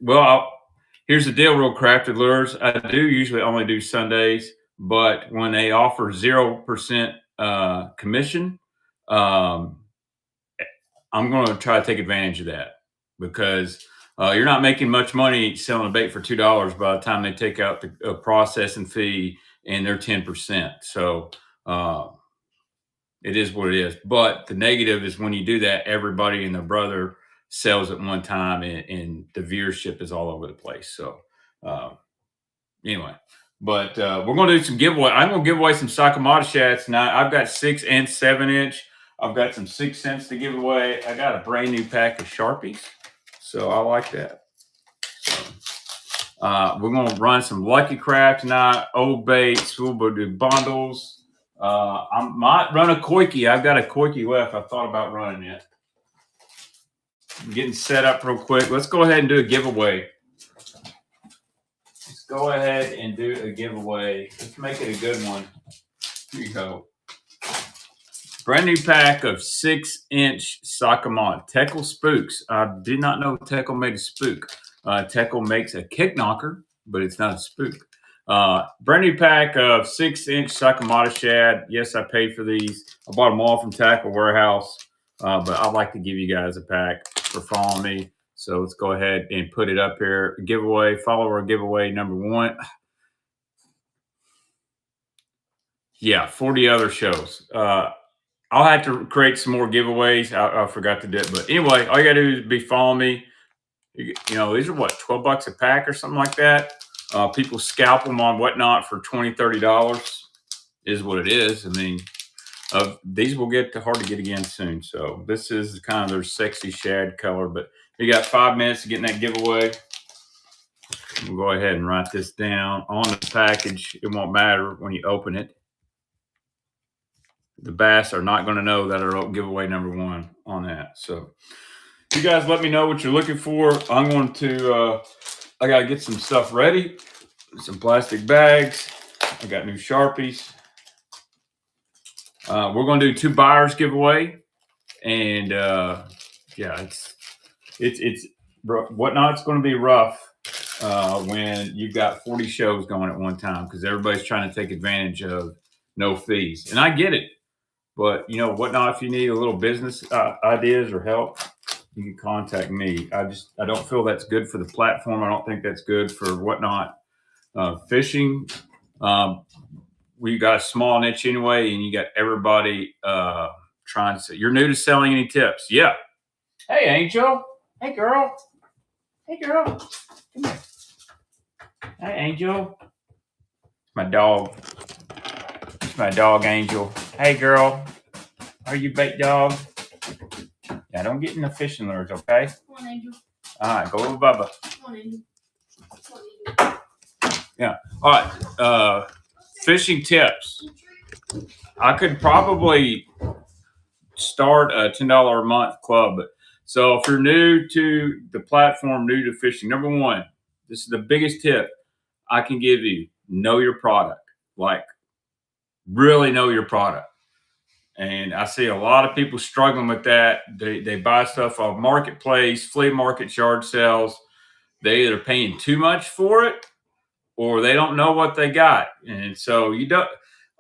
Well, here's the deal, real crafted lures. I do usually only do Sundays, but when they offer 0% commission, um, I'm going to try to take advantage of that because you're not making much money selling a bait for $2 by the time they take out the processing fee and their 10%. So uh, it is what it is. But the negative is when you do that, everybody and their brother sells at one time, and the viewership is all over the place. So uh, anyway, but we're going to do some giveaway. I'm going to give away some Sakamata shad tonight. I've got 6 and 7 inch. I've got some 6 cents to give away. I got a brand new pack of Sharpies, so I like that. So, we're going to run some Lucky Craft tonight, old baits. We'll do bundles. I might run a Koiki. I've got a Koiki left. I thought about running it. I'm getting set up real quick. Let's go ahead and do a giveaway. Let's go ahead and do a giveaway. Let's make it a good one. Here you go. Brand new pack of 6-inch Sakamata Teckle Spooks. I did not know Teckle made a spook. Teckle makes a kick knocker, but it's not a spook. Brand new pack of 6-inch Sakamata shad. Yes, I paid for these. I bought them all from Tackle Warehouse, but I'd like to give you guys a pack for following me. So let's go ahead and put it up here. Giveaway, follower giveaway number 1. Yeah, 40 other shows. I'll have to create some more giveaways. I forgot to do it. But anyway, all you got to do is be following me. You know, these are what, $12 a pack or something like that. People scalp them on Whatnot for $20, $30 is what it is. I mean, these will get hard to get again soon. So this is kind of their sexy shad color. But you got 5 minutes to get in that giveaway. We'll go ahead and write this down on the package. It won't matter when you open it. The bass are not going to know that I wrote giveaway number 1 on that. So you guys let me know what you're looking for. I'm going to, I got to get some stuff ready. Some plastic bags. I got new Sharpies. We're going to do 2 buyers giveaway. And yeah, it's Whatnot's going to be rough when you've got 40 shows going at one time because everybody's trying to take advantage of no fees. And I get it. But, you know, Whatnot, if you need a little business ideas or help, you can contact me. I don't feel that's good for the platform. I don't think that's good for Whatnot fishing. We got a small niche anyway, and you got everybody trying to say, you're new to selling, any tips? Yeah. Hey, Angel. Hey, girl. Hey, girl. Come here. Hey, Angel. My dog. It's my dog, Angel. Hey, girl. Are you bait dog? Yeah, don't get in the fishing lures, okay? Come on, Angel. All right, go with Bubba. Come on, Angel. Come on, Angel. Yeah. All right. Fishing tips. I could probably start a $10 a month club. So if you're new to the platform, new to fishing, number 1, this is the biggest tip I can give you. Know your product. Like, really know your product. And I see a lot of people struggling with that. They buy stuff off marketplace, flea market, yard sales. They either paying too much for it or they don't know what they got. And so you don't,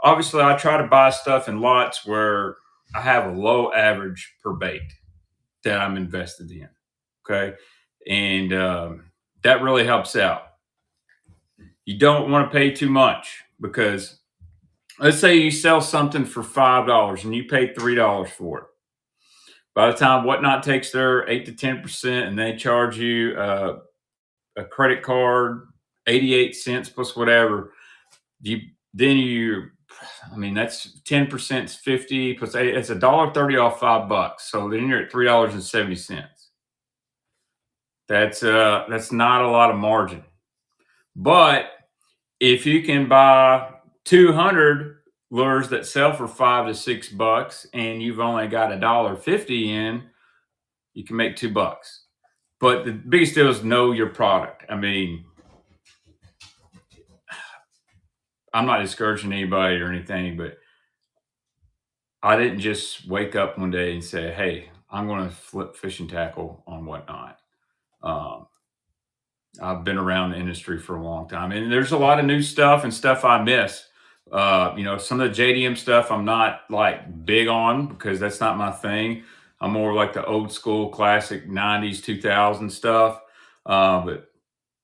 obviously I try to buy stuff in lots where I have a low average per bait that I'm invested in. Okay. And that really helps out. You don't want to pay too much because let's say you sell something for $5 and you pay $3 for it. By the time Whatnot takes their 8 to 10% and they charge you a credit card, 88 cents plus whatever, I mean, that's 10% is 50 plus 8, it's $1.30 off $5. So then you're at $3.70. That's not a lot of margin. But if you can buy 200 lures that sell for $5 to $6 and you've only got $1.50 in, you can make $2. But the biggest deal is know your product. I mean, I'm not discouraging anybody or anything, but I didn't just wake up one day and say, hey, I'm going to flip fishing tackle on Whatnot. I've been around the industry for a long time, and there's a lot of new stuff and stuff I miss. Some of the JDM stuff I'm not like big on because that's not my thing. I'm more like the old school, classic '90s, 2000 stuff. But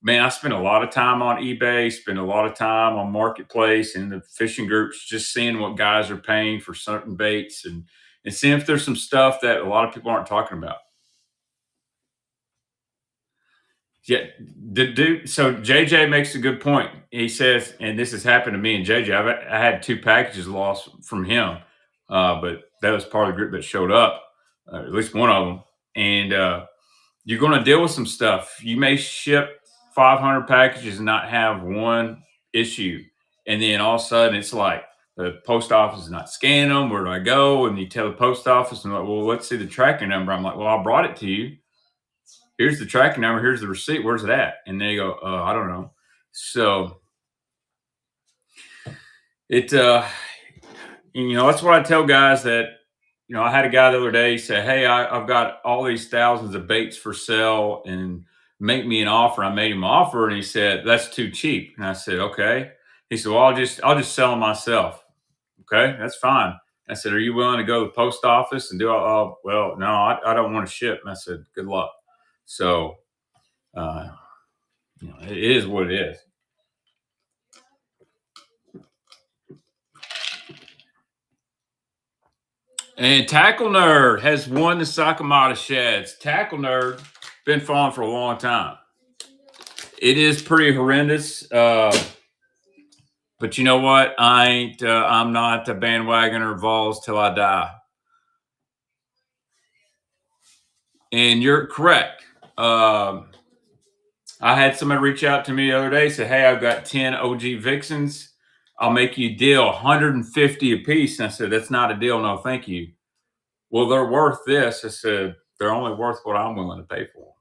man, I spend a lot of time on eBay, spend a lot of time on Marketplace and the fishing groups, just seeing what guys are paying for certain baits and seeing if there's some stuff that a lot of people aren't talking about. Yeah, the dude. So JJ makes a good point. He says, and this has happened to me and JJ. I had two packages lost from him, but that was part of the group that showed up, at least one of them. And you're going to deal with some stuff. You may ship 500 packages and not have one issue, and then all of a sudden it's like the post office is not scanning them. Where do I go? And you tell the post office, and like, well, let's see the tracking number. I'm like, well, I brought it to you. Here's the tracking number. Here's the receipt. Where's it at? And they go, I don't know. So that's what I tell guys that, I had a guy the other day say, hey, I've got all these thousands of baits for sale and make me an offer. I made him an offer and he said, that's too cheap. And I said, okay. He said, well, I'll just sell them myself. Okay, that's fine. I said, are you willing to go to the post office and do all? Oh, well, no, I don't want to ship. And I said, good luck. So, it is what it is. And Tackle Nerd has won the Sakamata Sheds. Tackle Nerd been following for a long time. It is pretty horrendous, but you know what? I'm not a bandwagoner of Vols till I die. And you're correct. I had somebody reach out to me the other day, say, hey, I've got 10 OG Vixens. I'll make you a deal, 150 a piece. And I said, that's not a deal. No, thank you. Well, they're worth this. I said, they're only worth what I'm willing to pay for.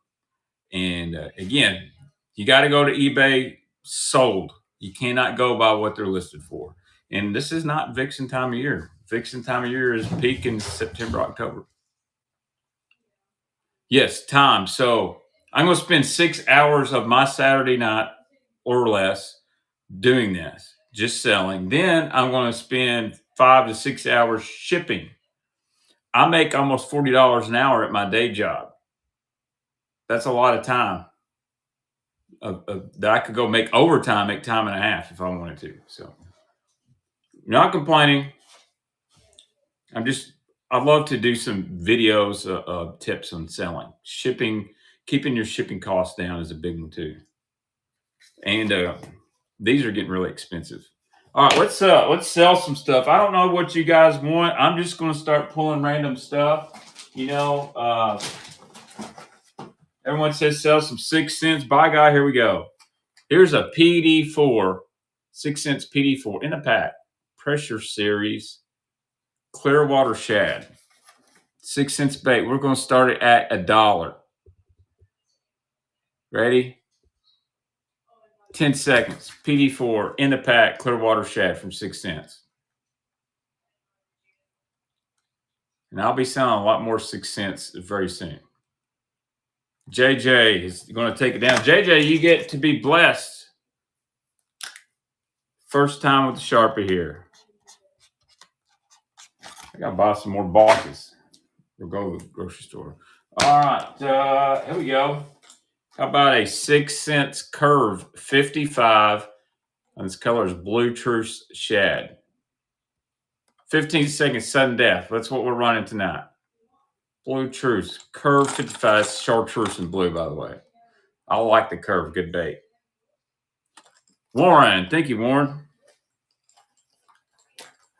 And again, you got to go to eBay sold. You cannot go by what they're listed for. And this is not Vixen time of year. Vixen time of year is peak in September, October. Yes, time. So I'm going to spend 6 hours of my Saturday night or less doing this, just selling. Then I'm going to spend 5 to 6 hours shipping. I make almost $40 an hour at my day job. That's a lot of time that I could go make overtime, make time and a half if I wanted to. So, not complaining. I'd love to do some videos of tips on selling, shipping, keeping your shipping costs down is a big one too. And these are getting really expensive. All right, let's sell some stuff. I don't know what you guys want. I'm just going to start pulling random stuff. Everyone says sell some 6 cents. Buy guy, here we go. Here's a PD4, 6 cents PD4 in a pack. Pressure Series, Clearwater Shad. 6 cents bait. We're going to start it at $1. Ready? 10 seconds. PD4 in the pack, Clearwater Shad from 6 cents. And I'll be selling a lot more 6 cents very soon. JJ is going to take it down. JJ, you get to be blessed. First time with the Sharpie here. I got to buy some more boxes. We'll go to the grocery store. All right. Here we go. How about a 6 cents Curve 55? And this color is Blue Truce Shad. 15 seconds sudden death. That's what we're running tonight. Blue Truce. Curve 55. Chartreuse and blue, by the way. I like the Curve. Good bait. Warren. Thank you, Warren.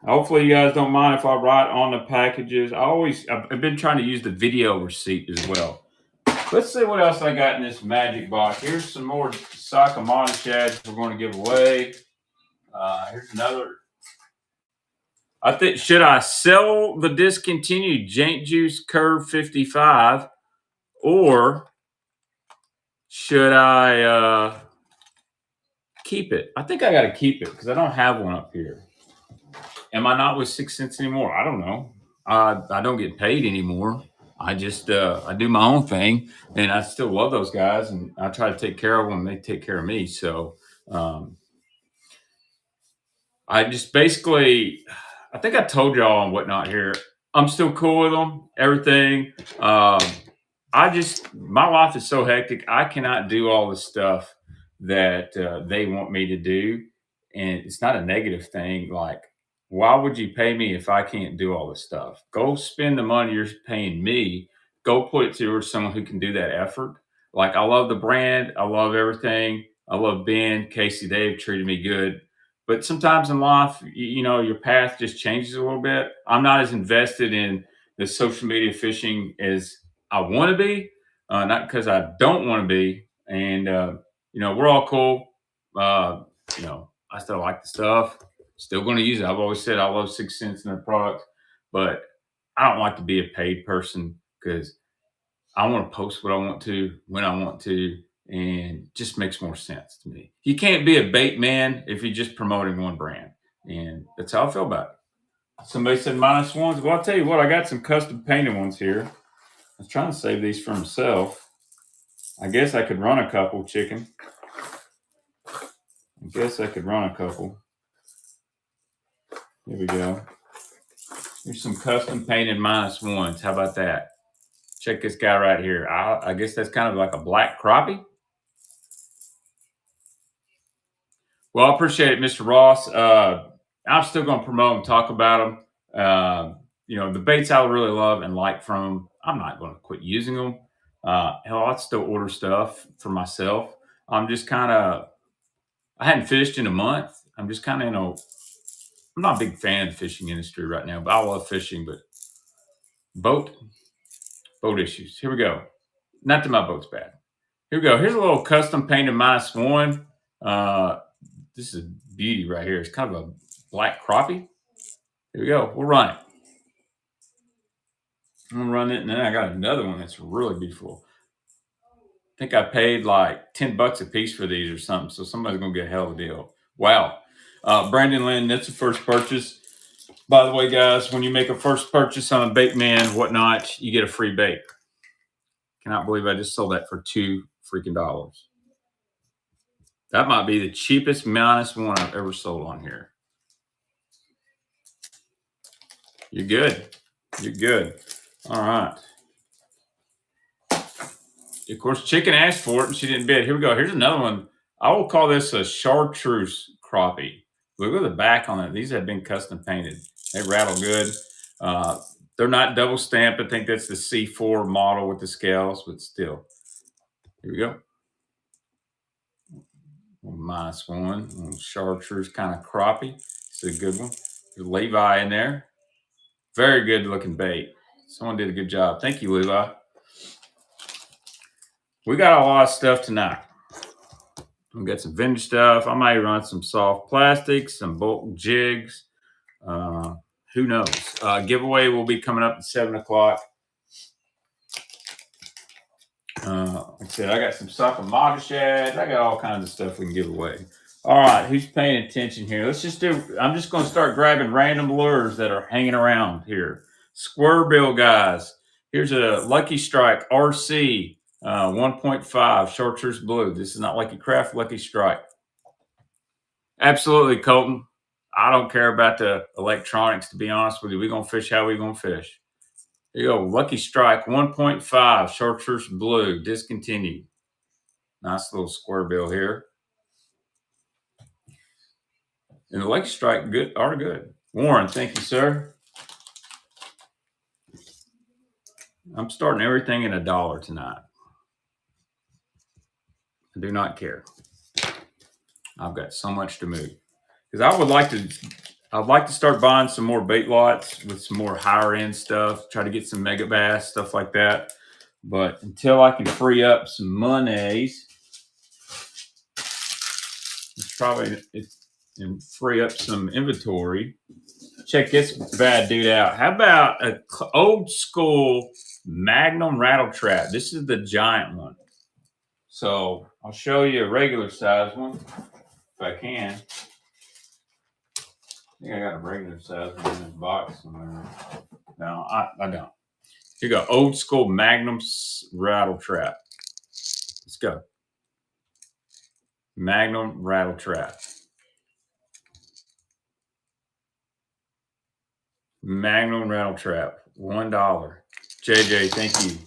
Hopefully you guys don't mind if I write on the packages. I've been trying to use the video receipt as well. Let's see what else I got in this magic box. Here's some more Sakamata Shads we're going to give away. Here's another. I think, should I sell the discontinued Jank Juice Curve 55 or should I keep it? I think I got to keep it because I don't have one up here. Am I not with 6 cents anymore? I don't know. I don't get paid anymore. I just I do my own thing, and I still love those guys, and I try to take care of them. And they take care of me. So um, I just basically, I think I told y'all and whatnot here. I'm still cool with them. Everything. Um, I just my life is so hectic. I cannot do all the stuff that they want me to do, and it's not a negative thing. Like, why would you pay me if I can't do all this stuff? Go spend the money you're paying me. Go put it towards someone who can do that effort. Like, I love the brand. I love everything. I love Ben, Casey. They've treated me good. But sometimes in life, your path just changes a little bit. I'm not as invested in the social media fishing as I want to be, not because I don't want to be. And we're all cool. Uh, I still like the stuff. Still going to use it. I've always said I love 6 cents in their product, but I don't like to be a paid person because I want to post what I want to when I want to, and just makes more sense to me. You can't be a bait man if you're just promoting one brand, and that's how I feel about it. Somebody said -1s. Well, I'll tell you what, I got some custom painted ones here. I was trying to save these for myself. I guess I could run a couple, chicken. I guess I could run a couple. Here we go. Here's some custom painted -1s. How about that? Check this guy right here. I guess that's kind of like a black crappie. Well, I appreciate it, Mr. Ross. I'm still going to promote and talk about them. The baits I really love and like from them, I'm not going to quit using them. Hell, I'd still order stuff for myself. I'm just kind of, I hadn't fished in a month. I'm just kind of, I'm not a big fan of the fishing industry right now, but I love fishing. But boat, boat issues. Here we go. Not that my boat's bad. Here we go. Here's a little custom painted -1. This is a beauty right here. It's kind of a black crappie. Here we go. We'll run it. I'm gonna run it, and then I got another one that's really beautiful. I think I paid like $10 a piece for these or something. So somebody's gonna get a hell of a deal. Wow. Brandon Lynn, that's the first purchase. By the way, guys, when you make a first purchase on a bait man, whatnot, you get a free bait. Cannot believe I just sold that for $2 freaking dollars. That might be the cheapest -1 I've ever sold on here. You're good. You're good. All right. Of course, chicken asked for it and she didn't bid. Here we go. Here's another one. I will call this a chartreuse crappie. Look at the back on it. These have been custom painted. They rattle good. They're not double stamped. I think that's the C4 model with the scales, but still. Here we go. -1. Chartreuse kind of crappie. It's a good one. There's Levi in there. Very good looking bait. Someone did a good job. Thank you, Levi. We got a lot of stuff tonight. We got some vintage stuff. I might run some soft plastics, some bulk jigs. Who knows? Giveaway will be coming up at 7 o'clock. Like I said, I got some Sakamata shads. I got all kinds of stuff we can give away. All right, who's paying attention here? I'm just going to start grabbing random lures that are hanging around here. Square bill, guys. Here's a Lucky Strike RC 1.5 chartreuse blue. This is not Lucky Craft, Lucky Strike. Absolutely, Colton. I don't care about the electronics, to be honest with you. We're going to fish how we're going to fish. Here you go. Lucky Strike 1.5 chartreuse blue, discontinued. Nice little square bill here. And the Lucky Strike are good. Warren, thank you, sir. I'm starting everything at $1 tonight. I do not care. I've got so much to move. Because I'd like to start buying some more bait lots with some more higher end stuff, try to get some mega bass, stuff like that. But until I can free up some monies, and free up some inventory. Check this bad dude out. How about an old school Magnum rattle trap? This is the giant one. So I'll show you a regular size one if I can. I think I got a regular size one in this box somewhere. No, I don't. Here you go. Old school Magnum rattle trap. Let's go. Magnum rattle trap. Magnum rattle trap. $1. JJ, thank you.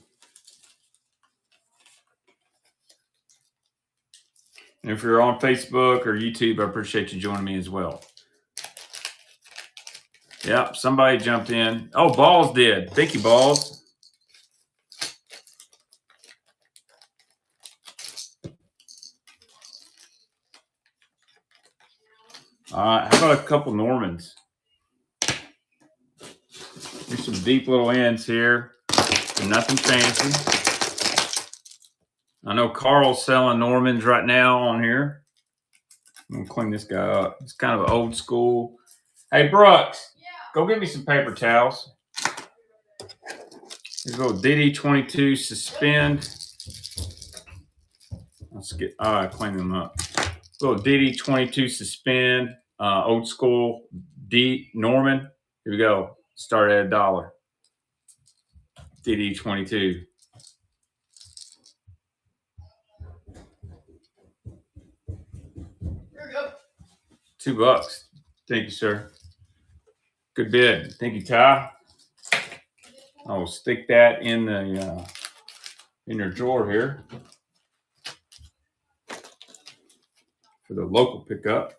And if you're on Facebook or YouTube, I appreciate you joining me as well. Yep, somebody jumped in. Oh, Balls did. Thank you, Balls. All right, how about a couple Normans? Here's some deep little ends here. Nothing fancy. I know Carl's selling Normans right now on here. I'm going to clean this guy up. It's kind of old school. Hey, Brooks, go get me some paper towels. Here's a little DD22 suspend. Let's get, clean them up. Little DD22 suspend, old school D Norman. Here we go. Start at $1. DD22. $2. Thank you, sir. Good bid. Thank you, Ty. I'll stick that in the in your drawer here for the local pickup.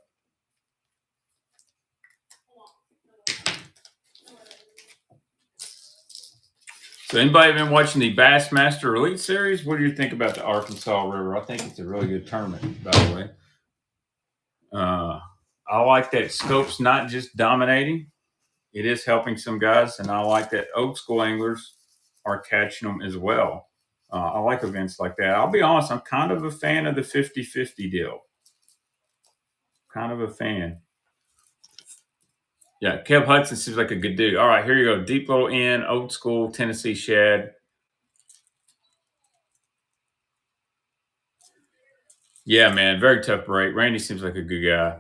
So anybody been watching the Bassmaster Elite Series? What do you think about the Arkansas River? I think it's a really good tournament, by the way. I like that Scope's not just dominating. It is helping some guys, and I like that old school anglers are catching them as well. I like events like that. I'll be honest, I'm kind of a fan of the 50-50 deal. Kind of a fan. Yeah, Kev Hudson seems like a good dude. All right, here you go. Deep little end, old school Tennessee shad. Yeah, man, very tough break. Randy seems like a good guy.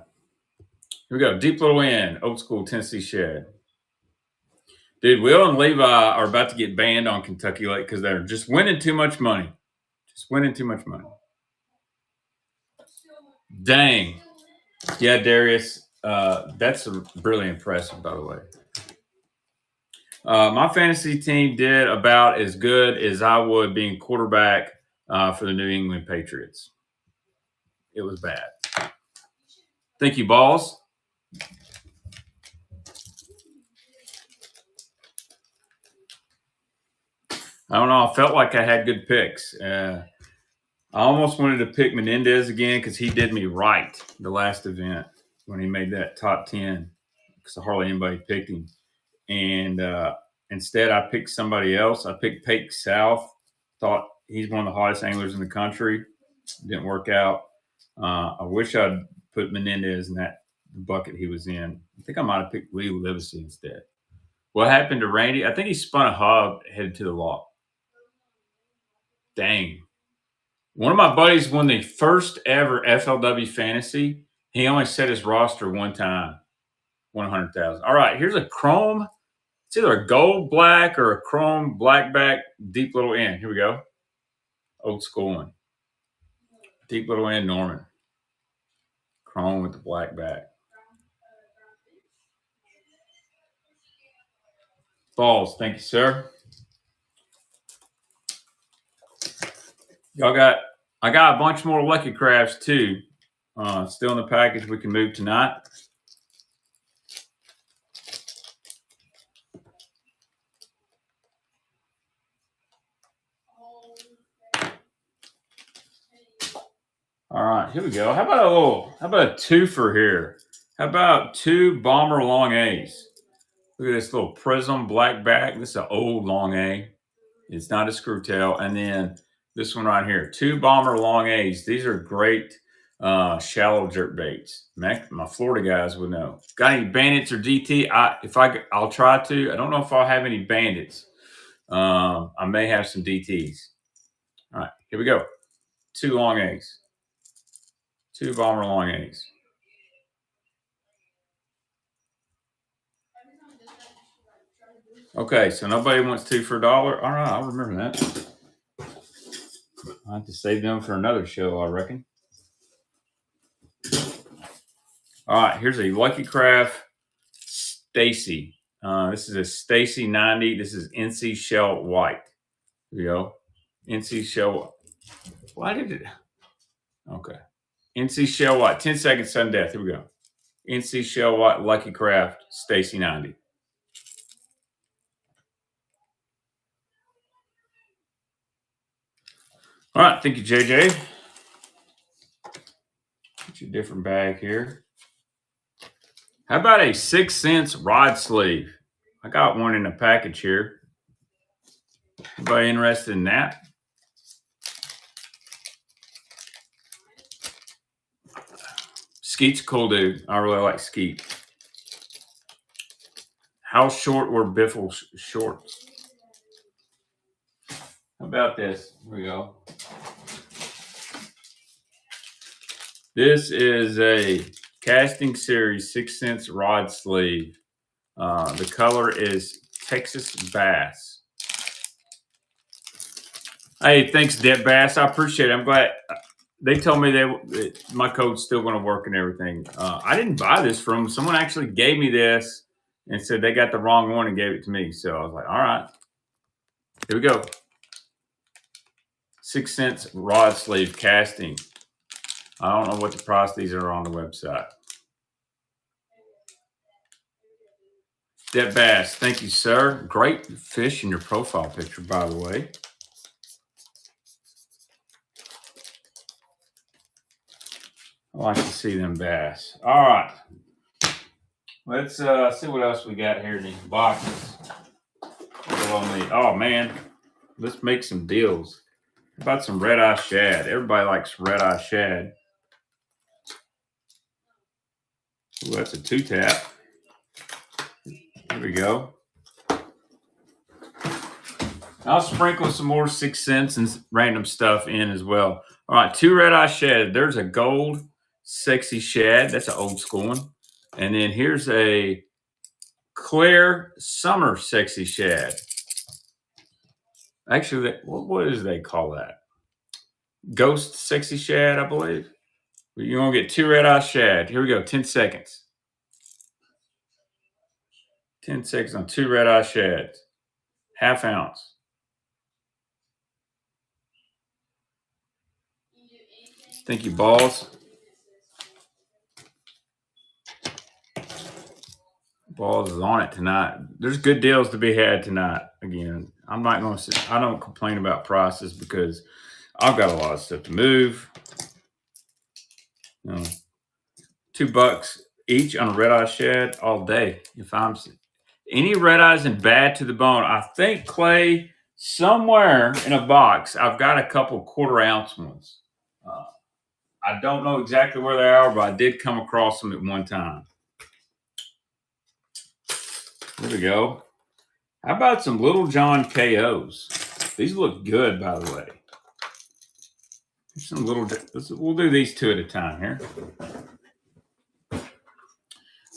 Here we go. Deep little end, old school Tennessee shad. Dude, Will and Levi are about to get banned on Kentucky Lake because they're just winning too much money. Just winning too much money. Dang. Yeah, Darius. That's really impressive, by the way. My fantasy team did about as good as I would being quarterback for the New England Patriots. It was bad. Thank you, Balls. I don't know. I felt like I had good picks. I almost wanted to pick Menendez again because he did me right the last event when he made that top 10 because hardly anybody picked him. And instead, I picked somebody else. I picked Pake South. Thought he's one of the hottest anglers in the country. Didn't work out. I wish I'd put Menendez in that bucket he was in. I think I might have picked Lee Livesey instead. What happened to Randy? I think he spun a hub headed to the lock. Dang. One of my buddies won the first ever FLW fantasy. He only set his roster one time. 100,000. All right, here's a chrome. It's either a gold black or a chrome blackback deep little end. Here we go. Old school one. Deep little end Norman. Chrome with the black back. Balls. Thank you, sir. I got a bunch more Lucky Crafts too. Still in the package. We can move tonight. All right, here we go. How about a twofer here? How about 2 Bomber Long A's? Look at this little prism black back. This is an old Long A. It's not a screw tail. And then this one right here, 2 Bomber Long A's. These are great shallow jerk baits. My Florida guys would know. Got any bandits or DT? I'll try to. I don't know if I'll have any bandits. I may have some DTs. All right, here we go. 2 Long A's. 2 Bomber Long A's. Okay, so nobody wants 2 for $1. All right, I'll remember that. I'll have to save them for another show, I reckon. All right, here's a Lucky Craft Stacy. This is a Stacy 90. This is NC Shell White. Here we go. NC Shell. Why did it? Okay. NC Shell White. 10 seconds, sudden death. Here we go. NC Shell White Lucky Craft Stacy 90. All right. Thank you, JJ. Get you a different bag here. How about a 6 cents rod sleeve? I got one in the package here. Anybody interested in that? Skeet's a cool dude. I really like Skeet. How short were Biffle's shorts? How about this? Here we go. This is a Casting Series 6 cents rod sleeve. The color is Texas Bass. Hey, thanks, Deb Bass. I appreciate it. I'm glad. They told me my code's still going to work and everything. I didn't buy this from them. Someone actually gave me this and said they got the wrong one and gave it to me. So I was like, all right, here we go. 6 cents rod sleeve casting. I don't know what the price these are on the website. Deb Bass, thank you, sir. Great fish in your profile picture, by the way. I like to see them bass. All right. Let's see what else we got here in these boxes. Oh, man. Let's make some deals. How about some red-eye shad? Everybody likes red-eye shad. Ooh, that's a 2-tap. There we go. I'll sprinkle some more 6 cents and random stuff in as well. All right, 2 red-eye shad. There's a gold sexy shad. That's an old school one. And then here's a clear summer sexy shad. Actually, what do they call that? Ghost sexy shad, I believe. You're going to get 2 red-eye shad. Here we go, 10 seconds. 10 seconds on 2 red-eye shads. Half ounce. Thank you, balls. Balls is on it tonight. There's good deals to be had tonight. Again, I'm not going to. I don't complain about prices because I've got a lot of stuff to move. $2 each on a red eye shad all day. If I'm any red eyes and bad to the bone, I think Clay somewhere in a box. I've got a couple 1/4 ounce ones. I don't know exactly where they are, but I did come across them at one time. There we go. How about some Little John KOs? These look good, by the way. Some little. We'll do these 2 at a time here.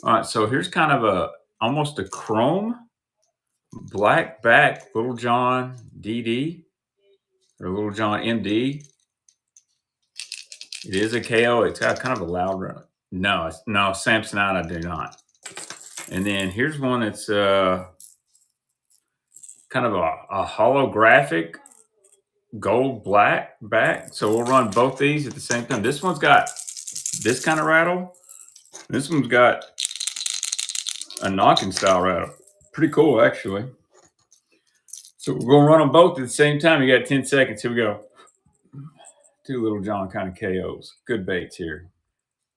All right, so here's kind of almost a chrome black back Little John DD or Little John MD. It is a KO. It's got kind of a loud run. No, Samsonite I do not. And then here's one that's kind of a holographic gold black back. So we'll run both these at the same time. This one's got this kind of rattle. This one's got a knocking style rattle. Pretty cool, actually. So we're going to run them both at the same time. You got 10 seconds. Here we go. 2 Little John kind of KOs. Good baits here.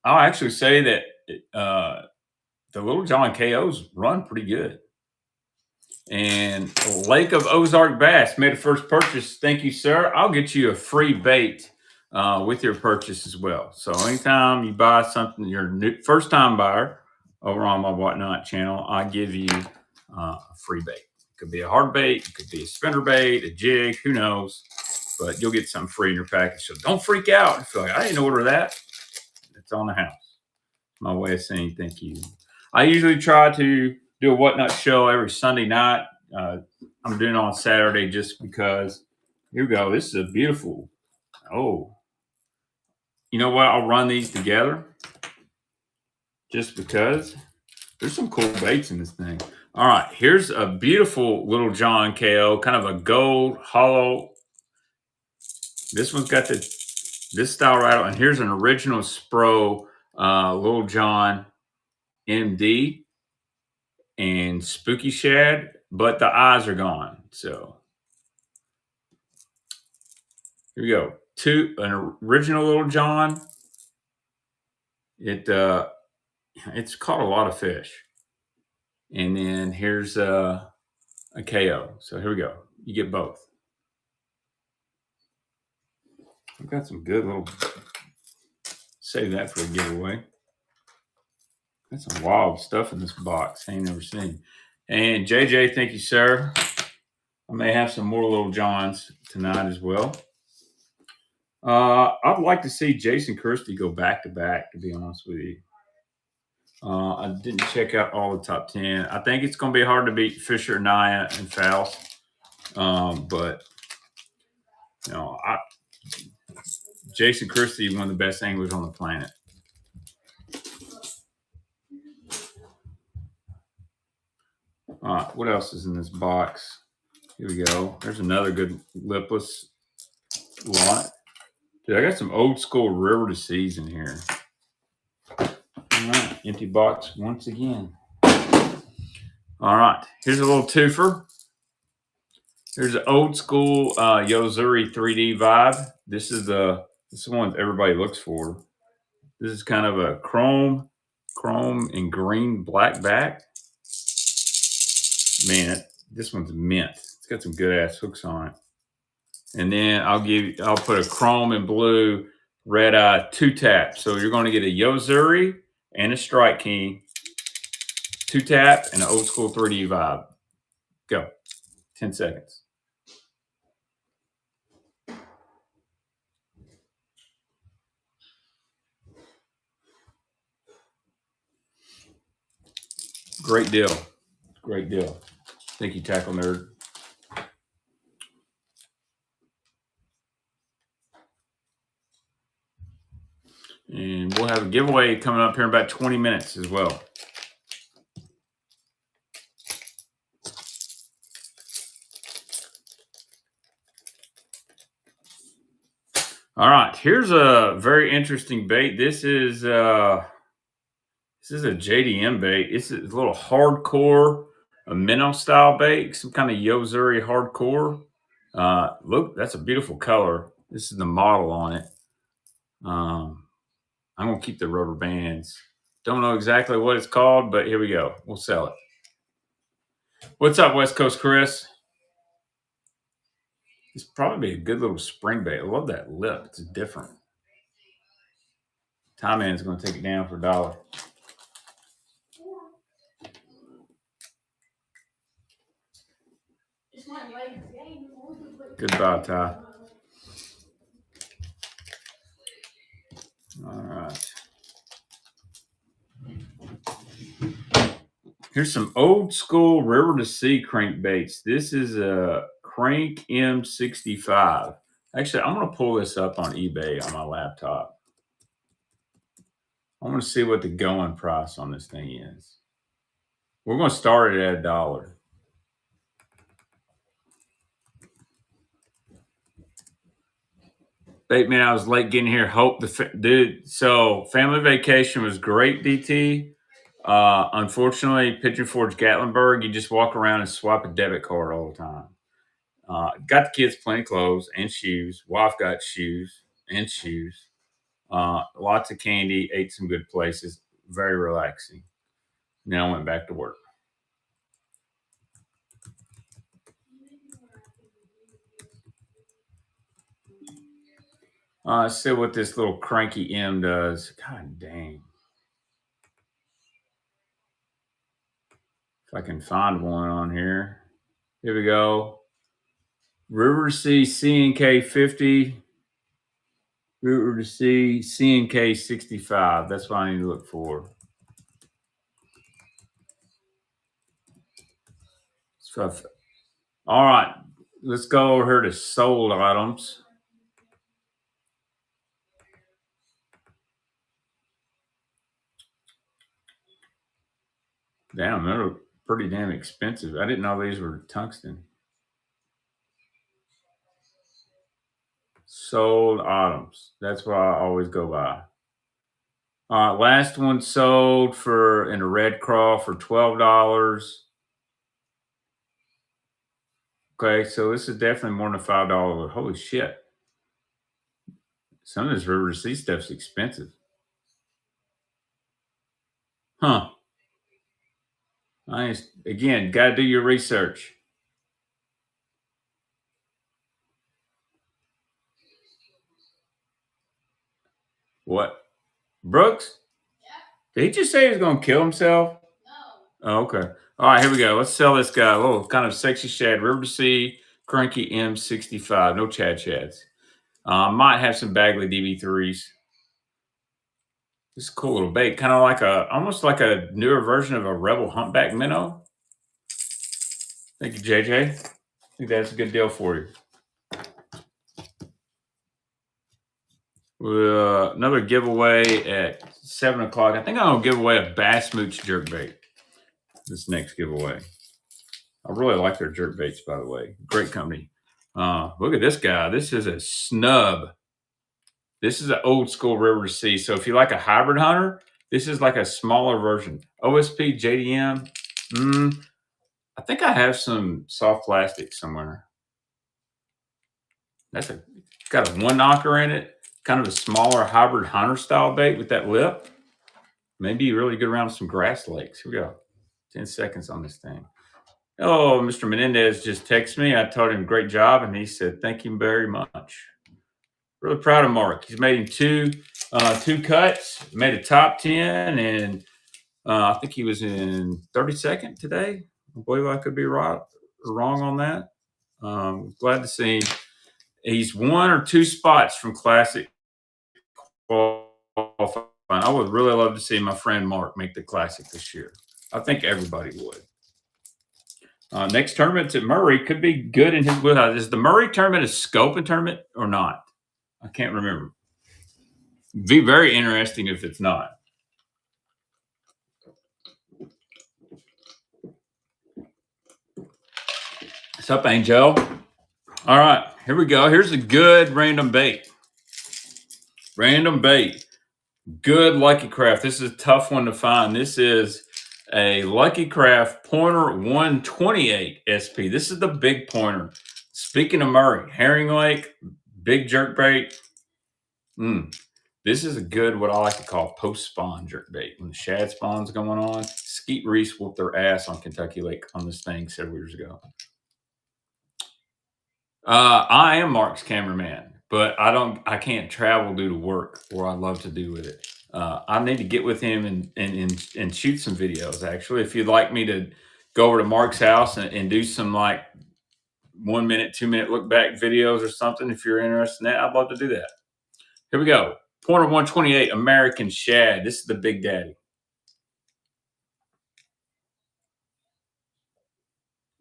I'll actually say that the Little John KOs run pretty good. And Lake of Ozark Bass made a first purchase. Thank you, sir. I'll get you a free bait with your purchase as well. So anytime you buy something, you're a new first-time buyer over on my Whatnot channel, I give you a free bait. It could be a hard bait. It could be a spinner bait, a jig, who knows. But you'll get something free in your package. So don't freak out. I feel like I didn't order that. It's on the house. My way of saying thank you. I usually try to do a Whatnot show every Sunday night. I'm doing it on Saturday just because. Here we go. This is a beautiful. Oh, you know what? I'll run these together just because there's some cool baits in this thing. All right, here's a beautiful Little John KO, kind of a gold hollow. This one's got this style rattle, and here's an original Spro Little John MD and Spooky Shad, but the eyes are gone. So here we go. An original Little John. It's caught a lot of fish. And then here's a KO. So here we go. You get both. I've got some good little. Save that for a giveaway. That's some wild stuff in this box I ain't never seen. And JJ, thank you, sir. I may have some more Little Johns tonight as well. I'd like to see Jason Christie go back to back, to be honest with you. I didn't check out all the top 10. I think it's going to be hard to beat Fisher, Naya, and Faust. But, you know, Jason Christie, one of the best anglers on the planet. All right, what else is in this box? Here we go. There's another good lipless lot. Dude, I got some old school River to Seas in here. All right, empty box once again. All right, here's a little twofer. Here's an old school Yo-Zuri 3D vibe. This is the one everybody looks for. This is kind of a chrome and green black back. Man, this one's mint. It's got some good ass hooks on it. And then I'll put a chrome and blue red eye 2-tap. So you're going to get a Yo-Zuri and a Strike King 2-tap and an old school 3D vibe. Go. 10 seconds. Great deal. Great deal. Thank you, Tackle Nerd. And we'll have a giveaway coming up here in about 20 minutes as well. All right, here's a very interesting bait. This is a JDM bait. It's a little hardcore, a minnow style bait, some kind of Yo-Zuri hardcore. Look, that's a beautiful color. This is the model on it. I'm gonna keep the rubber bands. Don't know exactly what it's called, but here we go. We'll sell it. What's up, West Coast Chris? It's probably a good little spring bait. I love that lip. It's different. Ty Man's going to take it down for $1. Goodbye, Ty. All right. Here's some old school River to Sea crankbaits. This is a Crank M65. Actually, I'm going to pull this up on eBay on my laptop. I want to see what the going price on this thing is. We're going to start it at $1. Bateman, I was late getting here. Hope dude. So family vacation was great, DT. Unfortunately, Pigeon Forge Gatlinburg, you just walk around and swipe a debit card all the time. Got the kids plenty of clothes and shoes. Wife got shoes and shoes. Lots of candy. Ate some good places. Very relaxing. Now I went back to work. Let's see what this little cranky M does. God dang. If I can find one on here. Here we go. River to Sea CNK 50. River to Sea CNK 65. That's what I need to look for. So All right. Let's go over here to sold items. Damn, they're pretty damn expensive. I didn't know these were tungsten. Sold items. That's what I always go by. Last one sold for in a Red Craw for $12. Okay, so this is definitely more than $5. Holy shit! Some of this River Sea stuff's expensive, huh? Again, got to do your research. What, Brooks? Did he just say he was going to kill himself? Oh, okay. All right, here we go. Let's sell this guy. Oh, kind of sexy shad, River Sea Cranky M65. No Chad Chads. Might have some Bagley DB3s. This is a cool little bait, kind of like almost like a newer version of a Rebel Humpback Minnow. Thank you, JJ. I think that's a good deal for you. Another giveaway at 7 o'clock. I think I'm gonna give away a Bass Mooch jerkbait. This next giveaway. I really like their jerkbaits, by the way. Great company. Look at this guy. This is a snub. This is an old school River Sea. So if you like a hybrid hunter, this is like a smaller version. OSP JDM. I think I have some soft plastic somewhere. That's got a one knocker in it. Kind of a smaller hybrid hunter style bait with that lip. Maybe really good around some grass lakes. Here we go. 10 seconds on this thing. Oh, Mr. Menendez just texted me. I told him great job, and he said thank you very much. Really proud of Mark. He's made him two cuts, made a top 10, and I think he was in 32nd today. I believe I could be right or wrong on that. Glad to see him. He's 1 or 2 spots from Classic qualifying. I would really love to see my friend Mark make the Classic this year. I think everybody would. Next tournament's at Murray. Could be good in his wheelhouse. Is the Murray tournament a scoping tournament or not? I can't remember. Be very interesting if it's not. What's up, Angel? All right, here we go. Here's a good random bait. Random bait. Good Lucky Craft. This is a tough one to find. This is a Lucky Craft Pointer 128 SP. This is the big pointer. Speaking of Murray, Herring Lake, big jerk bait. This is a good, what I like to call post-spawn jerkbait. When the shad spawn's going on, Skeet Reese whooped their ass on Kentucky Lake on this thing several years ago. I am Mark's cameraman, but I can't travel due to work, or I'd love to do with it. I need to get with him and shoot some videos. Actually, if you'd like me to go over to Mark's house and do some like 1 minute, 2 minute look back videos or something, if you're interested in that, I'd love to do that. Here we go. Pointer 128 American Shad. This is the Big Daddy.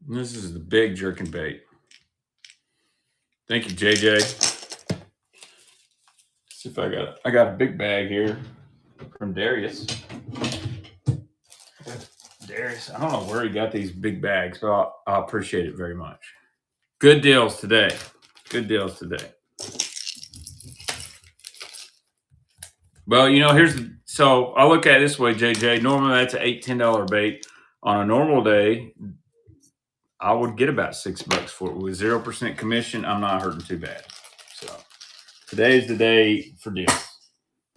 This is the big jerking bait. Thank you, JJ. Let's see if I got a big bag here from Darius. Darius, I don't know where he got these big bags, but I appreciate it very much. Good deals today. Good deals today. Well, so I look at it this way, JJ. Normally that's an $8, $10 bait. On a normal day, I would get about $6 for it. With 0% commission, I'm not hurting too bad. So today is the day for deals.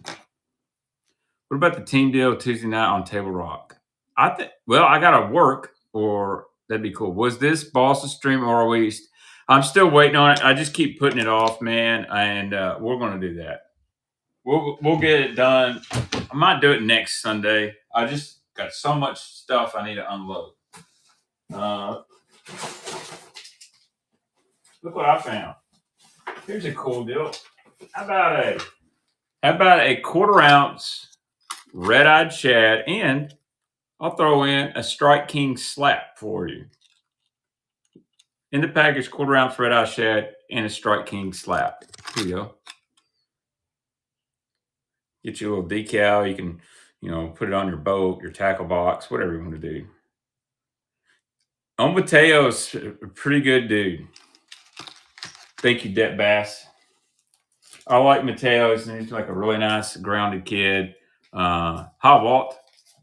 What about the team deal Tuesday night on Table Rock? I gotta work, or that'd be cool. Was this Boston Stream or East? I'm still waiting on it. I just keep putting it off, man, and we're gonna do that. We'll get it done. I might do it next Sunday. I just got so much stuff I need to unload. Look what I found. Here's a cool deal. How about a 1/4 ounce red-eyed shad, and I'll throw in a Strike King slap for you. In the package, quarter ounce red eye shad and a Strike King slap. Here you go. Get you a little decal. You can, put it on your boat, your tackle box, whatever you want to do. Mateo's a pretty good dude. Thank you, Det Bass. I like Mateo. He's like a really nice, grounded kid. High Walt.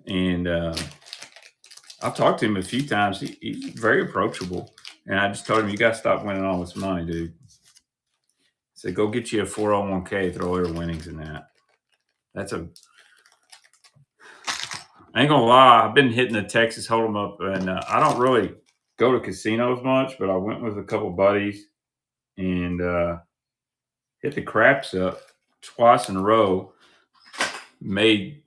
And I've talked to him a few times. He's very approachable. And I just told him, you got to stop winning all this money, dude. So go get you a 401k, throw your winnings in that. I ain't gonna lie, I've been hitting the Texas Hold'em up, and I don't really go to casinos much, but I went with a couple buddies and hit the craps up twice in a row. Made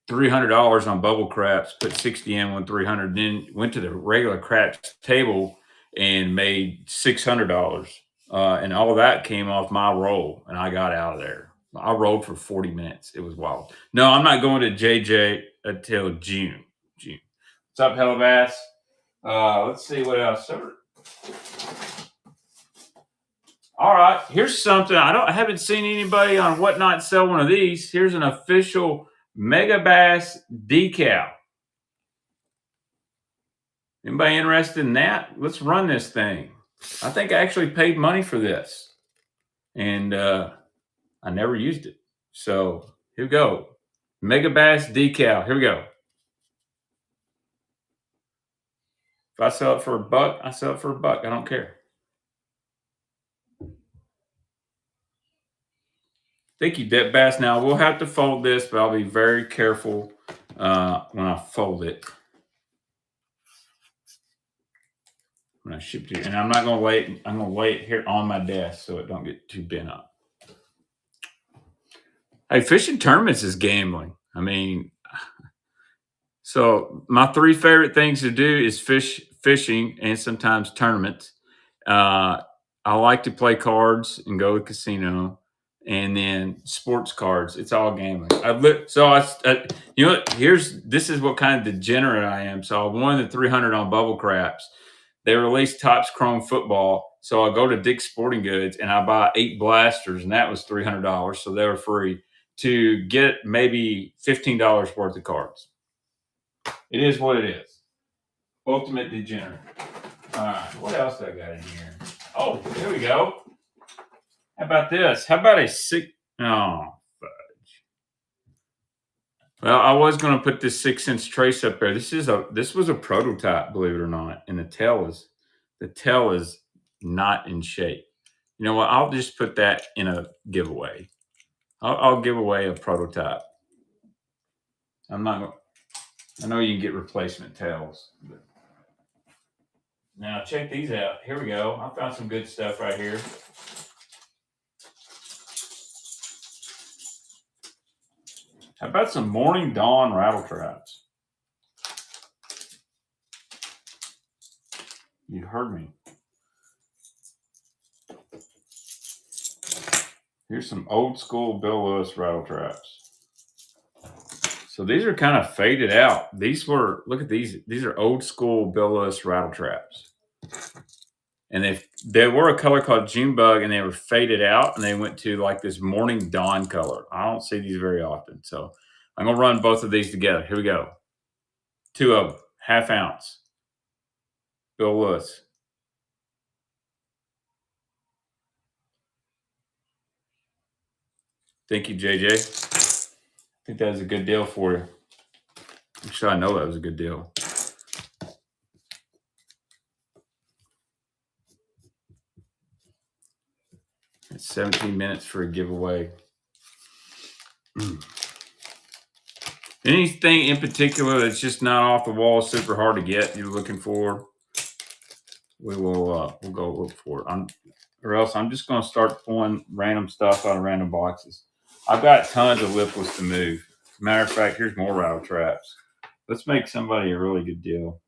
$300 on bubble craps, put 60 in, won 300. Then went to the regular craps table and made $600. And all of that came off my roll, and I got out of there. I rolled for 40 minutes. It was wild. No, I'm not going to JJ until June. What's up, Hella Bass? Let's see what else. All right, here's something. I haven't seen anybody on Whatnot sell one of these. Here's an official Megabass decal. Anybody interested in that? Let's run this thing. I think I actually paid money for this, and I never used it. So here we go. Megabass decal. Here we go. If I sell it for $1, I sell it for $1. I don't care. Thank you, Det Bass. Now we'll have to fold this, but I'll be very careful when I fold it. When I ship it to you. And I'm not going to wait. I'm going to lay it here on my desk so it don't get too bent up. Hey, fishing tournaments is gambling. I mean, so my 3 favorite things to do is fishing and sometimes tournaments. I like to play cards and go to the casino, and then sports cards. It's all gambling. This is what kind of degenerate I am. So I won the 300 on bubble craps. They released Topps Chrome Football, so I go to Dick's Sporting Goods and I buy 8 blasters, and that was $300, so they were free to get maybe $15 worth of cards. It is what it is. Ultimate degenerate. All right, what else I got in here? Oh, here we go. How about this? How about a 6? Oh, fudge. Well, I was going to put this 6-inch trace up there. This was a prototype, believe it or not, and the tail is not in shape. You know what? I'll just put that in a giveaway. I'll give away a prototype. I know you can get replacement tails. Now check these out. Here we go. I found some good stuff right here. How about some Morning Dawn rattle traps? You heard me. Here's some old school Bill Lewis rattle traps. So these are kind of faded out. Look at these. These are old school Bill Lewis rattle traps. And they were a color called Junebug, and they were faded out, and they went to like this Morning Dawn color. I don't see these very often. So I'm going to run both of these together. Here we go. 2 of them, 1/2 ounce. Bill Lewis. Thank you, JJ. I think that was a good deal for you. Actually, I know that was a good deal. It's 17 minutes for a giveaway. Anything in particular that's just not off the wall, super hard to get, you're looking for, we'll go look for it. Or else I'm just going to start pulling random stuff out of random boxes. I've got tons of lipless to move. Matter of fact, here's more rattle traps. Let's make somebody a really good deal.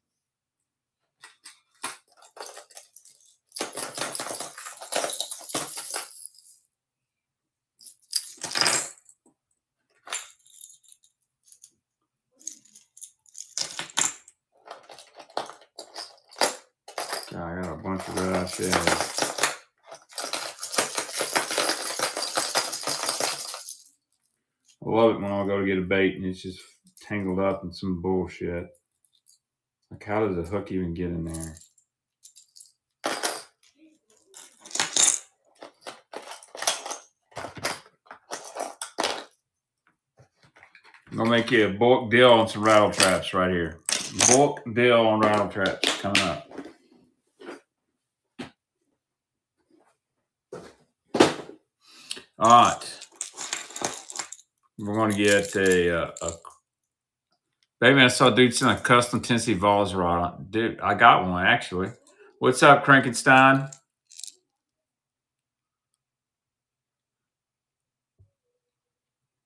God, I got a bunch forgot I said. I love it when I go to get a bait and it's just tangled up in some bullshit. Like, how does a hook even get in there? I'm gonna make you a bulk deal on some rattle traps right here. Bulk deal on rattle traps coming up. All right. We're going to get a baby. I saw dude send a custom Tennessee Vols rod. Dude, I got one actually. What's up, Frankenstein?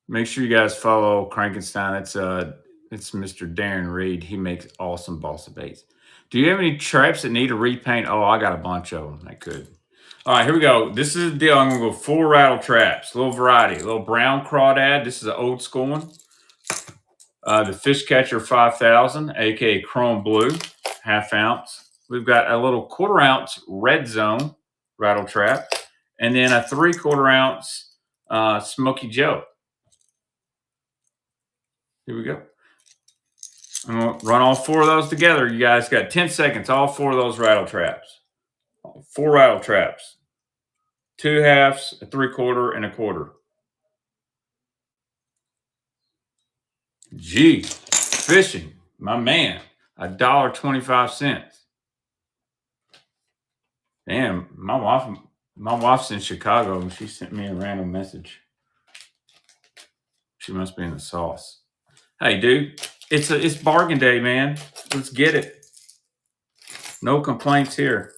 Make sure you guys follow Crankenstein. It's Mr. Darren Reed. He makes awesome balsa baits. Do you have any traps that need a repaint? Oh, I got a bunch of them. I could. All right, here we go. This is the deal. I'm going to go 4 rattle traps. A little variety. A little brown crawdad. This is an old school one. The Fish Catcher 5000, aka Chrome Blue, 1/2 ounce. We've got a little 1/4 ounce Red Zone rattle trap, and then a 3/4 ounce Smoky Joe. Here we go. I'm going to run all 4 of those together. You guys got 10 seconds, all 4 of those rattle traps. 4 rattle traps. 2 halves, a 3/4, and a 1/4. Gee, fishing, my man, $1.25. Damn, my wife's in Chicago and she sent me a random message. She must be in the sauce. Hey, dude, it's bargain day, man. Let's get it. No complaints here.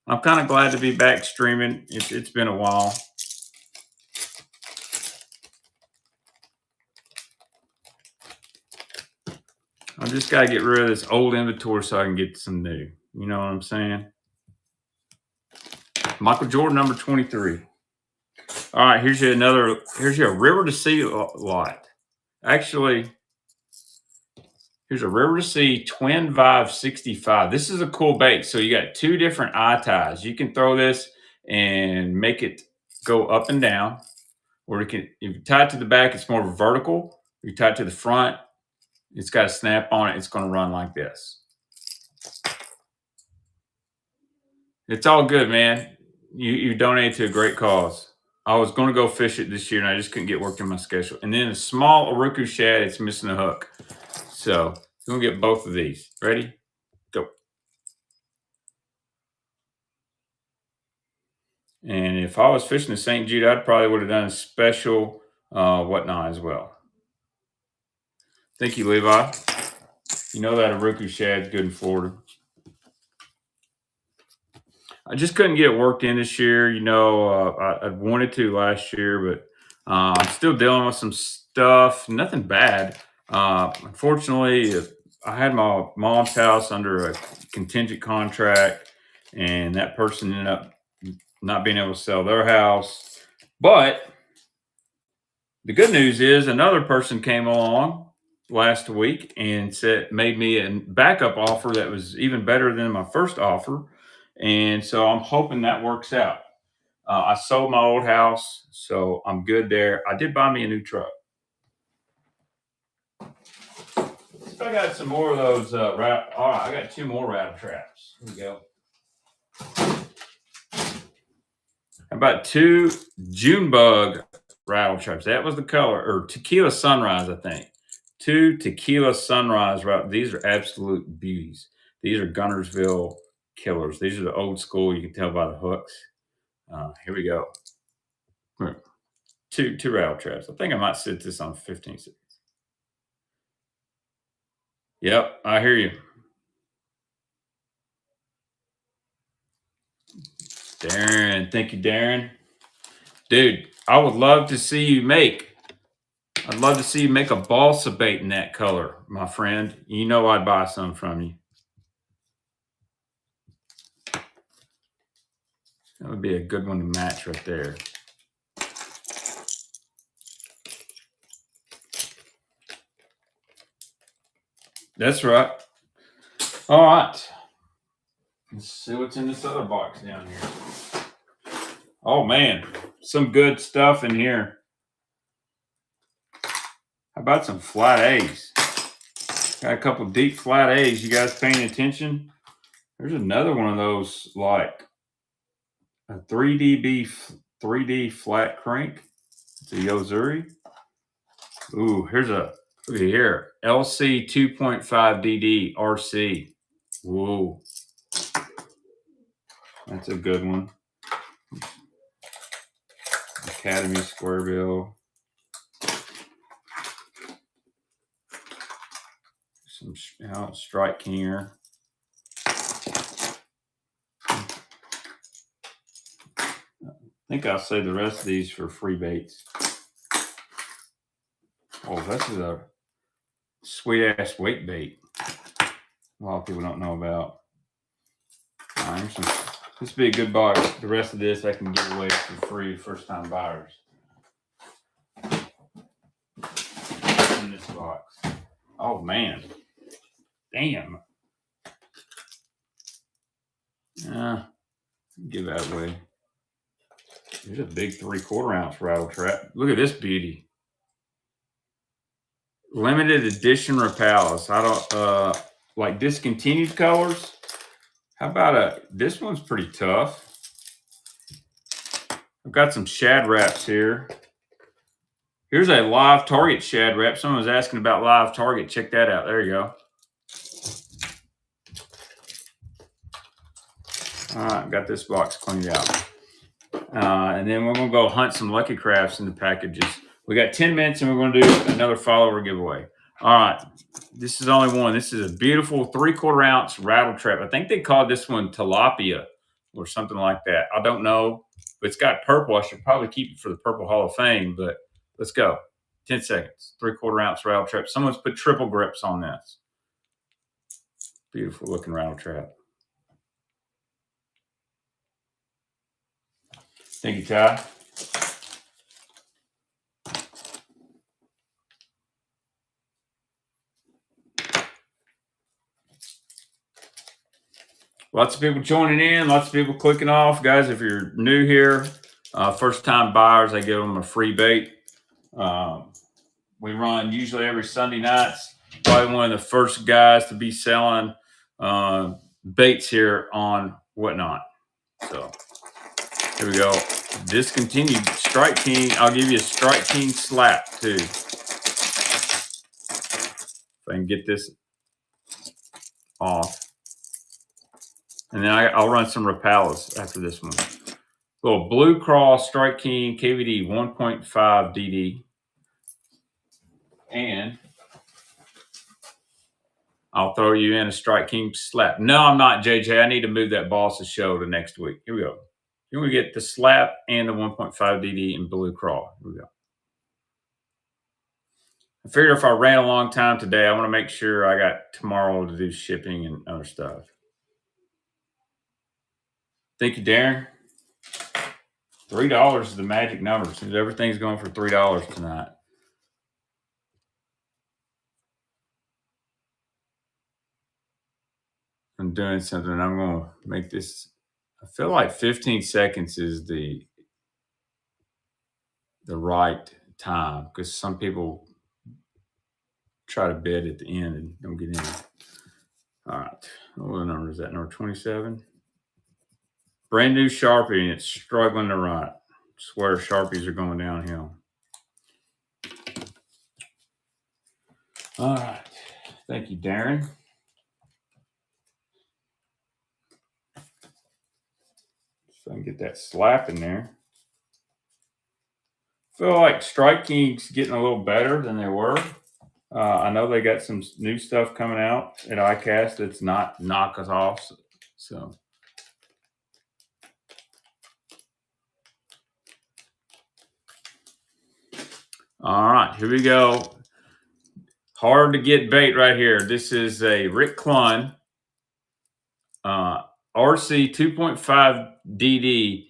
I'm kind of glad to be back streaming. It's been a while. I just got to get rid of this old inventory so I can get some new. You know what I'm saying? Michael Jordan, number 23. All right, here's your River to Sea lot. Actually, here's a River to Sea Twin Vibe 65. This is a cool bait. So you got 2 different eye ties. You can throw this and make it go up and down. Or if you tie it to the back, it's more vertical. If you tie it to the front, it's got a snap on it. It's going to run like this. It's all good, man. You donated to a great cause. I was going to go fish it this year, and I just couldn't get worked in my schedule. And then a small Uruku shad, it's missing a hook. So we're going to get both of these. Ready? Go. And if I was fishing the St. Jude, I probably would have done a special whatnot as well. Thank you, Levi. You know that Uruku shad's good in Florida. I just couldn't get it worked in this year. You know, I wanted to last year, but I'm still dealing with some stuff. Nothing bad. Unfortunately, I had my mom's house under a contingent contract, and that person ended up not being able to sell their house. But the good news is another person came along last week and made me a backup offer that was even better than my first offer. And so I'm hoping that works out. I sold my old house, so I'm good there. I did buy me a new truck. I got some more of those. All right, I got 2 more rattle traps. Here we go. How about 2 Junebug rattle traps? That was the color, or Tequila Sunrise, I think. 2 Tequila Sunrise. These are absolute beauties. These are Gunnersville killers. These are the old school. You can tell by the hooks. Here we go. Two rattle traps. I think I might set this on 15 seconds. Yep, I hear you. Darren, thank you, Darren. Dude, I would love to see you make. I'd love to see you make a balsa bait in that color, my friend. You know I'd buy some from you. That would be a good one to match right there. That's right. All right. Let's see what's in this other box down here. Oh man, some good stuff in here. How about some flat A's? Got a couple deep flat A's. You guys paying attention? There's another one of those, like a 3D flat crank. It's a Yozuri. Ooh, here's a, look at here, LC 2.5 DD RC. Whoa, that's a good one. Academy Square Bill. Some Strike King here. I think I'll save the rest of these for free baits. Oh, this is a sweet ass weight bait. A lot of people don't know about. This would be a good box. The rest of this I can give away for free, first time buyers. In this box. Oh man. Damn. Give that away. There's a big 3/4 ounce rattle trap. Look at this beauty. Limited edition Rapalas. I don't like discontinued colors. How about this one's pretty tough. I've got some Shad Raps here. Here's a live target Shad Rap. Someone was asking about live target. Check that out. There you go. All right, got this box cleaned out. And then we're going to go hunt some Lucky Crafts in the packages. We got 10 minutes and we're going to do another follower giveaway. All right. This is only one. This is a beautiful 3/4 ounce rattle trap. I think they called this one tilapia or something like that. I don't know, but it's got purple. I should probably keep it for the Purple Hall of Fame, but let's go. 10 seconds. 3/4 ounce rattle trap. Someone's put triple grips on this. Beautiful looking rattle trap. Thank you, Ty. Lots of people joining in, lots of people clicking off. Guys, if you're new here, first time buyers, I give them a free bait. We run usually every Sunday nights. Probably one of the first guys to be selling baits here on Whatnot. So here we go. Discontinued Strike King. I'll give you a Strike King slap too. If I can get this off. And then I'll run some Rapalas after this one. Little Blue Cross Strike King KVD 1.5 DD. And I'll throw you in a Strike King slap. No, I'm not, JJ. I need to move that Boss's show to next week. Here we go. Here we get the slap and the 1.5 DD in Blue Craw. Here we go. I figured if I ran a long time today, I want to make sure I got tomorrow to do shipping and other stuff. Thank you, Darren. $3 is the magic number. Since everything's going for $3 tonight. I'm doing something. I'm going to make this. I feel like 15 seconds is the right time because some people try to bid at the end and don't get in. All right. What number is that? Number 27. Brand new Sharpie and it's struggling to run. I swear Sharpies are going downhill. All right. Thank you, Darren. So I can get that slap in there. Feel like Strike King's getting a little better than they were. I know they got some new stuff coming out at ICAST that's not knockoffs. So. All right, here we go. Hard to get bait right here. This is a Rick Clunn RC 2.5 DD,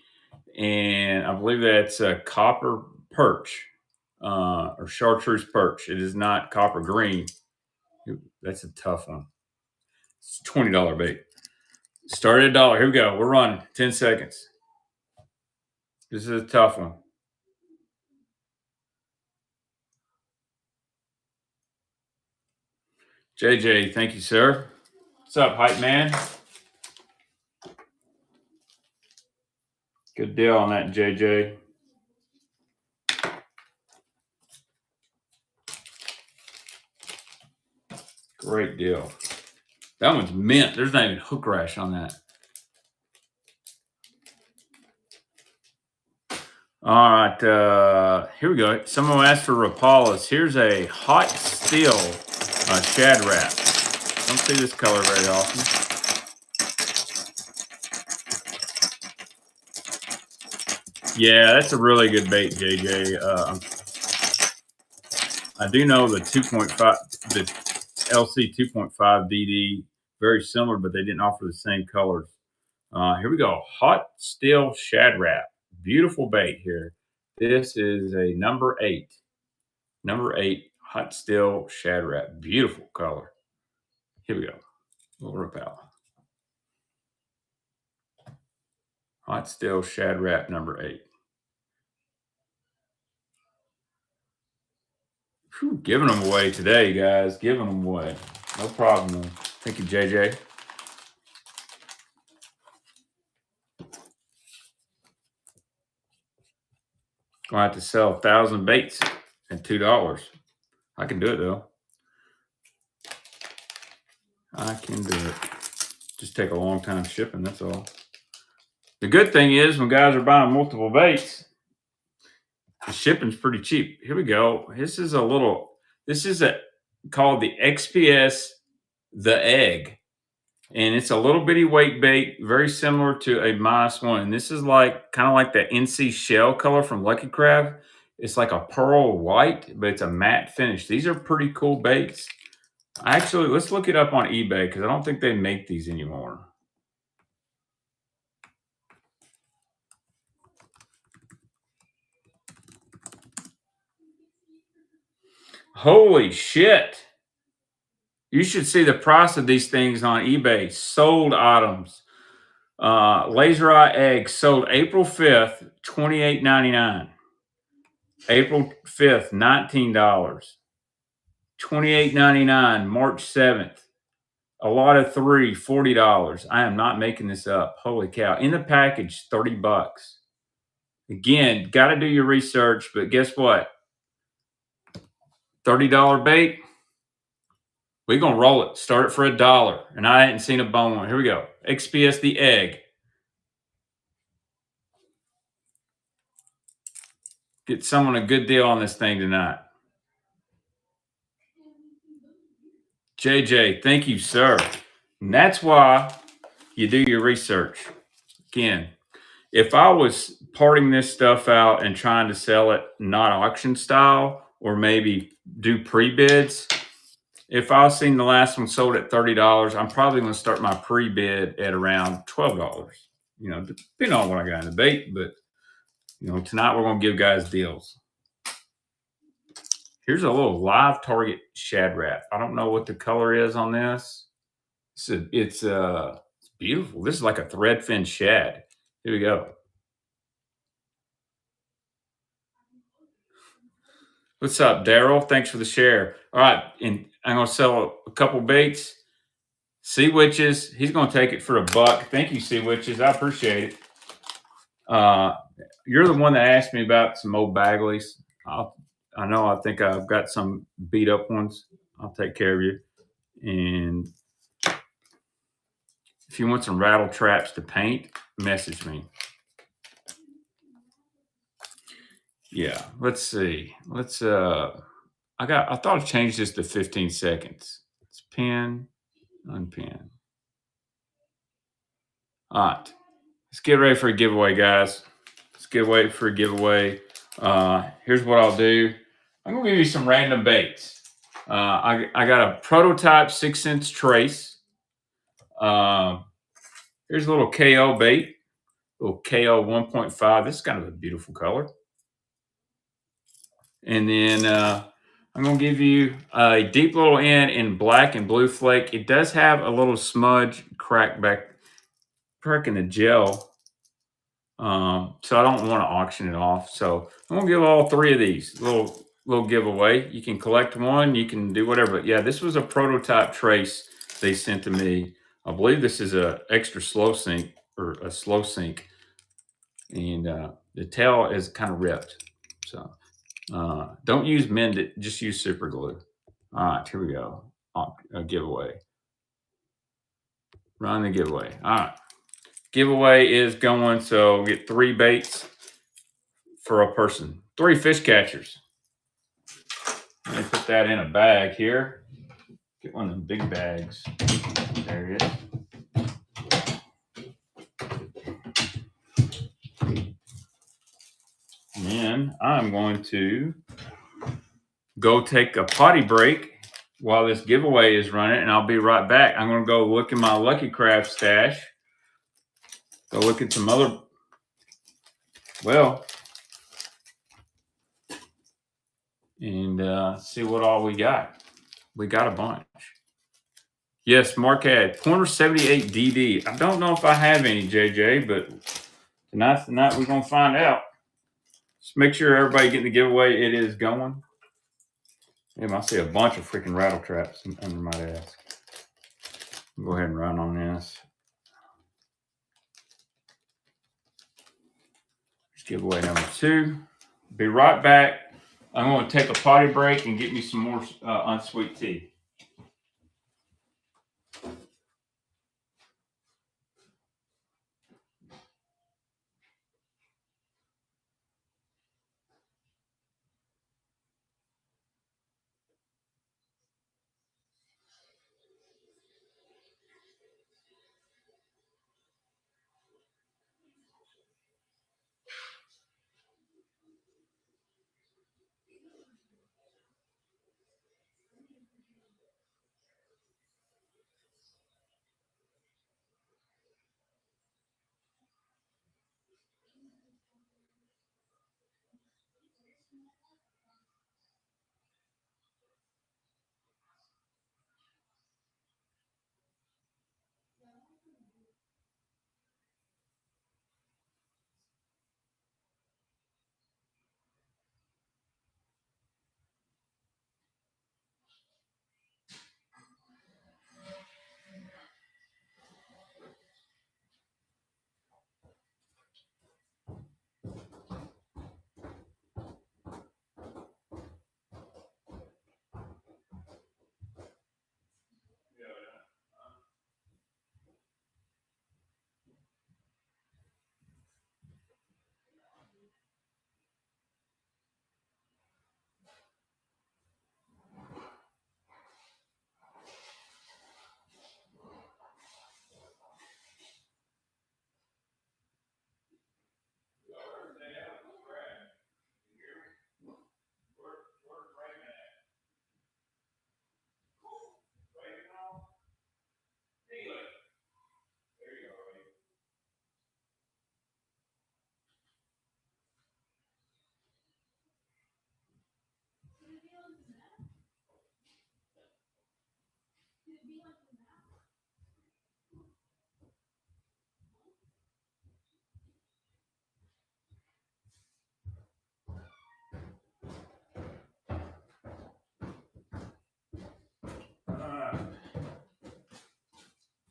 and I believe that's a copper perch or chartreuse perch. It is not copper green. That's a tough one. It's $20 bait. Start at $1. Here we go. We're running 10 seconds. This is a tough one. JJ, thank you, sir. What's up, hype man? Good deal on that, JJ. Great deal. That one's mint. There's not even hook rash on that. All right, here we go. Someone asked for Rapalas. Here's a hot steel shad wrap. Don't see this color very often. Yeah, that's a really good bait, JJ. I do know the 2.5, the LC 2.5 DD, very similar, but they didn't offer the same colors. Here we go. Hot steel shad wrap. Beautiful bait here. This is a number 8. Number 8 hot steel shad wrap. Beautiful color. Here we go. Little Rapala. Hot steel shad wrap number 8. Whew, giving them away today, guys. Giving them away. No problem. Thank you, JJ. Gonna have to sell 1,000 baits at $2. I can do it though. I can do it. Just take a long time shipping, that's all. The good thing is when guys are buying multiple baits, the shipping's pretty cheap. Here we go. This is called the XPS The Egg. And it's a little bitty weight bait, very similar to a -1. And this is like kind of like the NC shell color from Lucky Crab. It's like a pearl white, but it's a matte finish. These are pretty cool baits. Actually, let's look it up on eBay because I don't think they make these anymore. Holy shit. You should see the price of these things on eBay. Sold items. Laser Eye eggs sold April 5th, $28.99. April 5th, $19. $28.99, March 7th. A lot of 3, $40. I am not making this up. Holy cow. In the package, $30. Again, got to do your research, but guess what? $30 bait. We're going to roll it. Start it for $1. And I hadn't seen a bone one. Here we go. XPS The Egg. Get someone a good deal on this thing tonight. JJ, thank you, sir. And that's why you do your research. Again, if I was parting this stuff out and trying to sell it not auction style or maybe do pre-bids, if I've seen the last one sold at $30, I'm probably going to start my pre-bid at around $12. You know, depending on what I got in the bait, but you know, tonight we're going to give guys deals. Here's a little live target shad wrap. I don't know what the color is on this. It's beautiful. This is like a thread fin shad. Here we go. What's up, Daryl? Thanks for the share. All right, and I'm going to sell a couple baits. Sea Witches. He's going to take it for $1. Thank you, Sea Witches. I appreciate it. You're the one that asked me about some old Bagleys. I think I've got some beat up ones. I'll take care of you. And if you want some rattle traps to paint, message me. Yeah, let's see. I thought I changed this to 15 seconds. Let's pin, unpin. All right. Let's get ready for a giveaway, guys. Let's get ready for a giveaway. Here's what I'll do. I'm gonna give you some random baits. I got a prototype 6-inch trace. Here's a little KO bait, little KO 1.5. This is kind of a beautiful color. And then I'm gonna give you a deep little end in black and blue flake. It does have a little smudge crack back freaking the gel. So I don't want to auction it off. So I'm gonna give all three of these little giveaway. You can collect one, you can do whatever. But yeah, this was a prototype trace they sent to me. I believe this is a extra slow sync or a slow sync, and the tail is kind of ripped. So don't use mend it, just use super glue. All right, here we go. A giveaway. Run the giveaway. All right. Giveaway is going, so get 3 baits for a person. 3 fish catchers. Let me put that in a bag here. Get one of them big bags. There it is. And then I'm going to go take a potty break while this giveaway is running, and I'll be right back. I'm going to go look in my Lucky Craft stash. Go look at some other, well, and see what all we got. We got a bunch. Yes, Marquette, Pointer 78DD. I don't know if I have any, JJ, but tonight's the night we're going to find out. Just make sure everybody getting the giveaway. It is going. Damn, I see a bunch of freaking rattle traps under my desk. Go ahead and run on this. Here's giveaway number 2. Be right back. I'm going to take a potty break and get me some more unsweet tea.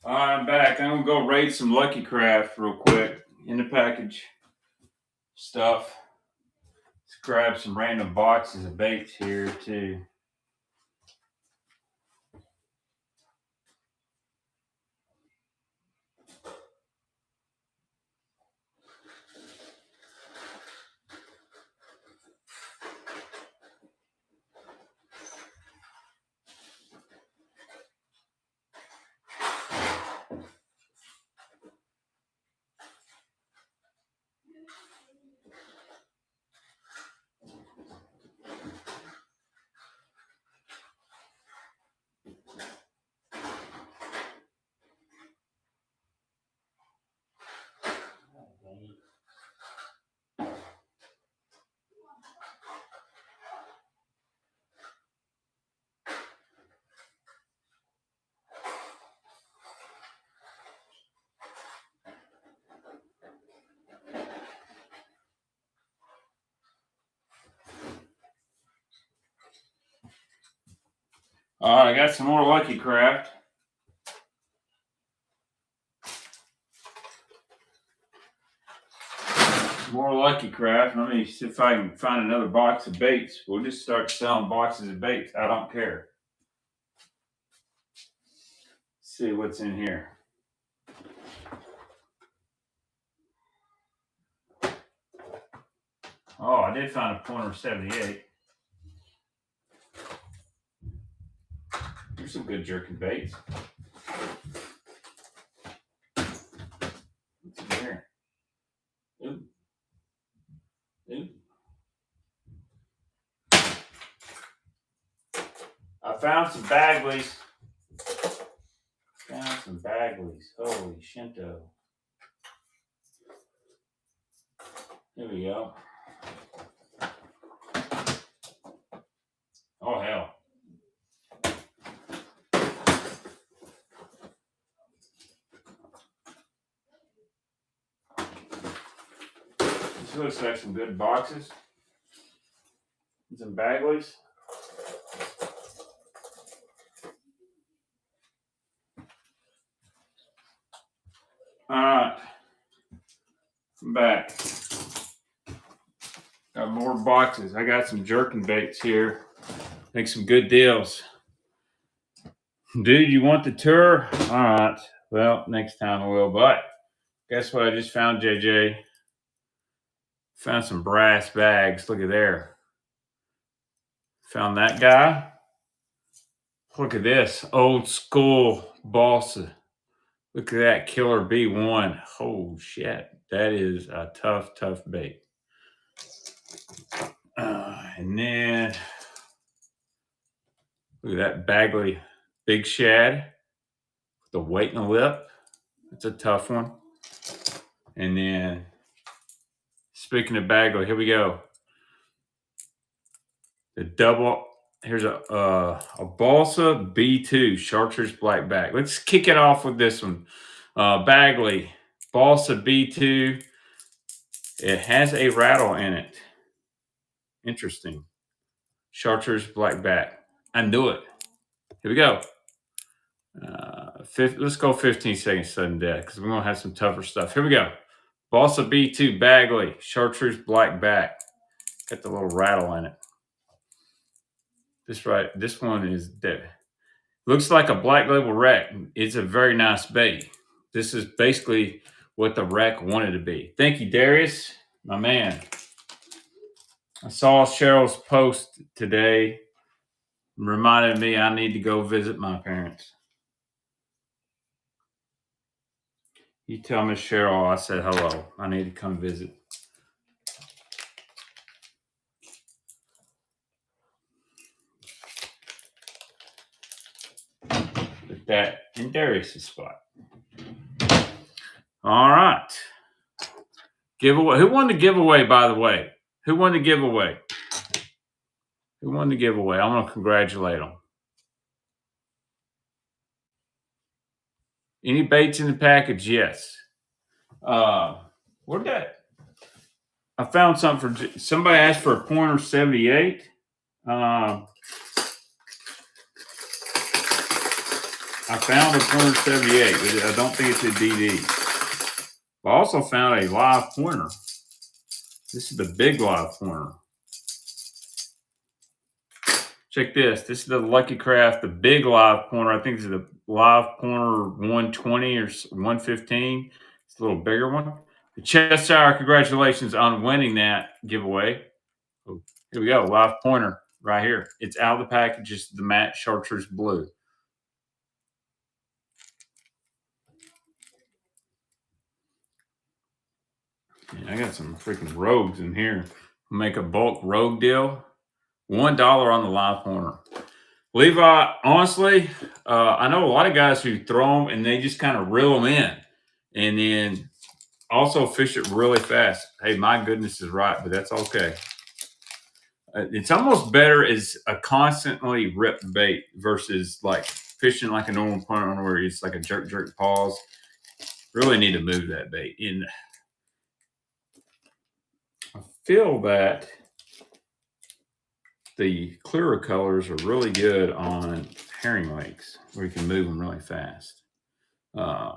All right, I'm back. I'm gonna go raid some Lucky Craft real quick in the package stuff. Let's grab some random boxes of baits here too. All right, I got some more Lucky Craft. More Lucky Craft. Let me see if I can find another box of baits. We'll just start selling boxes of baits. I don't care. Let's see what's in here. Oh, I did find a pointer 78. There's some good jerking baits. What's in here? Ooh. Ooh. I found some Bagleys. Holy Shinto. Here we go. Oh, hell. This looks like some good boxes. And some Bagleys. All right. I'm back. Got more boxes. I got some jerking baits here. Make some good deals. Dude, you want the tour? All right. Well, next time I will. But guess what I just found, JJ? Found some brass bags. Look at there. Found that guy. Look at this. Old school Balsa. Look at that Killer B1. Oh, shit. That is a tough, tough bait. And then, look at that Bagley Big Shad. The weight in the lip. That's a tough one. And then, speaking of Bagley, here we go. The double, here's a Balsa B2 Chartreuse Black Bag. Let's kick it off with this one. Bagley Balsa B2. It has a rattle in it. Interesting. Chartreuse Black Bag. I knew it. Here we go. Let's go 15 seconds sudden death because we're going to have some tougher stuff. Here we go. Balsa B2 Bagley Chartreuse Black Back. Got the little rattle in it. This one is dead. Looks like a Black Label wreck. It's a very nice bait. This is basically what the wreck wanted to be. Thank you, Darius, my man. I saw Cheryl's post today. Reminded me I need to go visit my parents. You tell Miss Cheryl I said hello. I need to come visit. Put that in Darius' spot. All right. Giveaway. Who won the giveaway, by the way? Who won the giveaway? Who won the giveaway? I'm going to congratulate them. Any baits in the package? Yes. Where'd that? I found something for somebody asked for a pointer 78. I found a pointer 78. I don't think it's a DD. I also found a live pointer. This is the big live pointer. Check this. This is the Lucky Craft, the big live pointer. I think this is the live pointer 120 or 115. It's a little bigger one. The Cheshire, congratulations on winning that giveaway. Oh, here we go. Live pointer right here. It's out of the package. It's the matte chartreuse blue. Yeah, I got some freaking rogues in here. Make a bulk rogue deal. $1 on the live pointer. Levi, honestly, I know a lot of guys who throw them and they just kind of reel them in and then also fish it really fast. Hey, my goodness is right, but that's okay. It's almost better as a constantly ripped bait versus like fishing like a normal pointer where it's like a jerk pause. Really need to move that bait. And I feel that the clearer colors are really good on herring lakes where you can move them really fast. There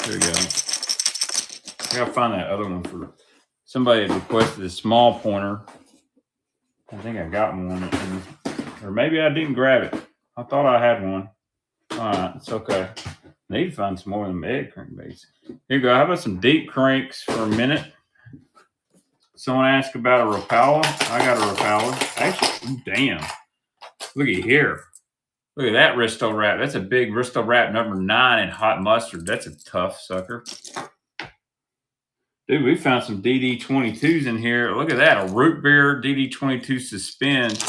we go. I gotta find that other one for somebody that requested a small pointer. I think I got one, or maybe I didn't grab it. I thought I had one. All right, it's okay. Need to find some more of them egg crankbaits. Here you go. How about some deep cranks for a minute? Someone asked about a Rapala. I got a Rapala. Actually, ooh, damn. Look at here. Look at that Risto Wrap. That's a big Risto Wrap number 9 in hot mustard. That's a tough sucker. Dude, we found some DD22s in here. Look at that. A root beer DD22 suspend.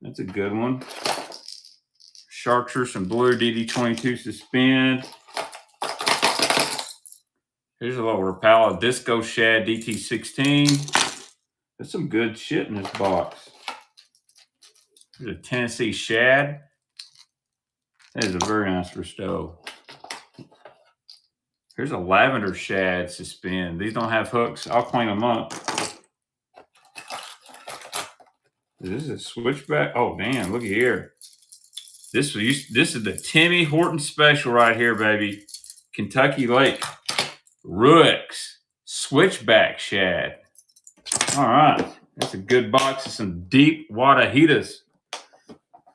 That's a good one. Chartreuse and blue DD22 suspend. Here's a little Rapala Disco Shad DT16. There's some good shit in this box. There's a Tennessee Shad. That is a very nice Risto. Here's a Lavender Shad suspend. These don't have hooks. I'll clean them up. This is a switchback. Oh, damn. Look at here. This is the Timmy Horton special right here, baby. Kentucky Lake. Ruix. Switchback Shad. All right. That's a good box of some deep Wadahitas.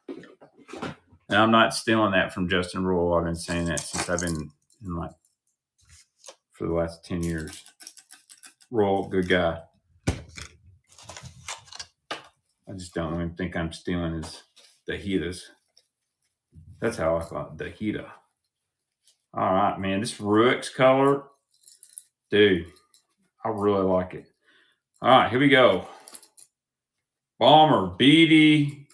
And I'm not stealing that from Justin Royal. I've been saying that since I've been in like for the last 10 years. Royal, good guy. I just don't even think I'm stealing his Dahitas. That's how I thought Dahita. All right, man. This Ruix color, dude, I really like it. All right, here we go. Bomber BD7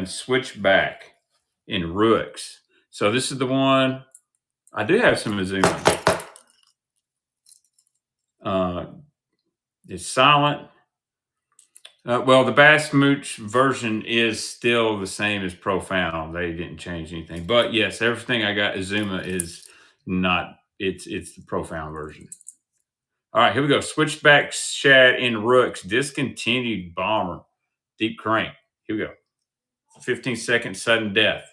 switchback in Ruix. So this is the one. I do have some Azuma. It's silent. Well, the Bass Mooch version is still the same as Profound. They didn't change anything. But yes, everything I got Azuma is not. It's the Profound version. All right, here we go. Switchback Shad in Ruix. Discontinued Bomber. Deep crank. Here we go. 15-second sudden death.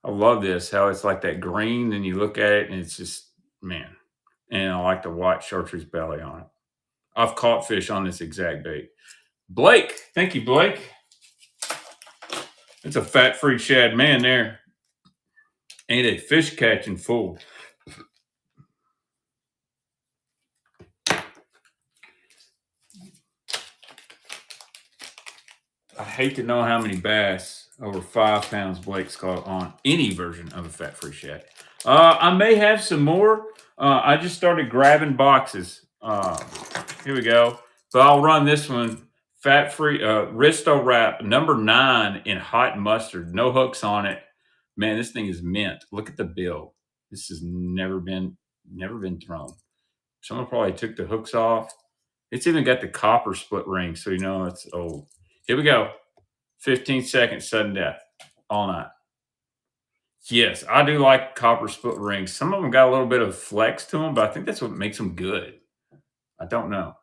I love this, how it's like that green, and you look at it, and it's just, man. And I like the white chartreuse belly on it. I've caught fish on this exact bait. Blake. Thank you, Blake. It's a fat-free shad man there. Ain't a fish catching fool. I hate to know how many bass over 5 pounds Blake's caught on any version of a fat-free shad. I may have some more. I just started grabbing boxes. Here we go. But I'll run this one. Fat-free Risto Wrap number 9 in hot mustard. No hooks on it. Man, this thing is mint. Look at the bill. This has never been thrown. Someone probably took the hooks off. It's even got the copper split ring, so you know it's old. Here we go. 15-second sudden death. All night. Yes, I do like copper split rings. Some of them got a little bit of flex to them, but I think that's what makes them good. I don't know.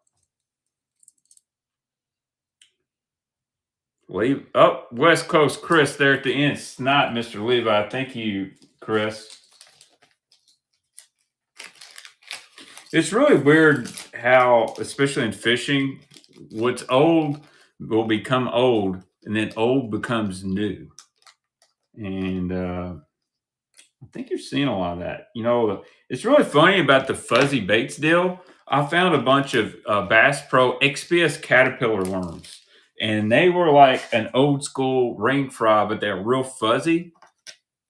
Leave. Oh, West Coast Chris there at the end. It's not Mr. Levi. Thank you, Chris. It's really weird how, especially in fishing, what's old will become old, and then old becomes new. And I think you're seeing a lot of that. You know, it's really funny about the fuzzy baits deal. I found a bunch of Bass Pro XPS caterpillar worms, and they were like an old school ring fry, but they're real fuzzy.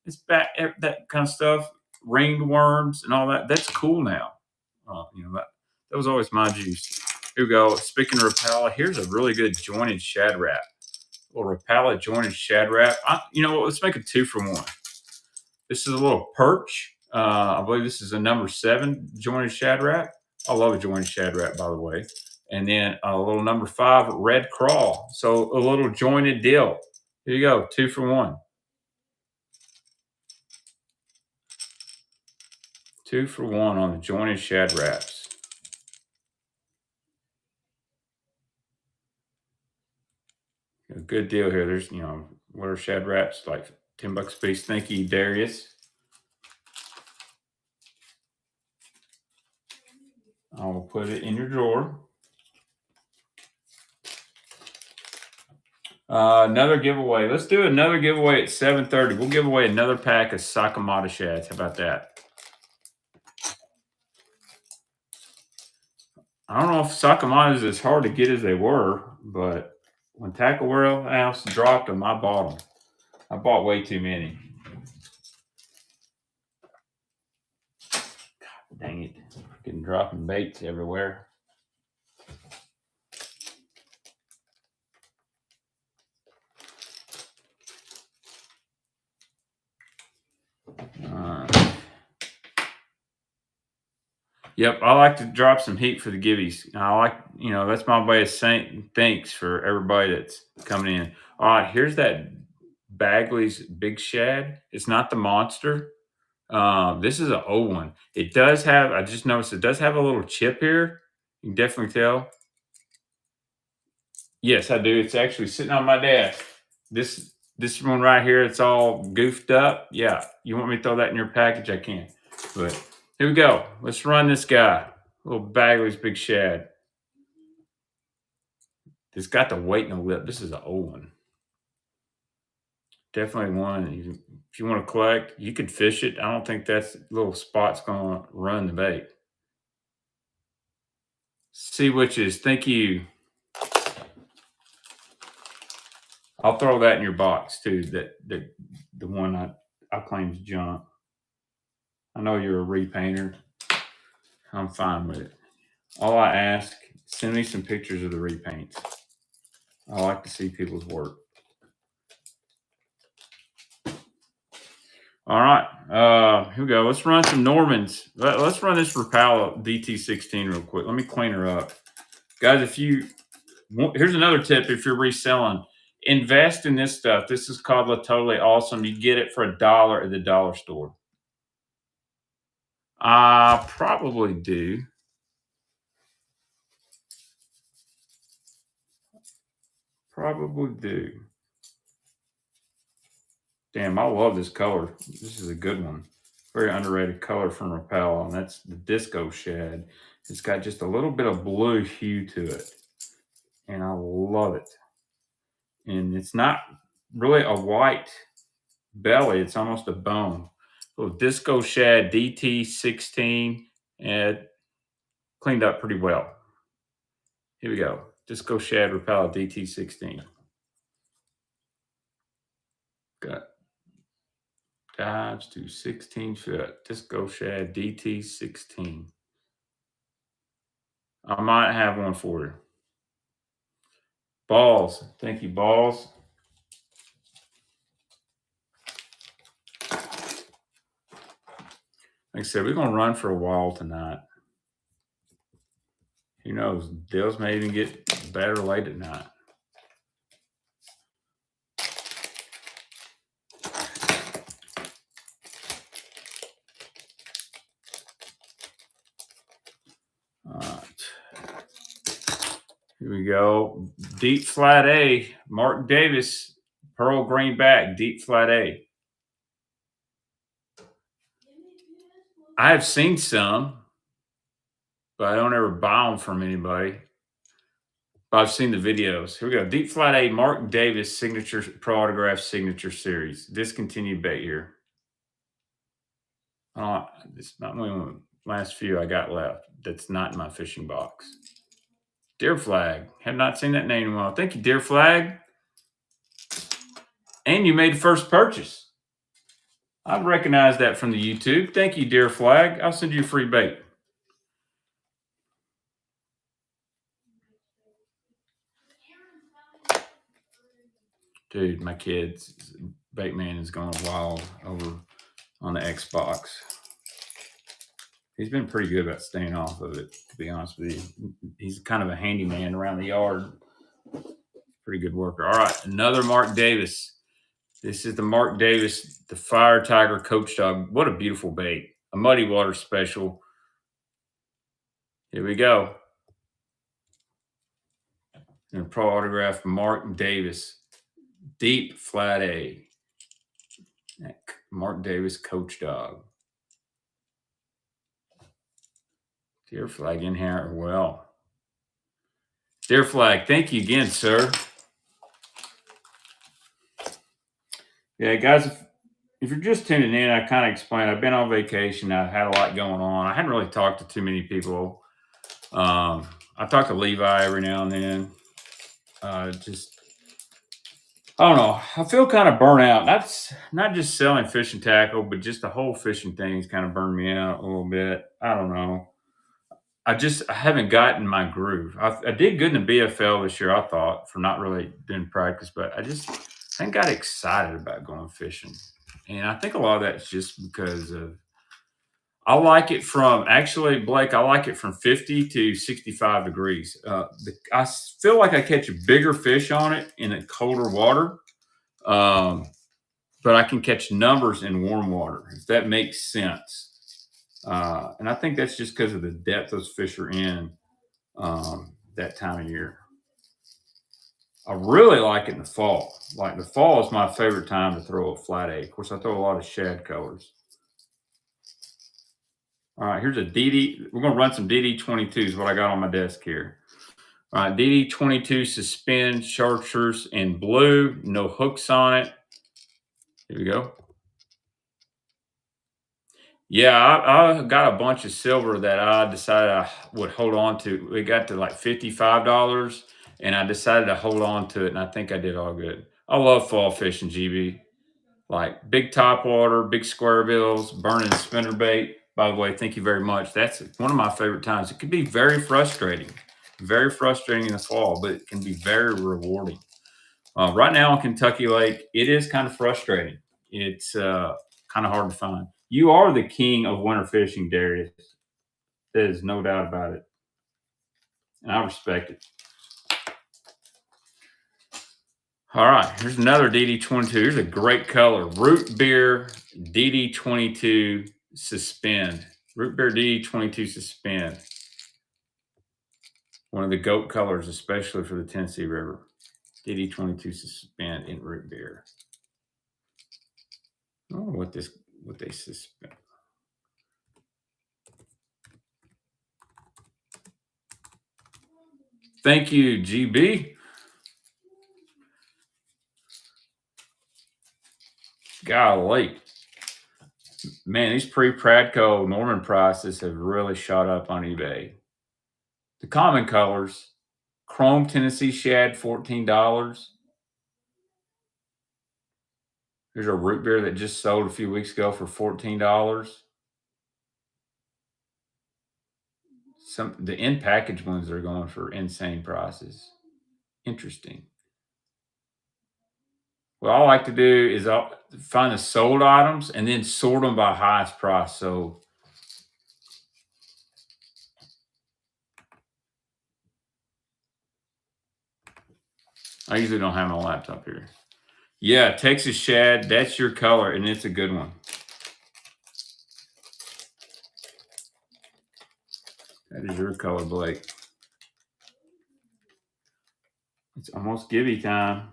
It's back, that kind of stuff, ringed worms and all that. That's cool now. You know, that was always my juice. Here we go. Speaking of Rapala, here's a really good jointed shad wrap. A little Rapala jointed shad wrap. You know what? Let's make a 2-for-1. This is a little perch. I believe this is a number 7 jointed shad wrap. I love a jointed shad wrap, by the way. And then a little number 5 red crawl. So a little jointed deal. Here you go. 2-for-1. 2 for 1 on the jointed shad wraps. A good deal here. There's, what are shad wraps? Like $10 a piece. Thank you, Darius. I'll put it in your drawer. Another giveaway. Let's do another giveaway at 7:30. We'll give away another pack of Sakamata shads. How about that? I don't know if Sakamatas is as hard to get as they were, but when Tackle Warehouse dropped them, I bought them. I bought way too many. God dang it. Freaking dropping baits everywhere. Yep, I like to drop some heat for the gibbies. I like, that's my way of saying thanks for everybody that's coming in. All right, here's that Bagley's Big Shad. It's not the monster. This is an old one. It does have, I just noticed it does have a little chip here. You can definitely tell. Yes, I do. It's actually sitting on my desk. This one right here, it's all goofed up. Yeah, you want me to throw that in your package? I can. But here we go. Let's run this guy. Little Bagley's Big Shad. It's got the weight in the lip. This is an old one. Definitely one. If you want to collect, you could fish it. I don't think that little spot's going to run the bait. Sea Witches, thank you. I'll throw that in your box too. The one I claim is junk. I know you're a repainter. I'm fine with it. All I ask, send me some pictures of the repaints. I like to see people's work. All right, here we go. Let's run some Normans. Let's run this Rapala DT16 real quick. Let me clean her up. Guys, here's another tip if you're reselling. Invest in this stuff. This is called La Totally Awesome. You get it for $1 at the dollar store. I probably do. Probably do. Damn, I love this color. This is a good one. Very underrated color from Rapala, and that's the Disco Shad. It's got just a little bit of blue hue to it, and I love it. And it's not really a white belly. It's almost a bone. Little Disco Shad DT16, and cleaned up pretty well. Here we go. Disco Shad Rapala DT16. Got dives to 16 foot. Disco Shad DT16. I might have one for you. Balls. Thank you, Balls. Like I said, we're going to run for a while tonight. Who knows? Deals may even get better late at night. All right. Here we go. Deep Flat A. Mark Davis. Pearl Green Back. Deep Flat A. I have seen some, but I don't ever buy them from anybody. But I've seen the videos. Here we go. Deep Flat A, Mark Davis Signature Pro Autograph Signature Series. Discontinued bait here. This is not one of the last few I got left. That's not in my fishing box. Deer Flag. Have not seen that name in a while. Thank you, Deer Flag. And you made the first purchase. I recognize that from the YouTube. Thank you, Deer Flag. I'll send you a free bait. Dude, my kid's bait man is going wild over on the Xbox. He's been pretty good about staying off of it, to be honest with you. He's kind of a handyman around the yard. Pretty good worker. All right, another Mark Davis. This is the Mark Davis, the Fire Tiger Coach Dog. What a beautiful bait. a Muddy Water special. Here we go. And a pro autograph from Mark Davis. Deep flat A. Mark Davis, Coach Dog. Deer Flag in here. Well, Deer Flag, thank you again, sir. Yeah, guys, if you're just tuning in, I kind of explained I've been on vacation. I've had a lot going on. I hadn't really talked to too many people. I talk to Levi every now and then. I don't know. I feel kind of burnt out. That's not just selling fishing tackle, but just the whole fishing thing's kind of burned me out a little bit. I don't know. I haven't gotten my groove. I did good in the BFL this year, I thought, for not really doing practice, but I ain't got excited about going fishing. And I think a lot of that's just because of I like it from actually, Blake, I like it from 50 to 65 degrees. I feel like I catch a bigger fish on it in a colder water. But I can catch numbers in warm water, if that makes sense. And I think that's just because of the depth those fish are in that time of year. I really like it in the fall. Like the fall is my favorite time to throw a flat A. Of course, I throw a lot of shad colors. All right, here's a DD. We're going to run some DD22 is what I got on my desk here. All right, DD22 suspend chartreuse in blue, no hooks on it. Here we go. Yeah, I got a bunch of silver that I decided I would hold on to. It got to like $55, and I decided to hold on to it, and I think I did all good. I love fall fishing, GB. Like big top water, big square bills, burning spinnerbait. By the way, thank you very much. That's one of my favorite times. It can be very frustrating in the fall, but it can be very rewarding. Right now on Kentucky Lake, it is kind of frustrating. It's kind of hard to find. You are the king of winter fishing, Darius. There's no doubt about it. And I respect it. All right, here's another DD22. Here's a great color. Root Beer DD22 Suspend. Root Beer DD22 Suspend. One of the GOAT colors, especially for the Tennessee River. DD22 Suspend in Root Beer. I don't know what they suspend. Thank you, GB. Golly. Man, these pre-Pradco Norman prices have really shot up on eBay. The common colors, Chrome Tennessee Shad, $14. There's a root beer that just sold a few weeks ago for $14. The in-package ones are going for insane prices. Interesting. What I like to do is I'll find the sold items and then sort them by highest price. So I usually don't have my laptop here. Yeah, Texas Shad, that's your color, and it's a good one. That is your color, Blake. It's almost Gibby time.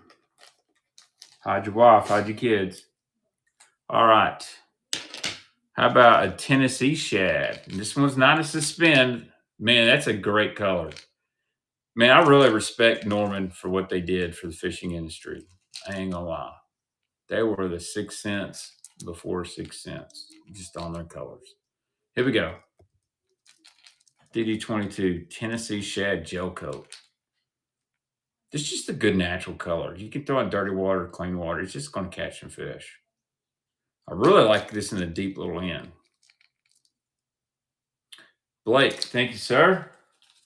Hide your wife, hide your kids. All right. How about a Tennessee Shad? This one's not a suspend. Man, that's a great color. Man, I really respect Norman for what they did for the fishing industry. I ain't gonna lie. They were the 6 cents before 6 cents, just on their colors. Here we go. DD22 Tennessee Shad Gel Coat. This is just a good natural color. You can throw in dirty water, clean water. It's just going to catch some fish. I really like this in a deep little end. Blake, thank you, sir.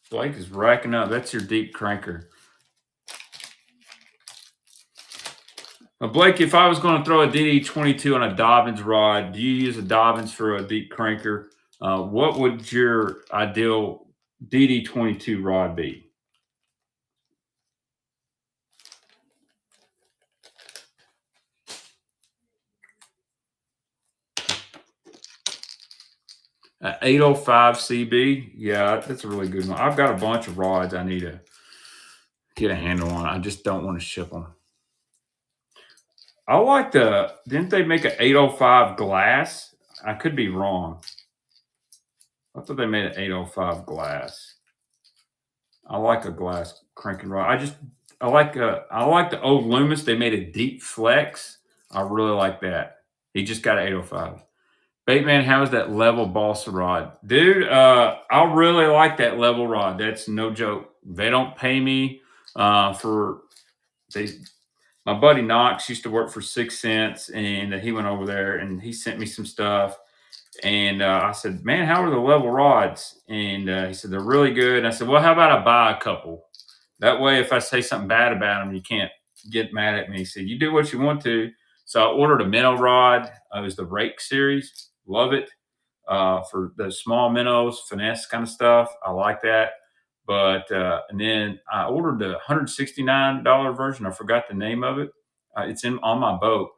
Blake is racking up. That's your deep cranker. Now, Blake, if I was going to throw a DD22 on a Dobbins rod, do you use a Dobbins for a deep cranker? What would your ideal DD22 rod be? 805 CB. Yeah, that's a really good one. I've got a bunch of rods I need to get a handle on. I just don't want to ship them. I like didn't they make an 805 glass? I could be wrong. I thought they made an 805 glass. I like a glass cranking rod. I like the old Loomis. They made a deep flex. I really like that. He just got an 805. Bateman, how's that level balsa rod? Dude, I really like that level rod. That's no joke. They don't pay me for they my buddy Knox used to work for 6 cents and he went over there and he sent me some stuff. And I said, man, how are the level rods? And he said, they're really good. And I said, well, how about I buy a couple? That way, if I say something bad about them, you can't get mad at me. He said, you do what you want to. So I ordered a minnow rod. It was the Rake series. Love it for the small minnows, finesse kind of stuff. I like that. But and then I ordered the $169 version. I forgot the name of it. It's in on my boat.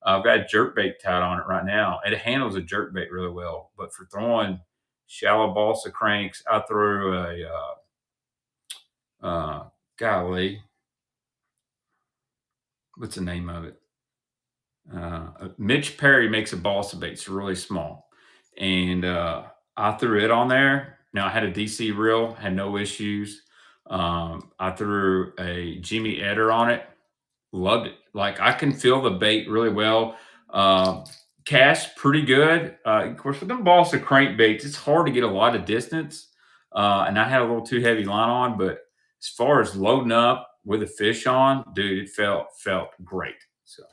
I've got a jerkbait tied on it right now. It handles a jerkbait really well. But for throwing shallow balsa cranks, I threw golly, what's the name of it? Mitch Perry makes a balsa bait. It's really small, and I threw it on there. Now I had a DC reel, had no issues. I threw a Jimmy Eder on it. Loved it. Like I can feel the bait really well. Cast pretty good. Of course, with them balsa crankbaits, it's hard to get a lot of distance. And I had a little too heavy line on, but as far as loading up with a fish on, dude, it felt great. So,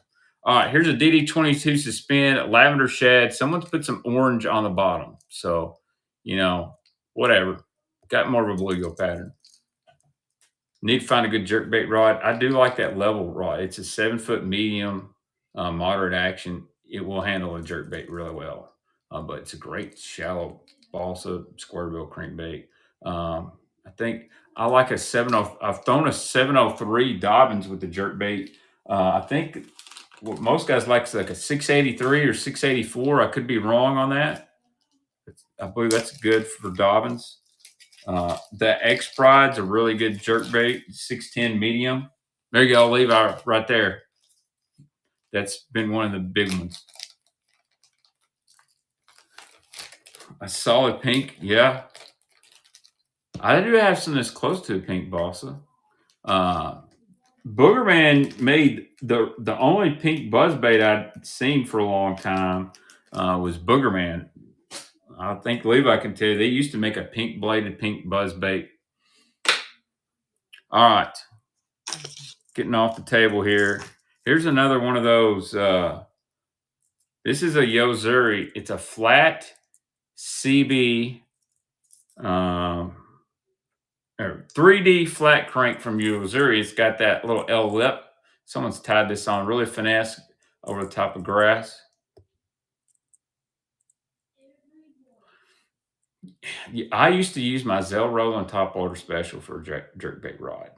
all right, here's a DD22 suspend lavender shad. Someone's put some orange on the bottom, so you know, whatever. Got more of a bluegill pattern. Need to find a good jerkbait rod. I do like that level rod. It's a 7 foot medium, moderate action. It will handle a jerkbait really well. But it's a great shallow balsa square bill crankbait. I think I like a 70. I've thrown a 703 Dobbins with the jerkbait. I think what most guys like is like a 683 or 684. I could be wrong on that. I believe that's good for Dobbins. The X Pride's a really good jerkbait, 610 medium. There you go, Levi, right there. That's been one of the big ones. A solid pink, yeah. I do have some that's close to a pink balsa. Boogerman made the only pink buzzbait I'd seen for a long time was Boogerman. I think Levi can tell you they used to make a pink bladed pink buzzbait. All right, getting off the table here. Here's another one of those. This is a Yo-Zuri. It's a flat CB, or 3D flat crank from Yo-Zuri. It's got that little L lip. Someone's tied this on really finesse over the top of grass. I used to use my Zell Roland Top Order Special for a jerkbait rod.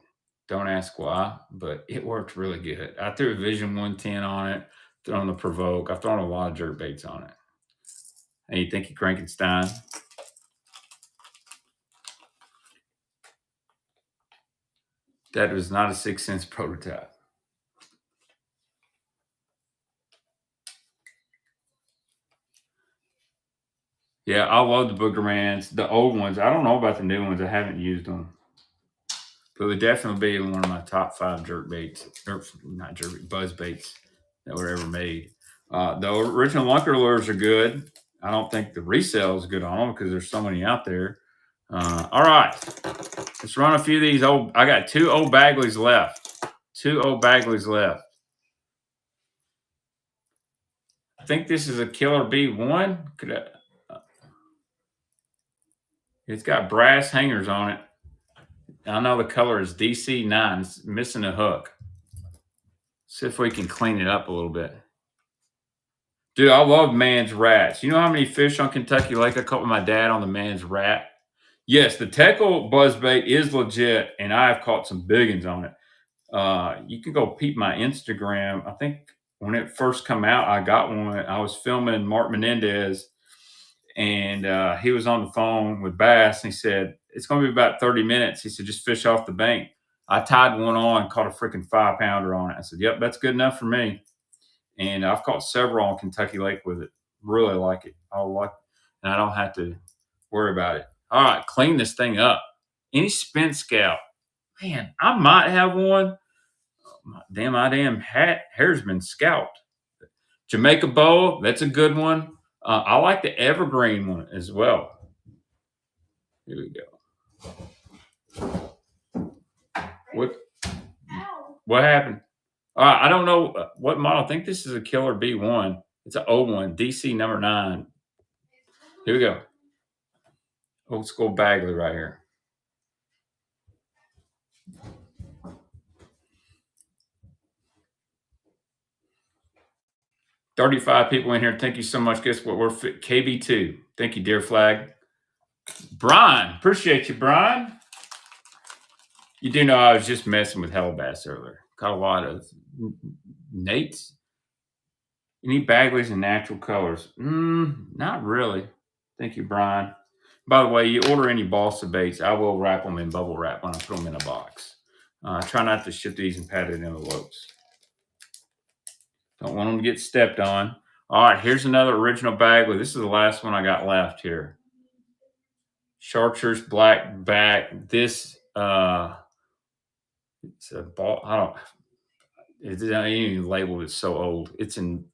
Don't ask why, but it worked really good. I threw a Vision 110 on it, thrown the Provoke. I've thrown a lot of jerkbaits on it. Hey, you think you Frankenstein? That was not a 6 cents prototype. Yeah, I love the Boogermans, the old ones. I don't know about the new ones. I haven't used them. But it would definitely be one of my top 5 jerk baits, or not jerk buzz baits that were ever made. The original Lunker lures are good. I don't think the resale is good on them because there's so many out there. All right, let's run a few of these old. I got 2 old Bagleys left. 2 old Bagleys left. I think this is a Killer B1. It's got brass hangers on it. I know the color is DC9. It's missing a hook. See if we can clean it up a little bit. Dude, I love Man's Rats. You know how many fish on Kentucky Lake I caught with my dad on the Man's Rat? Yes, the Teckle buzzbait is legit, and I have caught some big ones on it. You can go peep my Instagram. I think when it first come out, I got one. I was filming Mark Menendez, And he was on the phone with Bass, and he said, it's going to be about 30 minutes. He said, just fish off the bank. I tied one on, caught a freaking 5-pounder on it. I said, yep, that's good enough for me. And I've caught several on Kentucky Lake with it. Really like it. And I don't have to worry about it. All right, clean this thing up. Any spin scout? Man, I might have one. My damn hair's been scalped. Jamaica boa, that's a good one. I like the evergreen one as well. Here we go. What happened? I don't know what model. I think this is a Killer B1. It's an old one, DC number 9. Here we go. Old school Bagley right here. $35 people in here. Thank you so much. Guess what? We're KB2. Thank you, Deer Flag. Brian, appreciate you, Brian. You do know I was just messing with Hellabass earlier. Caught a lot of Nates. You need Bagleys in natural colors. Not really. Thank you, Brian. By the way, you order any balsa baits, I will wrap them in bubble wrap when I put them in a box. Try not to ship these in padded envelopes. Don't want them to get stepped on. All right, here's another original Bagley. This is the last one I got left here. Chartreuse black back. This it's a ball. It's not even labeled. It's so old. It's in.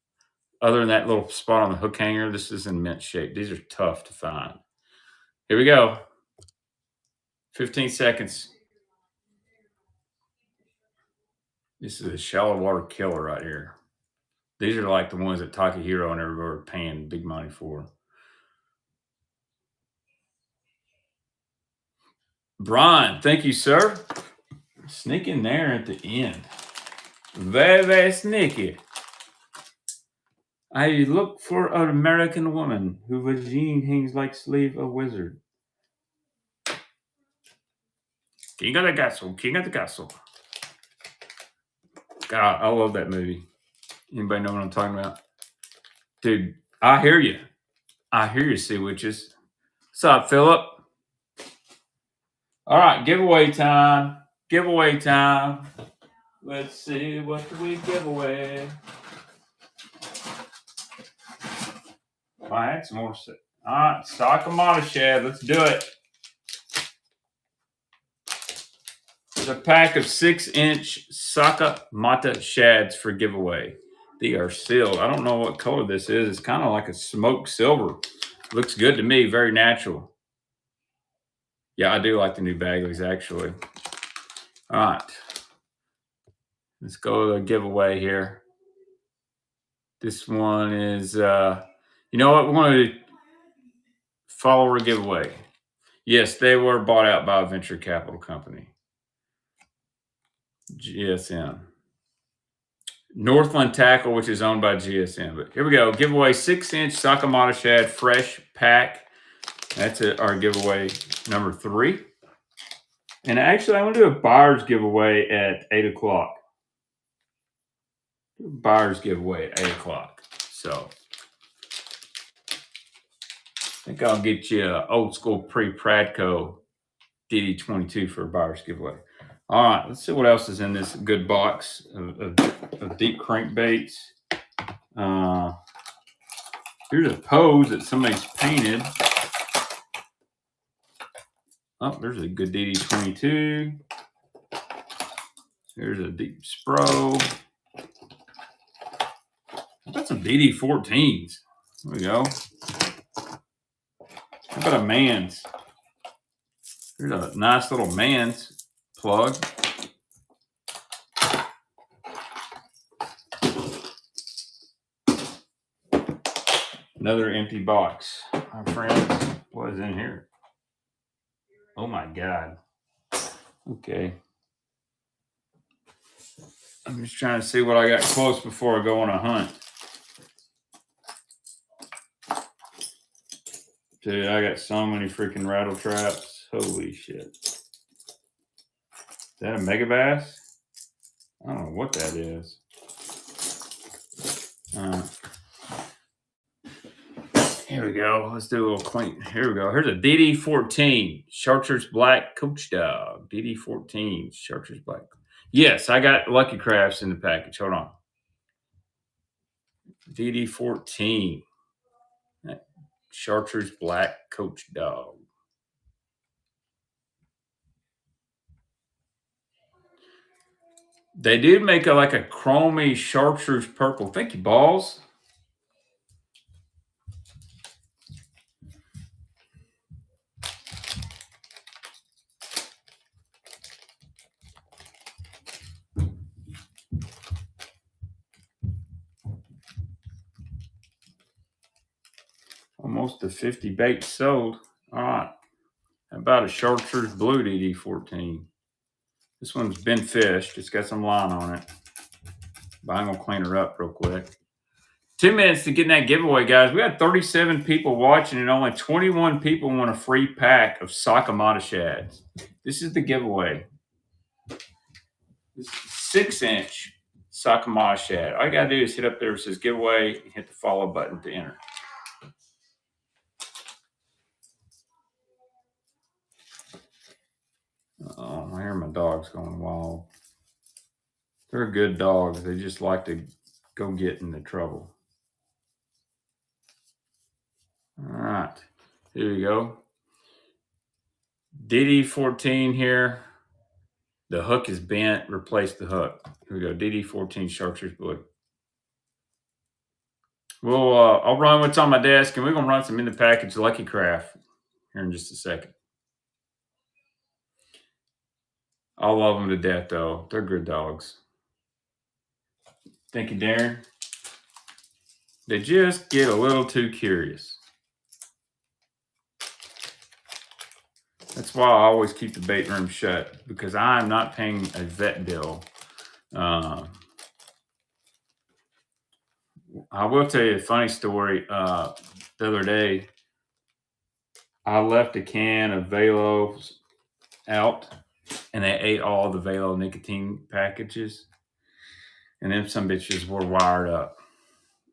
Other than that little spot on the hook hanger, this is in mint shape. These are tough to find. Here we go. 15 seconds. This is a shallow water killer right here. These are like the ones that Takahiro and everybody are paying big money for. Brian, thank you, sir. Sneak in there at the end. Very, very sneaky. I look for an American woman who vagine hangs like slave a wizard. King of the Castle, King of the Castle. God, I love that movie. Anybody know what I'm talking about? Dude, I hear you. I hear you, Sea Witches. What's up, Philip? All right, giveaway time. Giveaway time. Let's see, what do we give away? All right, some more. All right, Sakamata shad. Let's do it. There's a pack of 6-inch Sakamata shads for giveaway. They are sealed. I don't know what color this is. It's kind of like a smoked silver. Looks good to me. Very natural. Yeah, I do like the new Bagleys, actually. All right. Let's go to the giveaway here. This one is, you know what? We're going to follower giveaway. Yes, they were bought out by a venture capital company. GSM. Northland Tackle, which is owned by GSM. But here we go. Giveaway 6-inch Sakamata shad fresh pack. That's our giveaway number 3. And actually, I'm going to do a buyer's giveaway at 8 o'clock. Buyer's giveaway at 8 o'clock. So I think I'll get you an old school pre-Pradco DD22 for a buyer's giveaway. All right, let's see what else is in this good box of deep crankbaits. Here's a pose that somebody's painted. Oh, there's a good DD22. Here's a deep Spro. I've got some DD14s. There we go. How about a Mans? Here's a nice little Mans plug. Another empty box. My friends, what is in here? Oh my God. Okay. I'm just trying to see what I got close before I go on a hunt. Dude, I got so many freaking rattle traps. Holy shit. Is that a Megabass? I don't know what that is. Here Here we go. Let's do a little clean. Here we go. Here's a DD14 Chartreuse Black Coach Dog. DD14 Chartreuse Black. Yes, I got Lucky Crafts in the package. Hold on. DD14 Chartreuse Black Coach Dog. They did make like a chromy chartreuse purple. Thank you, Balls. Almost to 50 baits sold. All right. How about a chartreuse blue DD14? This one's been fished. It's got some line on it. But I'm going to clean her up real quick. 2 minutes to get in that giveaway, guys. We had 37 people watching and only 21 people want a free pack of Sakamata shads. This is the giveaway. This is 6-inch Sakamata shad. All you got to do is hit up there. It says giveaway and hit the follow button to enter. Oh, I hear my dogs going wild. They're good dogs. They just like to go get into trouble. All right. Here we go. DD14 here. The hook is bent. Replace the hook. Here we go. DD14 Chartreuse Blue. Well, I'll run what's on my desk, and we're going to run some in the package Lucky Craft here in just a second. I love them to death, though. They're good dogs. Thank you, Darren. They just get a little too curious. That's why I always keep the bait room shut, because I'm not paying a vet bill. I will tell you a funny story. The other day, I left a can of Velos out, and they ate all the Velo nicotine packages. And then some bitches were wired up,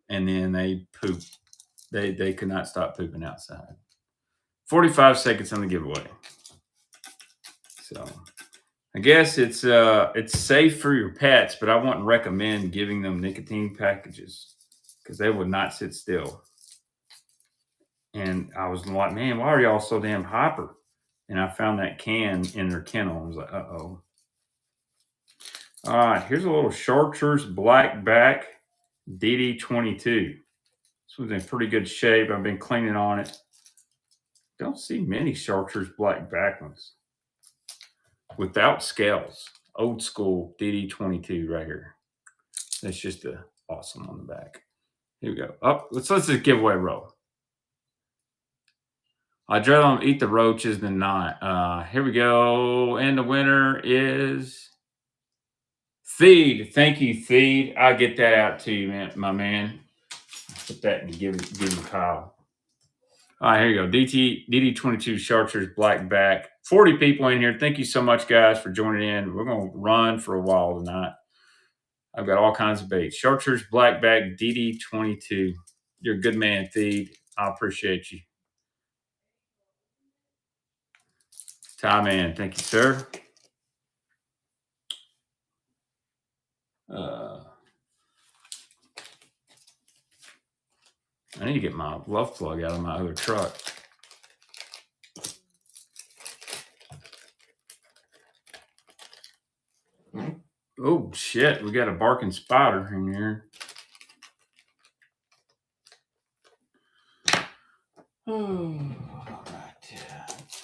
and then they pooped. They could not stop pooping outside. 45 seconds on the giveaway. So I guess it's safe for your pets, but I wouldn't recommend giving them nicotine packages because they would not sit still. And I was like, man, why are y'all so damn hyper? And I found that can in their kennel. I was like, uh-oh. All right, here's a little Chartreuse Black Back DD22. This one's in pretty good shape. I've been cleaning on it. Don't see many Chartreuse Black Back ones. Without scales. Old school DD22 right here. That's just awesome on the back. Here we go. Let's just giveaway roll. I'd rather eat the roaches than not. Here we go. And the winner is Feed. Thank you, Feed. I'll get that out to you, man, my man. Put that and give him Kyle. All right, here you go. DD22 Chartreuse Black Back. 40 people in here. Thank you so much, guys, for joining in. We're going to run for a while tonight. I've got all kinds of baits. Chartreuse Black Back DD22. You're a good man, Feed. I appreciate you. Ty Man, thank you, sir. I need to get my love plug out of my other truck. Oh, shit. We got a barking spider in here. Oh, all right.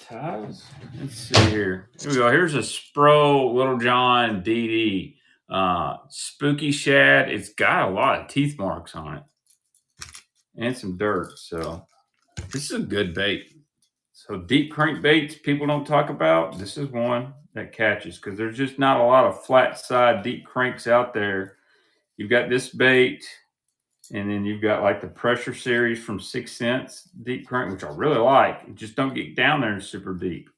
Ties. Let's see here. Here we go. Here's a Spro Little John DD. Spooky shad. It's got a lot of teeth marks on it. And some dirt. So this is a good bait. So deep crank baits people don't talk about. This is one that catches because there's just not a lot of flat side deep cranks out there. You've got this bait, and then you've got like the Pressure Series from 6 Cents deep crank, which I really like. You just don't get down there super deep.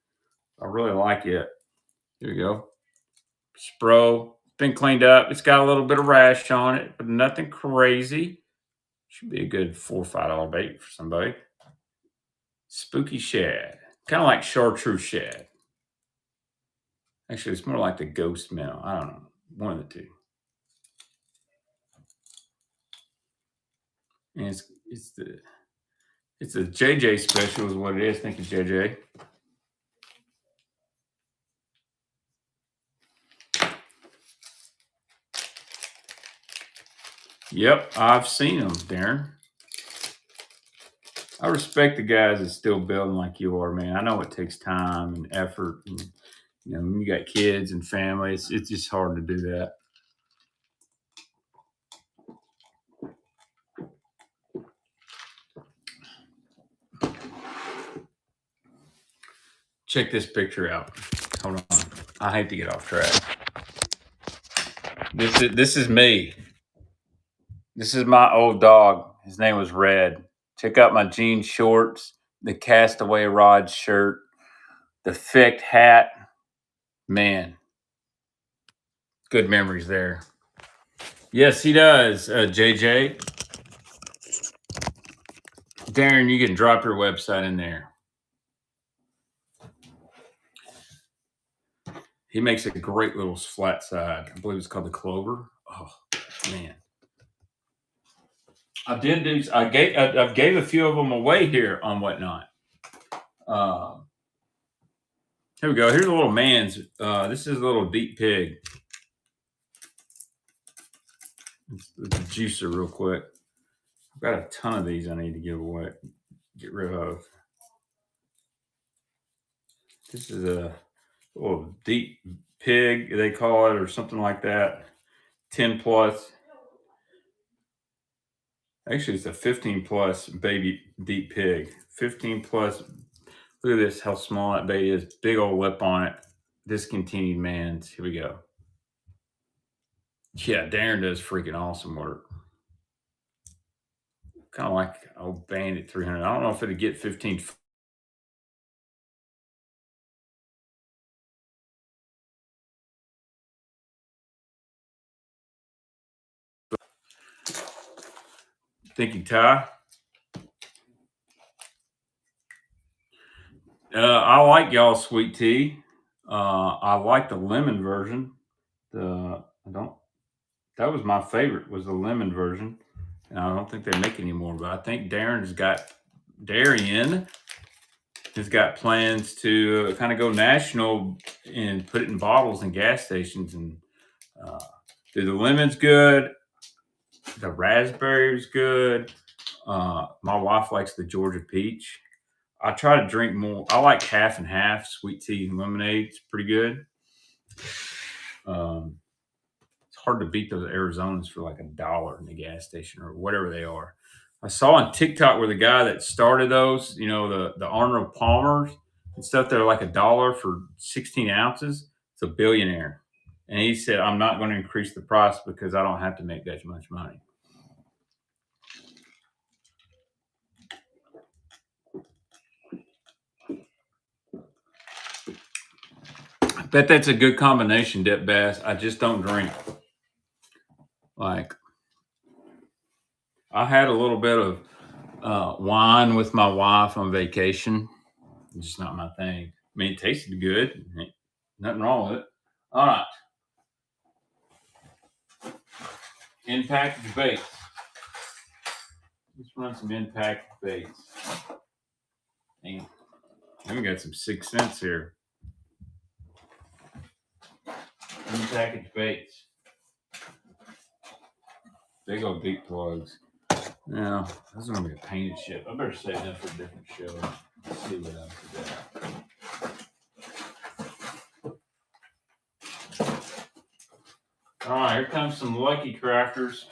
I really like it. Here you go. Spro. Been cleaned up. It's got a little bit of rash on it, but nothing crazy. Should be a good $4 or $5 bait for somebody. Spooky shad. Kind of like chartreuse shad. Actually, it's more like the ghost minnow. I don't know. One of the two. And it's a JJ special is what it is. Thank you, JJ. Yep, I've seen them, Darren. I respect the guys that still building like you are, man. I know it takes time and effort, and when you got kids and family, it's just hard to do that. Check this picture out. Hold on, I hate to get off track. This is me. This is my old dog. His name was Red. Check out my jean shorts, the Castaway Rod shirt, the thick hat. Man, good memories there. Yes, he does, JJ. Darren, you can drop your website in there. He makes a great little flat side. I believe it's called the Clover. Oh man, I gave a few of them away here on Whatnot. Here we go. Here's a little man's. This is a little deep pig. Let's juicer real quick. I've got a ton of these I need to give away, get rid of. This is a little deep pig, they call it, or something like that. 10 plus. Actually, it's a 15 plus baby deep pig. 15 plus. Look at this, how small that baby is. Big old lip on it. Discontinued mans. Here we go. Yeah, Darren does freaking awesome work. Kind of like old Bandit 300. I don't know if it'd get 15. Thank you, Ty. I like y'all sweet tea. I like the lemon version. That was my favorite, was the lemon version. And I don't think they make anymore, but I think Darian has got plans to kind of go national and put it in bottles in gas stations. And the lemon's good. The raspberry's good. My wife likes the Georgia peach. I try to drink more. I like half and half sweet tea and lemonade. It's pretty good. It's hard to beat those Arizonas for like $1 in the gas station or whatever they are. I saw on TikTok where the guy that started those, the Arnold Palmers and stuff, they're like $1 for 16 ounces. It's a billionaire. And he said, I'm not going to increase the price because I don't have to make that much money. I bet that's a good combination, Dip Bass. I just don't drink. Like, I had a little bit of wine with my wife on vacation. It's just not my thing. I mean, it tasted good. Ain't nothing wrong with it. All right. In-package baits. Let's run some in-package baits. Damn. We got some 6 cents here. In-package baits. Big old deep plugs. Now, this is going to be a painted ship. I better save that for a different show. Let's see what else we got. All right, here comes some Lucky Crafters.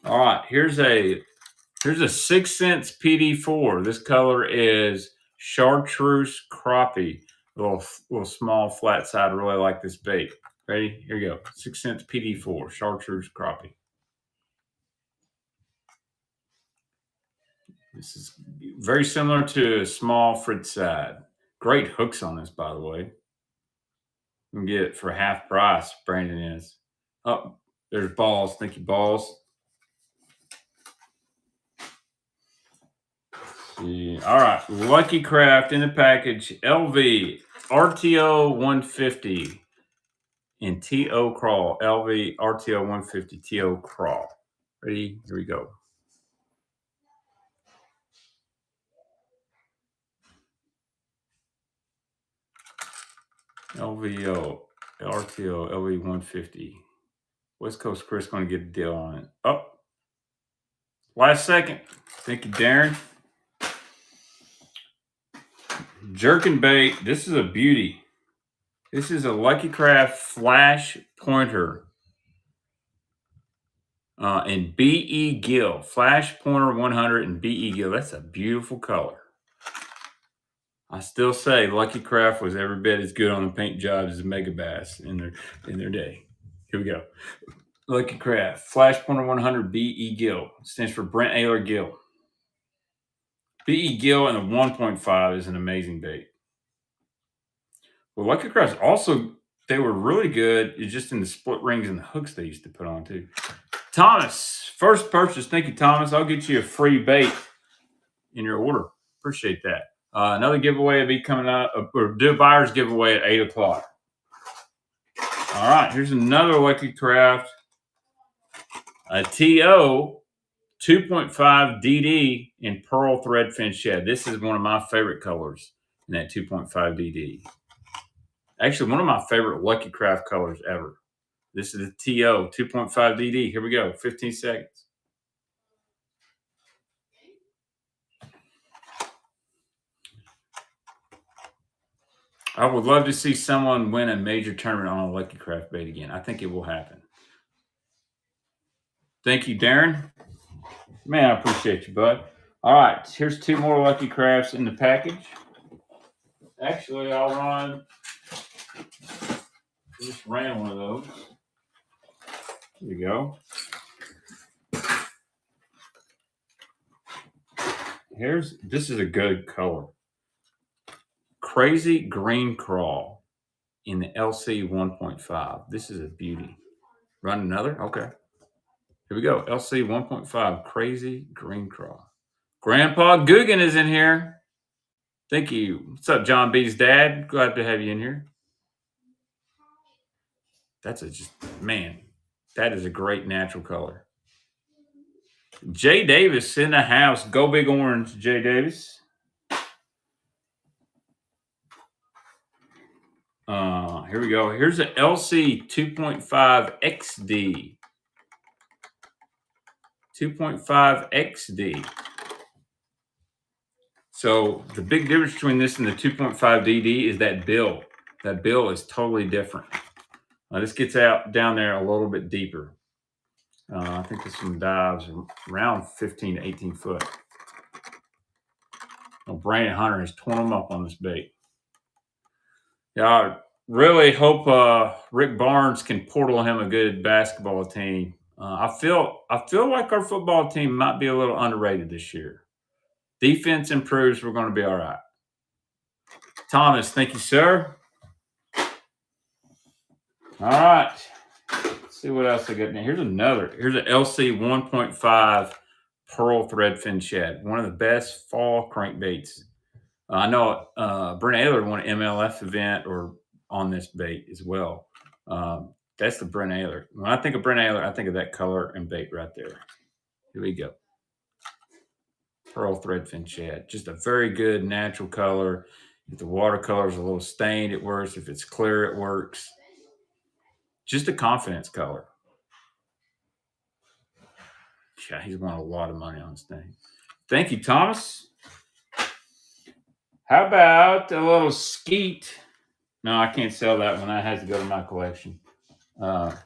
All right, here's a 6 cents PD4. This color is chartreuse crappie. Little small flat side. I really like this bait. Ready? Here you go. 6 cents PD4 chartreuse crappie. This is very similar to a small Fritz side. Great hooks on this, by the way. You can get it for half price. Brandon is. Oh, There's Balls. Thank you, Balls. See. All right. Lucky Craft in the package. LV RTO 150 and TO Crawl. LV RTO 150 TO Crawl. Ready? Here we go. LVO RTO LV 150. West Coast Chris going to get a deal on it. Oh, last second. Thank you, Darren. Jerkin bait. This is a beauty. This is a Lucky Craft Flash Pointer in BE Gill. Flash Pointer 100 in BE Gill. That's a beautiful color. I still say Lucky Craft was every bit as good on the paint jobs as Megabass in their day. Here we go. Lucky Craft Flash Pointer 100 BE Gill. Stands for Brent Ayler Gill. BE Gill and the 1.5 is an amazing bait. Well, Lucky Crafts also, they were really good just in the split rings and the hooks they used to put on too. Thomas, first purchase. Thank you, Thomas. I'll get you a free bait in your order. Appreciate that. Another giveaway will be coming out, or do a buyer's giveaway at 8 o'clock. All right, here's another Lucky Craft. A TO 2.5 DD in Pearl Threadfin Shed. This is one of my favorite colors in that 2.5 DD. Actually, one of my favorite Lucky Craft colors ever. This is the TO 2.5 DD. Here we go. 15 seconds. I would love to see someone win a major tournament on a Lucky Craft bait again. I think it will happen. Thank you, Darren. Man, I appreciate you, bud. All right, here's two more Lucky Crafts in the package. Actually, I'll run. Just ran one of those. Here we go. This is a good color. Crazy Green Crawl in the LC 1.5. This is a beauty. Run another? Okay. Here we go. LC 1.5. Crazy Green Crawl. Grandpa Guggen is in here. Thank you. What's up, John B's dad? Glad to have you in here. That's man, that is a great natural color. Jay Davis in the house. Go Big Orange, Jay Davis. Here we go. Here's an LC 2.5 XD. 2.5 XD. So the big difference between this and the 2.5 DD is that bill. That bill is totally different. This gets out down there a little bit deeper. I think this one dives around 15 to 18 foot. Well, Brandon Hunter has torn them up on this bait. Yeah, I really hope Rick Barnes can portal him a good basketball team. I feel like our football team might be a little underrated this year. Defense improves, we're going to be all right. Thomas, thank you, sir. All right. Let's see what else I got now. Here's an LC 1.5 Pearl Threadfin Shad. One of the best fall crankbaits. I know Brent Ayler won an MLF event or on this bait as well. That's the Brent Ayler. When I think of Brent Ayler, I think of that color and bait right there. Here we go. Pearl Threadfin Shad. Just a very good natural color. If the watercolor is a little stained, it works. If it's clear, it works. Just a confidence color. Yeah, he's won a lot of money on this thing. Thank you, Thomas. How about a little Skeet? No, I can't sell that one. That has to go to my collection. How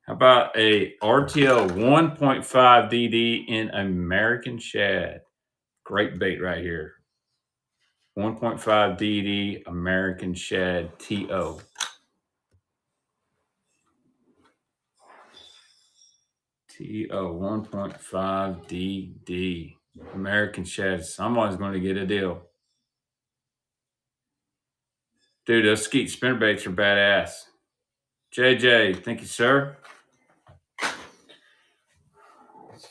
about a RTO 1.5 DD in American Shad? Great bait right here. 1.5 DD American Shad TO. TO 1.5 DD American Shad. Someone's going to get a deal. Dude, those Skeet spinnerbaits are badass. JJ, thank you, sir.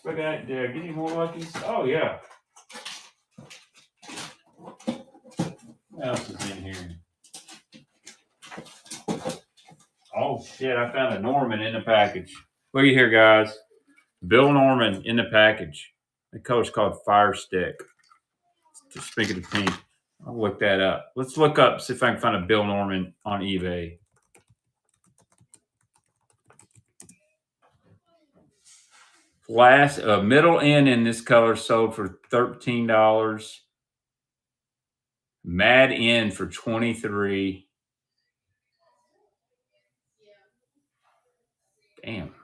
Look at that. Get any more luckies? Oh, yeah. What else is in here? Oh, shit. I found a Norman in the package. Look at here, guys. Bill Norman in the package. The color's called Fire Stick. Just speaking of pink. I'll look that up. Let's look up, see if I can find a Bill Norman on eBay. Last middle end in this color sold for $13. Mad End for $23. Damn.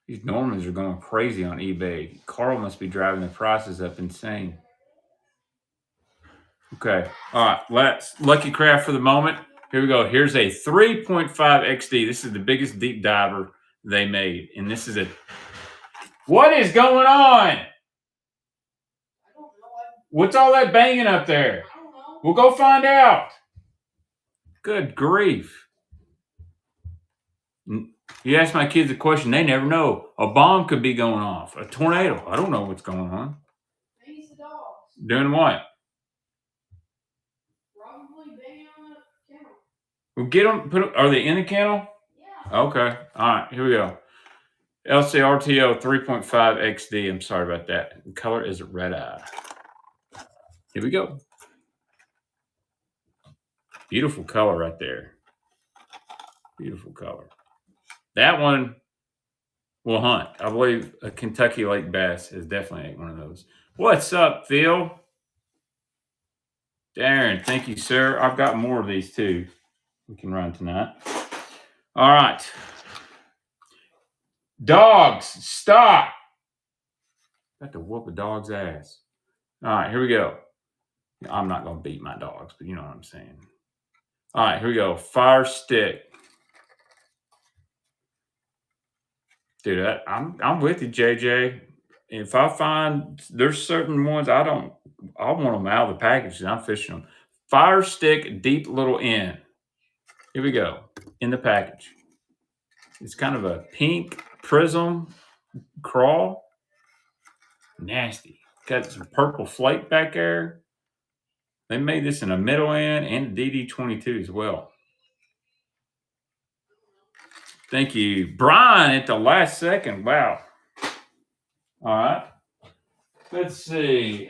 These Normans are going crazy on eBay. Carl must be driving the prices up insane. Okay. All right. Let's Lucky Craft for the moment. Here we go. Here's a 3.5 XD. This is the biggest deep diver they made. And this is a... What is going on? What's all that banging up there? I don't know. We'll go find out. Good grief. You ask my kids a question, they never know. A bomb could be going off. A tornado. I don't know what's going on. Maybe it's the dogs. Doing what? Probably banging on the kennel. Well, get them. Are they in the kennel? Yeah. Okay. All right. Here we go. LCRTO 3.5 XD. I'm sorry about that. The color is red eye. Here we go. Beautiful color right there. Beautiful color. That one will hunt. I believe a Kentucky Lake Bass is definitely one of those. What's up, Phil? Darren, thank you, sir. I've got more of these too. We can run tonight. All right. Dogs, stop. Got to whoop a dog's ass. All right, here we go. I'm not going to beat my dogs, but you know what I'm saying. All right, here we go. Fire Stick. Dude, I'm with you, JJ. If I find there's certain ones I want them out of the package and I'm fishing them. Fire Stick Deep Little End. Here we go. In the package. It's kind of a pink prism crawl. Nasty. Got some purple flake back there. They made this in a middle end and a DD22 as well. Thank you. Brian at the last second. Wow. All right. Let's see.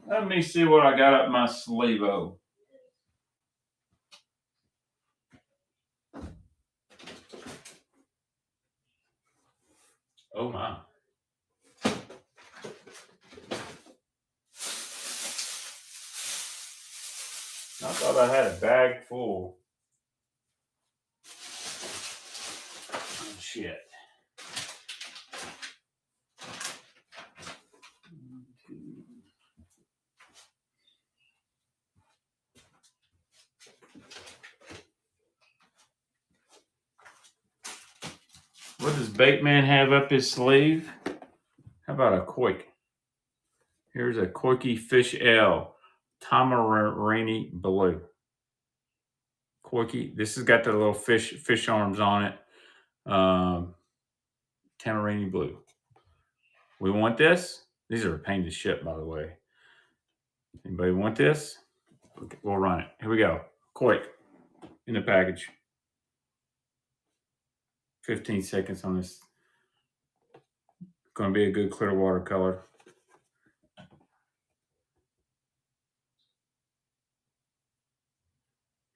Let me see what I got up my sleeve-o. Oh, my. I thought I had a bag full. Oh, shit. What does Baitman have up his sleeve? How about a Quake? Here's a Quickie Fish L Tamarini Blue. Quickie. This has got the little fish arms on it. Tamarini Blue. We want this. These are a pain to ship, by the way. Anybody want this? Okay, we'll run it. Here we go. Quick. In the package. 15 seconds on this. Going to be a good clear water color.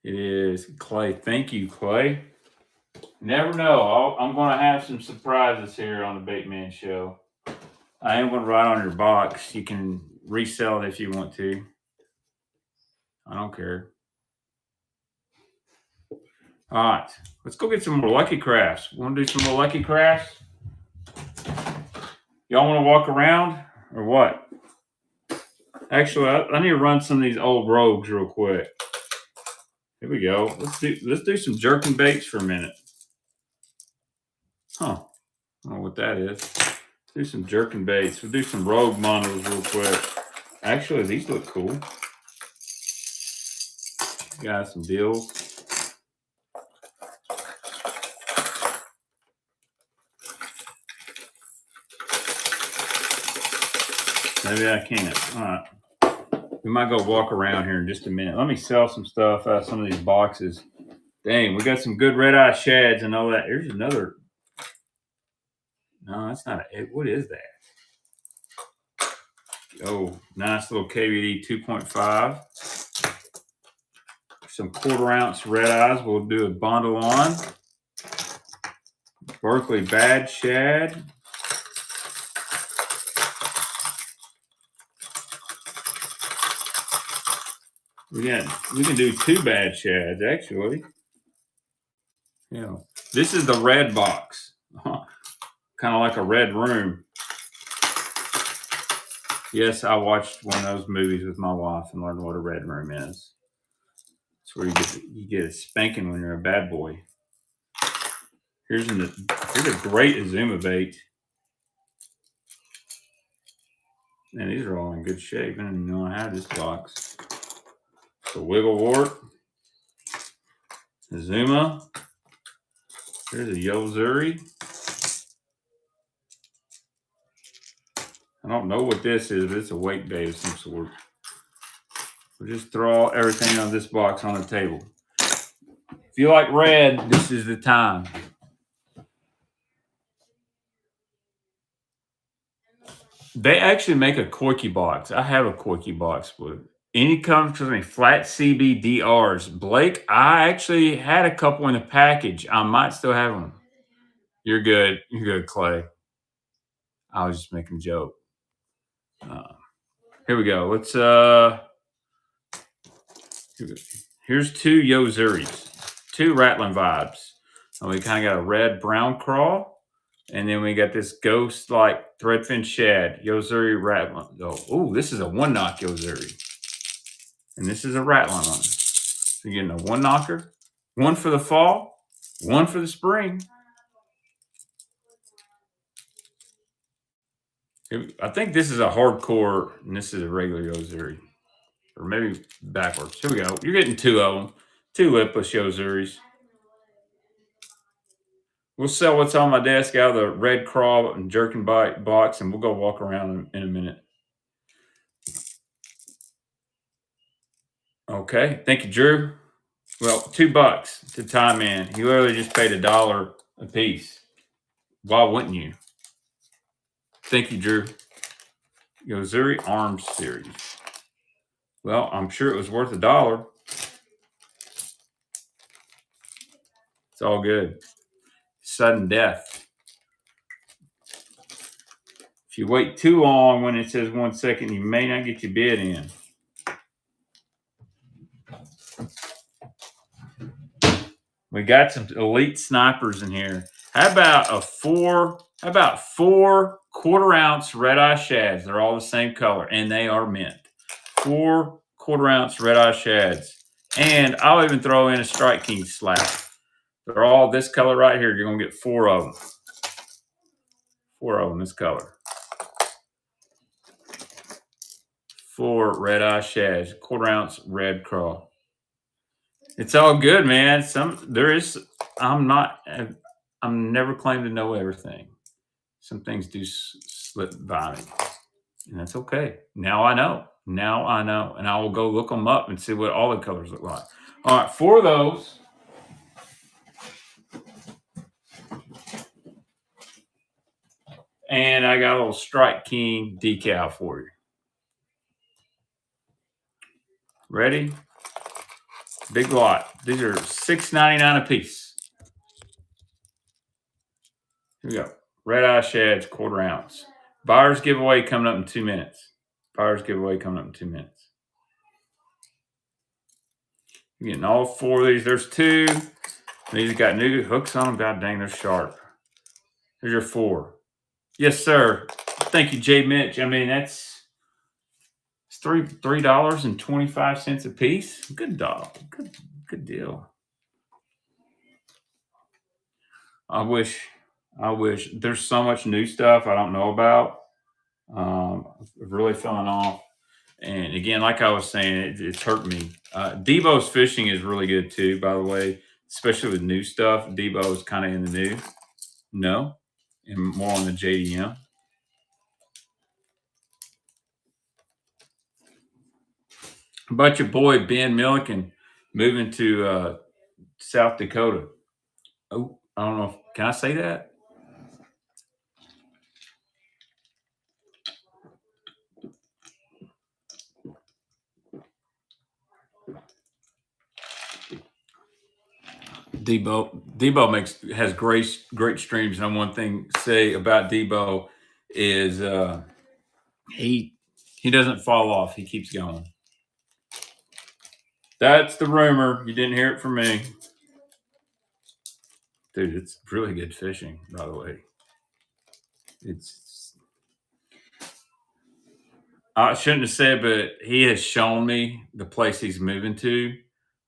It is Clay. Thank you, Clay. Never know. I'm going to have some surprises here on the Baitman Show. I am going to write on your box. You can resell it if you want to. I don't care. All right. Let's go get some more Lucky Crafts. Want to do some more Lucky Crafts? Y'all want to walk around or what? Actually, I need to run some of these old rogues real quick. Here we go. Let's do some jerking baits for a minute. Huh. I don't know what that is. Let's do some jerking baits. We'll do some rogue monos real quick. Actually, these look cool. Got some deals. Maybe I can't. All right. We might go walk around here in just a minute. Let me sell some stuff out of some of these boxes. Dang, we got some good red eye shads and all that. Here's another. No, that's not it. What is that? Oh, nice little KVD 2.5. Some 1/4 ounce red eyes. We'll do a bundle on. Berkeley Bad Shad. We can do 2 bad shads actually. Yeah, this is the red box, kind of like a red room. Yes, I watched one of those movies with my wife and learned what a red room is. It's where you get a spanking when you're a bad boy. Here's a great Azuma bait. Man, these are all in good shape. I didn't even know I had this box. The Wiggle Wart, Azuma. There's a Yo-Zuri. I don't know what this is, but it's a weight bait of some sort. We'll just throw everything on this box on the table. If you like red, this is the time. They actually make a Koike box. I have a Koike box, but any company flat CBDRs. Blake, I actually had a couple in the package. I might still have them. You're good. You're good, Clay. I was just making a joke. Here we go. Let's here's 2 Yo-Zuris, 2 Rattling Vibes. And we kind of got a red brown crawl, and then we got this ghost like threadfin shad, Yo-Zuri Rattling. Oh, this is a 1-knock Yo-Zuri, and this is a Rattling one. So you're getting a 1-knocker, 1 for the fall, 1 for the spring. I think this is a hardcore, and this is a regular Yo-Zuri. Or maybe backwards. Here we go. You're getting 2 of them. 2 lipless Yo-Zuris. We'll sell what's on my desk out of the red crawl and jerkin bite box, and we'll go walk around in a minute. Okay. Thank you, Drew. Well, $2 to Time In. He literally just paid $1 a piece. Why wouldn't you? Thank you, Drew. Yo-Zuri Arms Series. Well, I'm sure it was worth $1. It's all good. Sudden death. If you wait too long when it says 1 second, you may not get your bid in. We got some elite snipers in here. How about 4 1/4 ounce red eye shads? They're all the same color and they are mint. 4 1/4 ounce red eye shads. And I'll even throw in a Strike King slap. They're all this color right here. You're going to get 4 of them. 4 of them this color. 4 red eye shads. 1/4 ounce red crawl. It's all good, man. I'm never claimed to know everything. Some things do slip by me, and that's okay. Now I know. And I will go look them up and see what all the colors look like. All right, 4 of those. And I got a little Strike King decal for you. Ready? Big lot. These are $6.99 a piece. Here we go. Red eye shads, 1/4 ounce. Buyer's giveaway coming up in 2 minutes. Buyer's giveaway coming up in 2 minutes. You're getting all 4 of these. There's 2. These got new hooks on them. God dang, they're sharp. Here's your 4. Yes, sir. Thank you, Jay Mitch. I mean, it's $3.25 a piece. Good dog. Good deal. I wish there's so much new stuff I don't know about. Really filling off. And again, like I was saying, it's hurt me. Debo's fishing is really good too, by the way, especially with new stuff. Debo is kind of in the new. No, and more on the JDM. about your boy Ben Milliken moving to South Dakota. Oh, I don't know. Can I say that? Debo has great streams, and one thing to say about Debo is he he doesn't fall off. He keeps going. That's the rumor. You didn't hear it from me, dude. It's really good fishing, by the way. It's I shouldn't have said, but he has shown me the place he's moving to.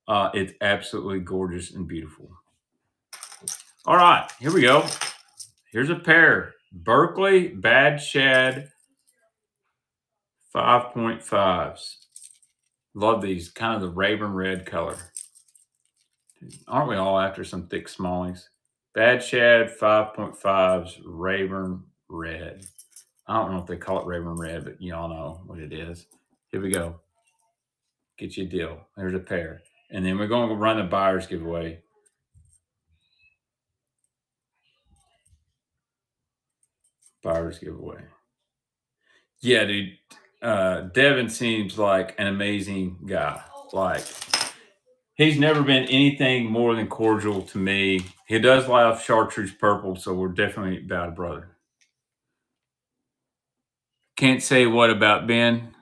It's absolutely gorgeous and beautiful. All right, here we go. Here's a pair. Berkeley Bad Shad 5.5s. Love these, kind of the Raven red color. Aren't we all after some thick smallies? Bad Shad 5.5s, Raven red. I don't know if they call it Raven red, but y'all know what it is. Here we go. Get you a deal. There's a pair. And then we're going to run the buyer's giveaway. Buyer's giveaway. Yeah, dude. Devin seems like an amazing guy. Like, he's never been anything more than cordial to me. He does love chartreuse purple, so we're definitely about a brother. Can't say what about Ben.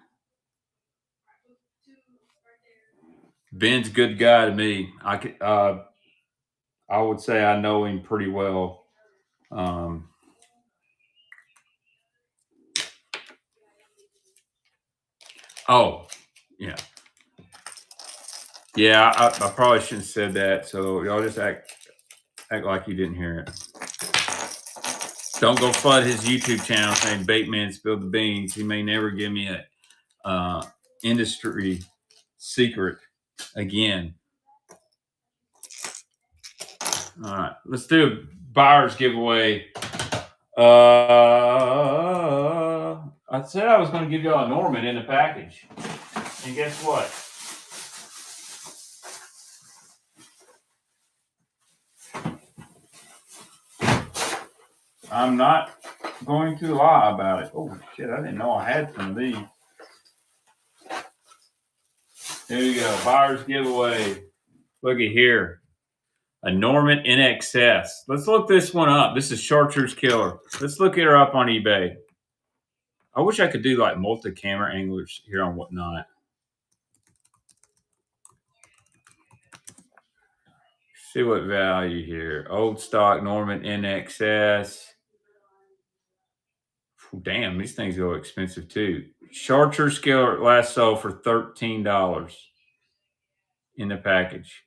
Ben's a good guy to me. I would say I know him pretty well. Oh, yeah. Yeah, I probably shouldn't have said that. So y'all just act like you didn't hear it. Don't go flood his YouTube channel saying Bateman spilled the beans. He may never give me a industry secret again. All right, let's do a buyer's giveaway. I said I was going to give y'all a Norman in the package, and guess what? I'm not going to lie about it. Oh shit! I didn't know I had some of these. Here you go, buyer's giveaway. Look at here. A Norman NXS. Let's look this one up. This is Chartreuse Killer. Let's look her up on eBay. I wish I could do like multi-camera anglers here on Whatnot. See what value here. Old stock Norman NXS. Damn, these things go expensive too. Chartreuse Killer last sold for $13 in the package.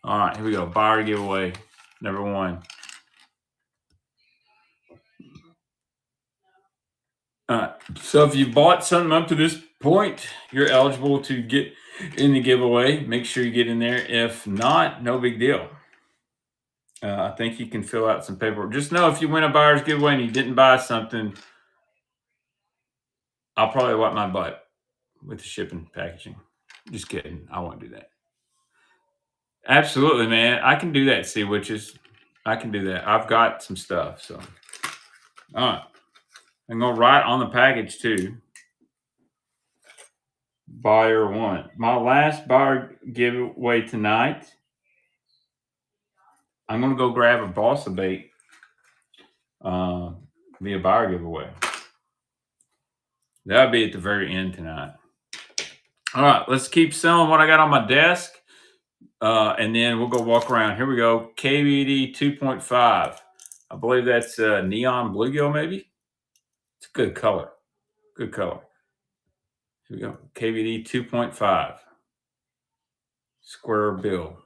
All right, here we go. Buyer giveaway number one. So if you bought something up to this point, you're eligible to get in the giveaway. Make sure you get in there. If not, no big deal. I think you can fill out some paperwork. Just know if you win a buyer's giveaway and you didn't buy something, I'll probably wipe my butt with the shipping packaging. Just kidding. I won't do that. Absolutely, man. I can do that, Sea Witches. I can do that. I've got some stuff. So, all right. I'm going to write on the package too. Buyer one. My last buyer giveaway tonight. I'm going to go grab a Balsa bait. Be a buyer giveaway. That'll be at the very end tonight. All right, let's keep selling what I got on my desk. And then we'll go walk around. Here we go. KVD 2.5. I believe that's neon bluegill, maybe. It's a good color. Good color. Here we go. KVD 2.5. Square bill.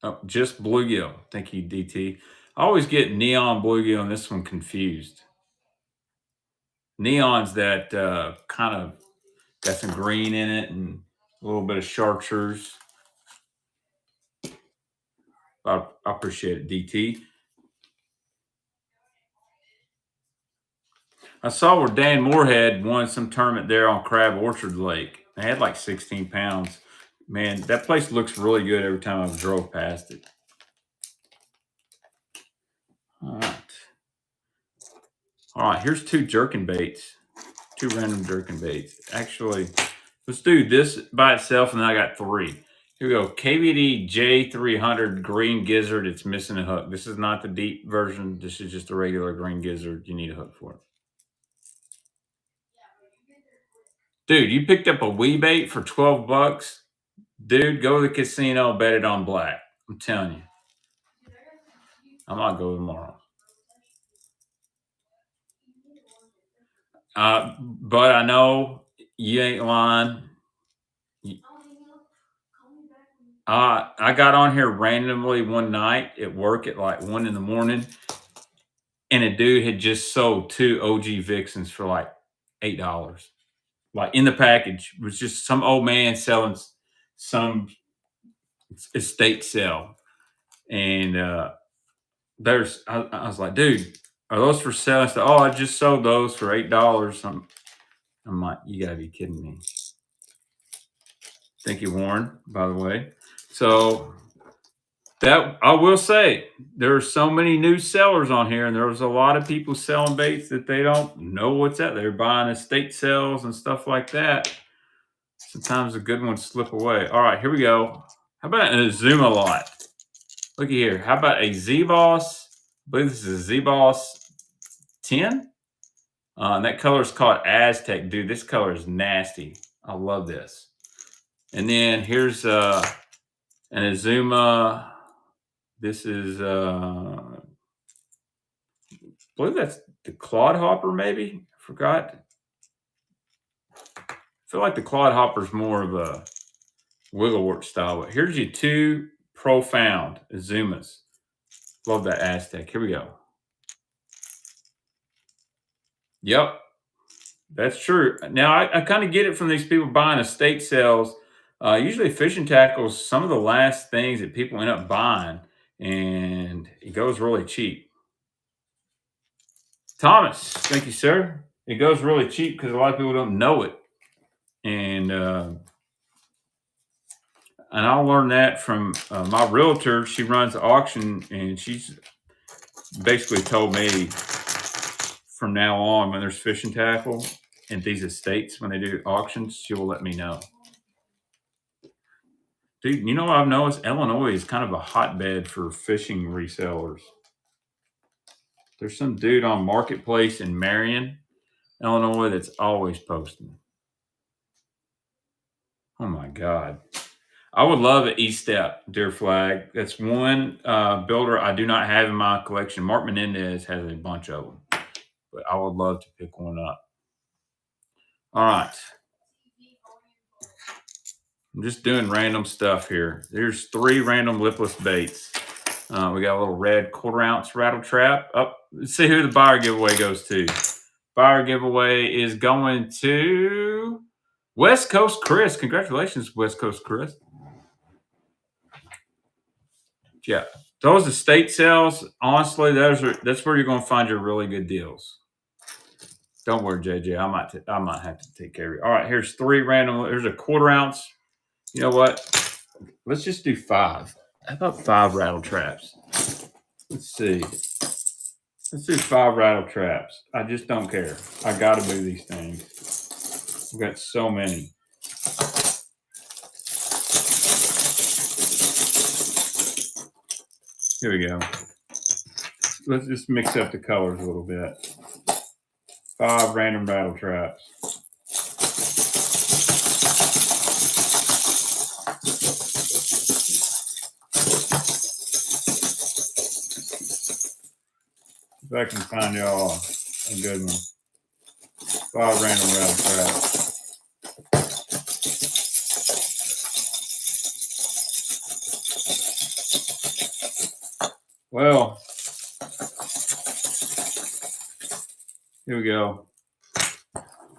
Oh, just bluegill. Thank you, DT. I always get neon bluegill and this one confused. Neon's that kind of got some green in it and a little bit of chartreuse. I appreciate it, DT. I saw where Dan Moorhead won some tournament there on Crab Orchard Lake. They had like 16 pounds. Man, that place looks really good every time I drove past it. All right. All right, here's two jerkin baits. Two random jerkin baits. Actually, let's do this by itself, and then I got three. Here we go. KVD J300 green gizzard. It's missing a hook. This is not the deep version. This is just a regular green gizzard. You need a hook for it. Dude, you picked up a wee bait for 12 bucks. Dude, go to the casino, bet it on black. I'm telling you. I might go tomorrow. But I know you ain't lying. I got on here randomly one night at work at like 1 a.m, and a dude had just sold two OG Vixens for like $8. Like in the package it was just some old man selling some estate sale, and I was like, dude, are those for sale? I said, oh, I just sold those for $8. I'm like, you gotta be kidding me. Thank you, Warren, by the way. So that I will say, there are so many new sellers on here, and there was a lot of people selling baits that they don't know what's out there, buying estate sales and stuff like that. Sometimes the good ones slip away. All right, here we go. How about an Azuma lot? Looky here. How about a Z-Boss? I believe this is a Z-Boss 10. And that color is called Aztec. Dude, this color is nasty. I love this. And then here's an Azuma. This is, I believe that's the Clodhopper, maybe. I forgot. I feel like the Clodhopper is more of a Wigglewort style. But here's your two Profound Azumas. Love that Aztec. Here we go. Yep, that's true. Now, I kind of get it from these people buying estate sales. Usually fishing tackles, some of the last things that people end up buying, and it goes really cheap. Thomas, thank you, sir. It goes really cheap because a lot of people don't know it. And I'll learn that from my realtor. She runs the auction, and she's basically told me from now on, when there's fishing tackle in these estates, when they do auctions, she will let me know. Dude, you know what I've noticed? Illinois is kind of a hotbed for fishing resellers. There's some dude on Marketplace in Marion, Illinois, that's always posting. Oh my God. I would love an E-Step Deer Flag. That's one builder I do not have in my collection. Mark Menendez has a bunch of them, but I would love to pick one up. All right. I'm just doing random stuff here. There's three random lipless baits. We got a little red 1/4 ounce rattle trap. Let's see who the buyer giveaway goes to. Buyer giveaway is going to West Coast Chris. Congratulations, West Coast Chris. Yeah, those estate sales, honestly, that's where you're going to find your really good deals. Don't worry, JJ. I might have to take care of you. All right, here's three random. Here's a 1/4 ounce. You know what? Let's just do 5. How about 5 rattle traps? Let's see. Let's do 5 rattle traps. I just don't care. I got to do these things. We've got so many. Here we go. Let's just mix up the colors a little bit. 5 random rattle traps. If I can find y'all a good one. 5 random rattle traps. Well, here we go.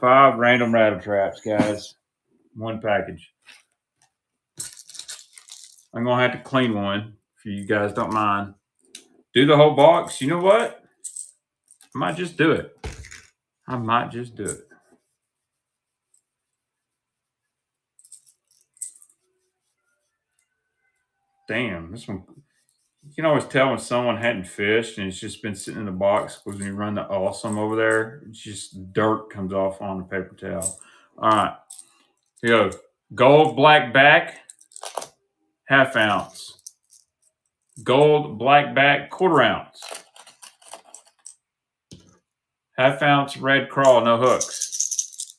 5 random rattle traps, guys. One package. I'm going to have to clean one if you guys don't mind. Do the whole box. You know what? I might just do it. I might just do it. Damn, this one. You can always tell when someone hadn't fished and it's just been sitting in the box because when you run the awesome over there, it's just dirt comes off on the paper towel. All right, here we go. Gold black back, ½ ounce. Gold black back, ¼ ounce. ½ ounce red crawl, no hooks.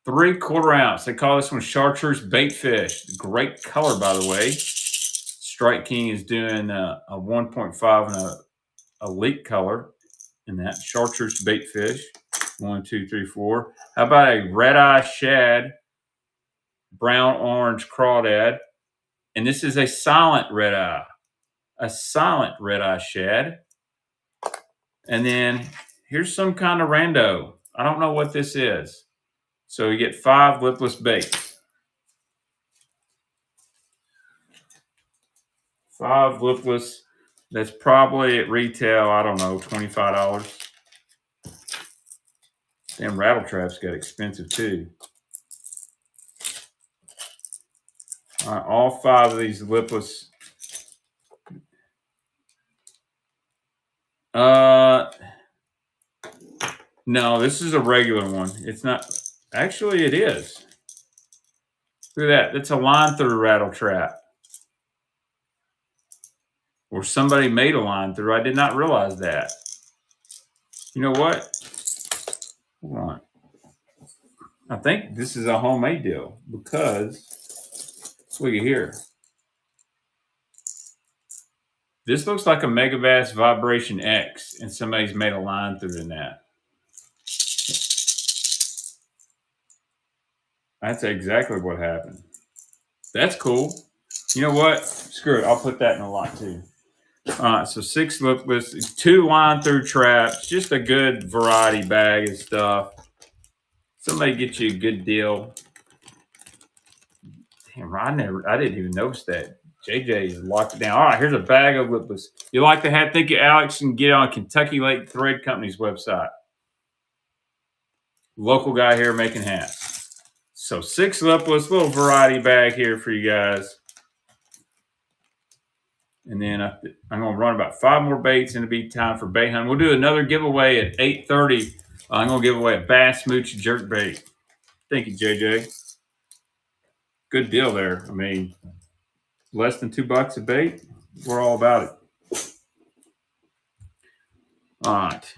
3/4 ounce. They call this one chartreuse bait fish. Great color, by the way. Strike King is doing a 1.5 and a leak color in that chartreuse bait fish. 1, 2, 3, 4. How about a red eye shad, brown orange crawdad? And this is a silent red eye. A silent red eye shad. And then here's some kind of rando. I don't know what this is. So you get 5 lipless baits. 5 lipless. That's probably at retail, I don't know, $25. Damn, rattle traps got expensive too. All right, all 5 of these lipless. No, this is a regular one. It's not. Actually, it is. Look at that. That's a line through rattle trap. Or somebody made a line through. I did not realize that. You know what? Hold on. I think this is a homemade deal because look at here. This looks like a Megabass Vibration X, and somebody's made a line through in that. That's exactly what happened. That's cool. You know what? Screw it. I'll put that in a lot too. All right, so 6 lipless, 2 line through traps, just a good variety bag of stuff. Somebody get you a good deal. Damn, I didn't even notice that. JJ locked it down. All right, here's a bag of lipless. You like the hat? Thank you, Alex. You can get it on Kentucky Lake Thread Company's website. Local guy here making hats. So 6 lipless, little variety bag here for you guys. And then I'm going to run about 5 more baits and it'll be time for bait hunt. We'll do another giveaway at 8:30. I'm going to give away a Bass Mooch jerk bait. Thank you, JJ. Good deal there. I mean, less than $2 a bait. We're all about it. All right.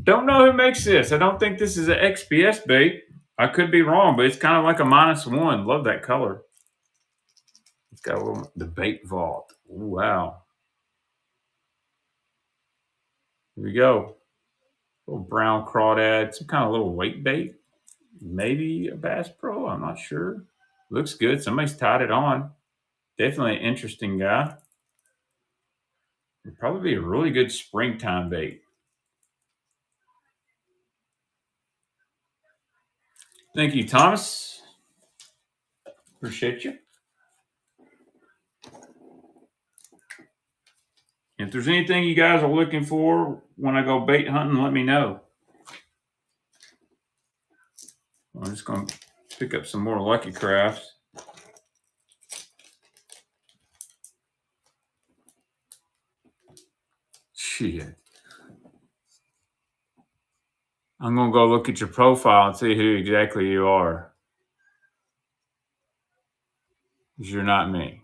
Don't know who makes this. I don't think this is an XPS bait. I could be wrong, but it's kind of like a -1. Love that color. It's got a little, the bait vault. Ooh, wow. Here we go. Little brown crawdad, some kind of little weight bait. Maybe a Bass Pro. I'm not sure. Looks good. Somebody's tied it on. Definitely an interesting guy. It'd probably be a really good springtime bait. Thank you, Thomas. Appreciate you. If there's anything you guys are looking for when I go bait hunting, let me know. I'm just going to pick up some more Lucky Crafts. Shit. I'm going to go look at your profile and see who exactly you are. Because you're not me.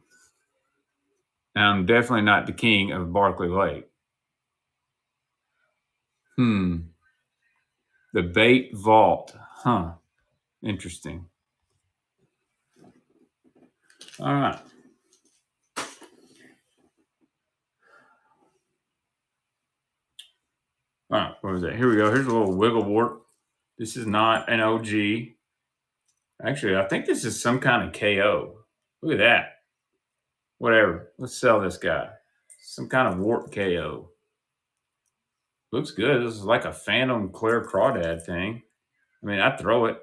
And I'm definitely not the king of Barkley Lake. The bait vault. Huh. Interesting. All right. All right, what was that? Here we go. Here's a little wiggle wart. This is not an OG. Actually, I think this is some kind of KO. Look at that. Whatever. Let's sell this guy. Some kind of wart KO. Looks good. This is like a phantom clear crawdad thing. I mean, I'd throw it.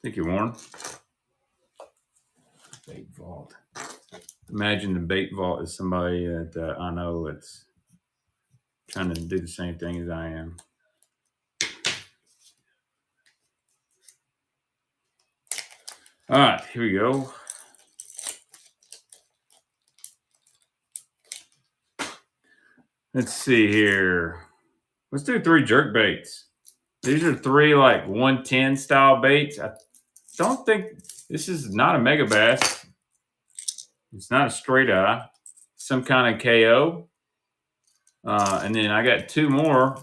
Thank you, Warren. Bait vault. Imagine the bait vault is somebody that I know that's trying to do the same thing as I am. All right, here we go. Let's see here. Let's do 3 jerk baits. These are 3 like 110 style baits. I don't think this is not a mega bass. It's not a straight eye. Some kind of KO. And then I got 2 more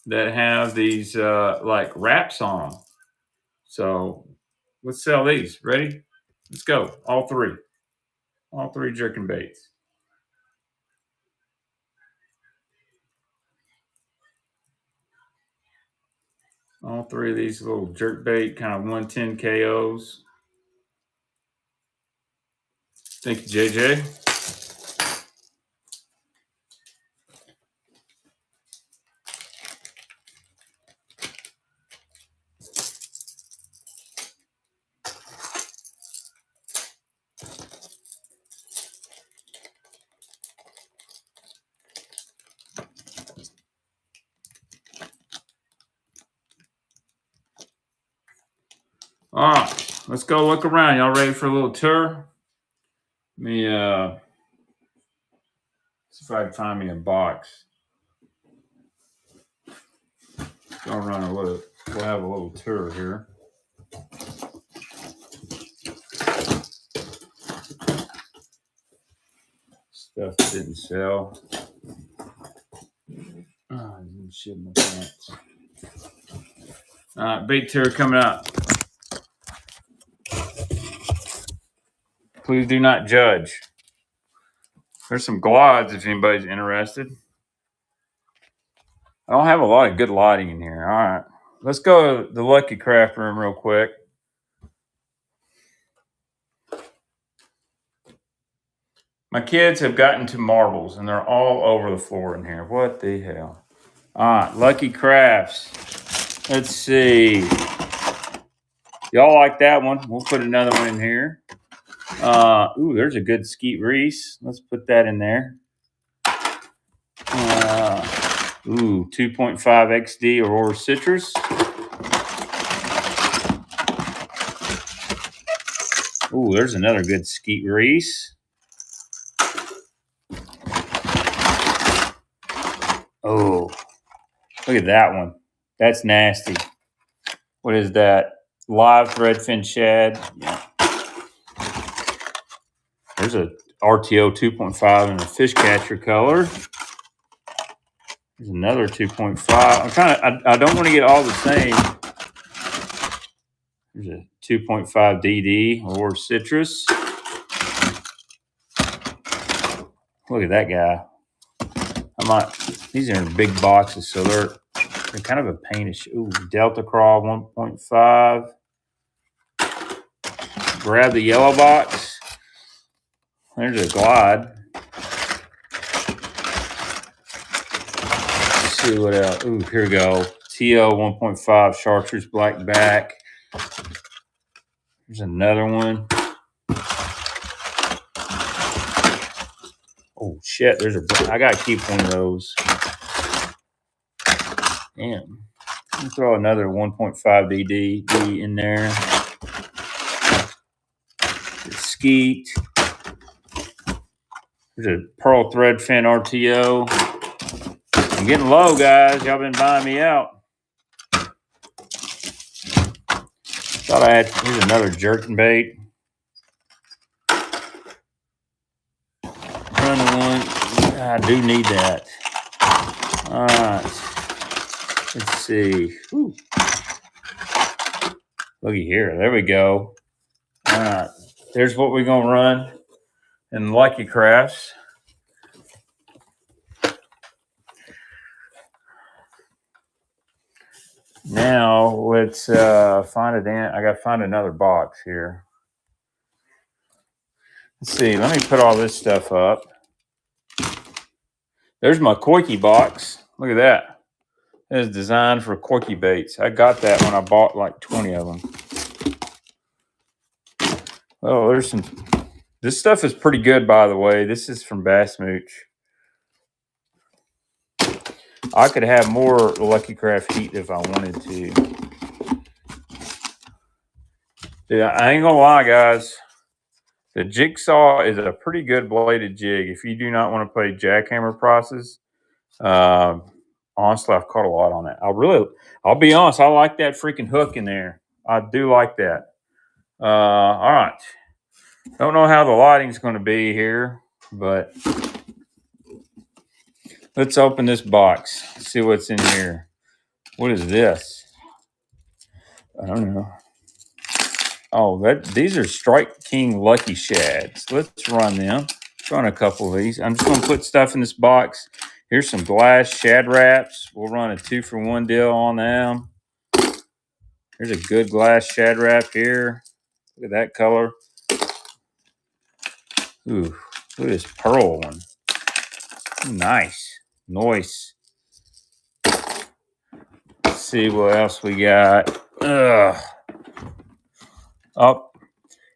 that have these like wraps on them. So let's sell these. Ready? Let's go. All 3. All 3 jerking baits. All 3 of these little jerk bait, kind of 110 KOs. Thank you, JJ. All right, let's go look around. Y'all ready for a little tour? Let me see if I can find me a box. I'll run a little. We'll have a little tour here. Stuff that didn't sell. Oh, I didn't shit my pants. All right, bait tour coming up. Please do not judge. There's some glides if anybody's interested. I don't have a lot of good lighting in here. All right. Let's go to the Lucky Craft room real quick. My kids have gotten to marbles and they're all over the floor in here. What the hell? All right, Lucky Crafts. Let's see. Y'all like that one? We'll put another one in here. Ooh, there's a good Skeet Reese. Let's put that in there. 2.5 XD Aurora Citrus. Ooh, there's another good Skeet Reese. Oh, look at that one. That's nasty. What is that? Live Threadfin Shad. Yeah. There's a RTO 2.5 in a fish catcher color. There's another 2.5. I don't want to get all the same. There's a 2.5 DD or Citrus. Look at that guy. These are in big boxes, so they're kind of a pain. Ooh, Delta Crawl 1.5. Grab the yellow box. There's a glide. Let's see what else. Ooh, here we go. TO 1.5 Chartreuse Black Back. There's another one. Oh shit! I gotta keep one of those. Damn. Let me throw another 1.5 DD in there. Skeet. There's a Pearl Threadfin RTO. I'm getting low, guys. Y'all been buying me out. Thought I had. Here's another jerking bait. Another one. I do need that. All right. Let's see. Whew. Looky here. There we go. All right. There's what we're going to run in Lucky Crafts. Now, let's find it. I got to find another box here. Let's see. Let me put all this stuff up. There's my Koiki box. Look at that. It is designed for Koiki baits. I got that when I bought like 20 of them. Oh, there's some This stuff is pretty good, by the way. This is from Bass Mooch. I could have more Lucky Craft heat if I wanted to. Yeah, I ain't gonna lie, guys. The Jigsaw is a pretty good bladed jig. If you do not want to play jackhammer prices, honestly, I've caught a lot on that. I'll be honest, I like that freaking hook in there. I do like that. All right. Don't know how the lighting's going to be here, but let's open this box. See what's in here. What is this? I don't know. Oh, these are Strike King Lucky Shads. Let's run them. Let's run a couple of these. I'm just going to put stuff in this box. Here's some glass shad wraps. We'll run a 2-for-1 deal on them. Here's a good glass shad wrap here. Look at that color. Ooh, look at this pearl one. Nice. Let's see what else we got. Oh,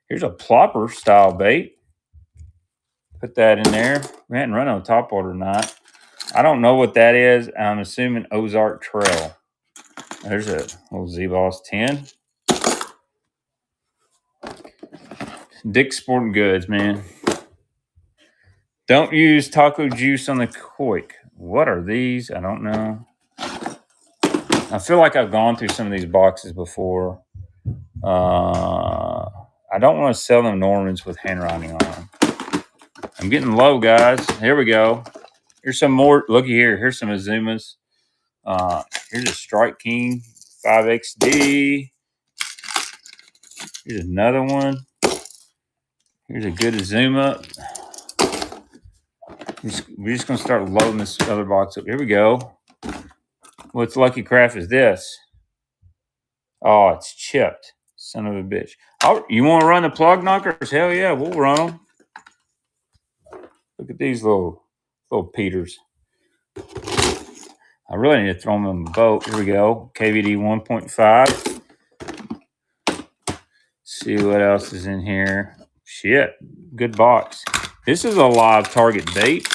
here's a plopper style bait. Put that in there. We hadn't run on top water tonight. I don't know what that is. I'm assuming Ozark Trail. There's a little Z-Boss 10. Dick's Sporting Goods, man. Don't use taco juice on the Coik. What are these? I don't know. I feel like I've gone through some of these boxes before. I don't want to sell them Normans with handwriting on them. I'm getting low, guys. Here we go. Here's some more. Looky here. Here's some Azumas. Here's a Strike King 5XD. Here's another one. Here's a good Azuma. We're just going to start loading this other box up. Here we go. What's Lucky Craft is this? Oh, it's chipped. Son of a bitch. Oh, you want to run the plug knockers? Hell yeah, we'll run them. Look at these little Peters. I really need to throw them in the boat. Here we go. KVD 1.5. See what else is in here. Shit. Good box. This is a live target bait.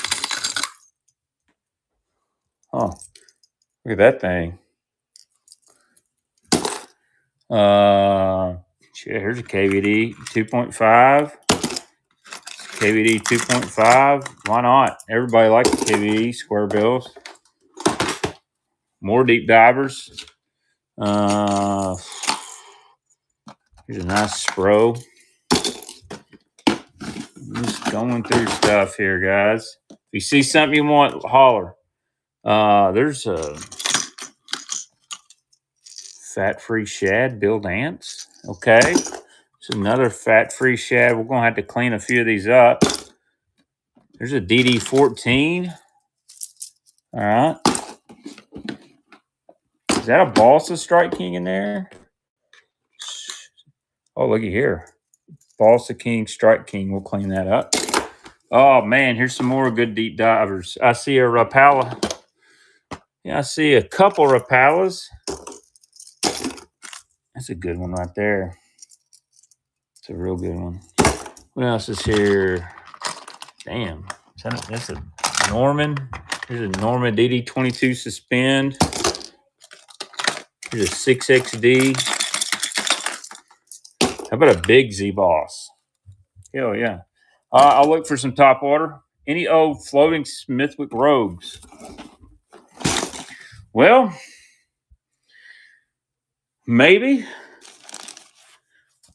Oh, look at that thing. Shit, here's a KVD 2.5. KVD 2.5. Why not? Everybody likes the KVD square bills. More deep divers. Here's a nice Spro. I'm just going through stuff here, guys. If you see something you want, holler. There's a fat-free shad, Bill Dance. Okay. There's another fat-free shad. We're going to have to clean a few of these up. There's a DD14. All right. Is that a Balsa Strike King in there? Oh, looky here. Balsa King, Strike King. We'll clean that up. Oh, man. Here's some more good deep divers. I see a Rapala. Yeah, I see a couple Rapalas. That's a good one right there. It's a real good one. What else is here? Damn. That's a Norman. Here's a Norman DD22 Suspend. Here's a 6XD. How about a big Z-Boss? Hell yeah. I'll look for some top water. Any old floating Smithwick Rogues? Well, maybe.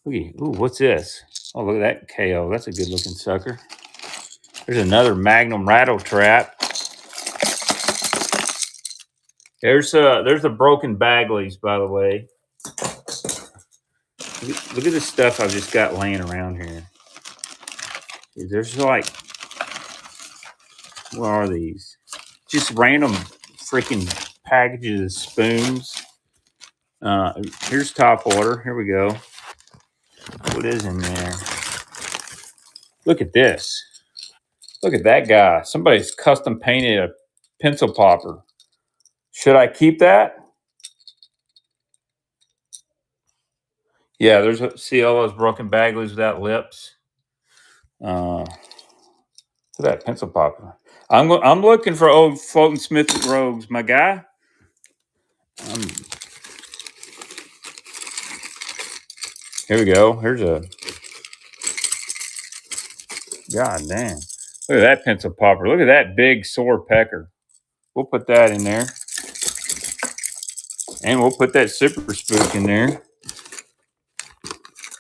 Ooh, what's this? Oh, look at that KO. That's a good looking sucker. There's another Magnum Rattle Trap. There's the broken Bagleys, by the way. Look at the stuff I've just got laying around here. There's like, what are these? Just random freaking packages of spoons. Here's top water. Here we go. What is in there? Look at this. Look at that guy. Somebody's custom painted a pencil popper. Should I keep that? Yeah, see all those broken Bagleys without lips? Look at that pencil popper. I'm looking for old floating Smith Rogues, my guy. Here we go. Here's a god damn. Look at that pencil popper. Look at that big sore pecker. We'll put that in there. And we'll put that super spook in there.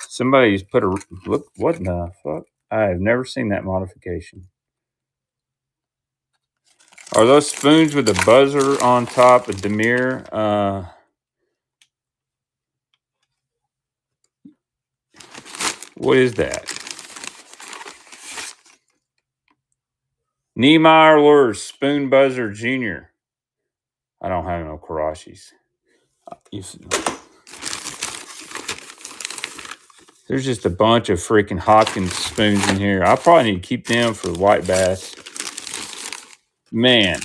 Somebody's put a look. What in the fuck? I have never seen that modification. Are those spoons with the buzzer on top of Demir? What is that? Niemeyer Lures Spoon Buzzer Jr. I don't have no Karashis. There's just a bunch of freaking Hopkins spoons in here. I probably need to keep them for white bass. Man,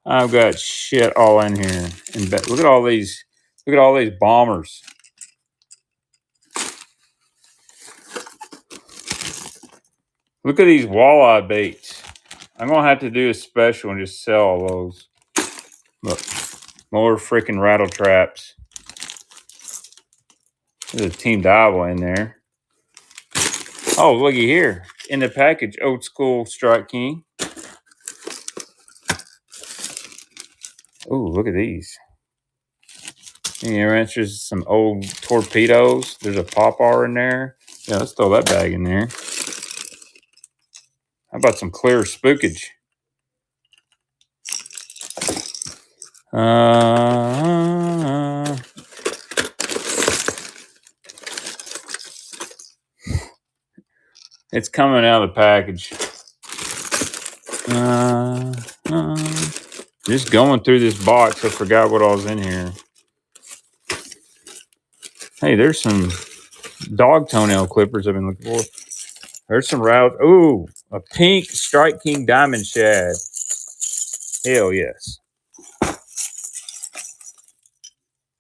I've got shit all in here. And look at all these. Look at all these bombers. Look at these walleye baits. I'm gonna have to do a special and just sell all those. Look, more freaking rattle traps. There's a Team Daiwa in there. Oh, looky here. In the package, old school Strike King. Oh, look at these. Any interested? Some old torpedoes. There's a Pop-R in there. Yeah, let's throw that bag in there. How about some clear spookage? It's coming out of the package. Just going through this box, I forgot what all was in here. Hey, there's some dog toenail clippers I've been looking for. There's some route. Ooh, a pink Strike King Diamond Shad. Hell yes.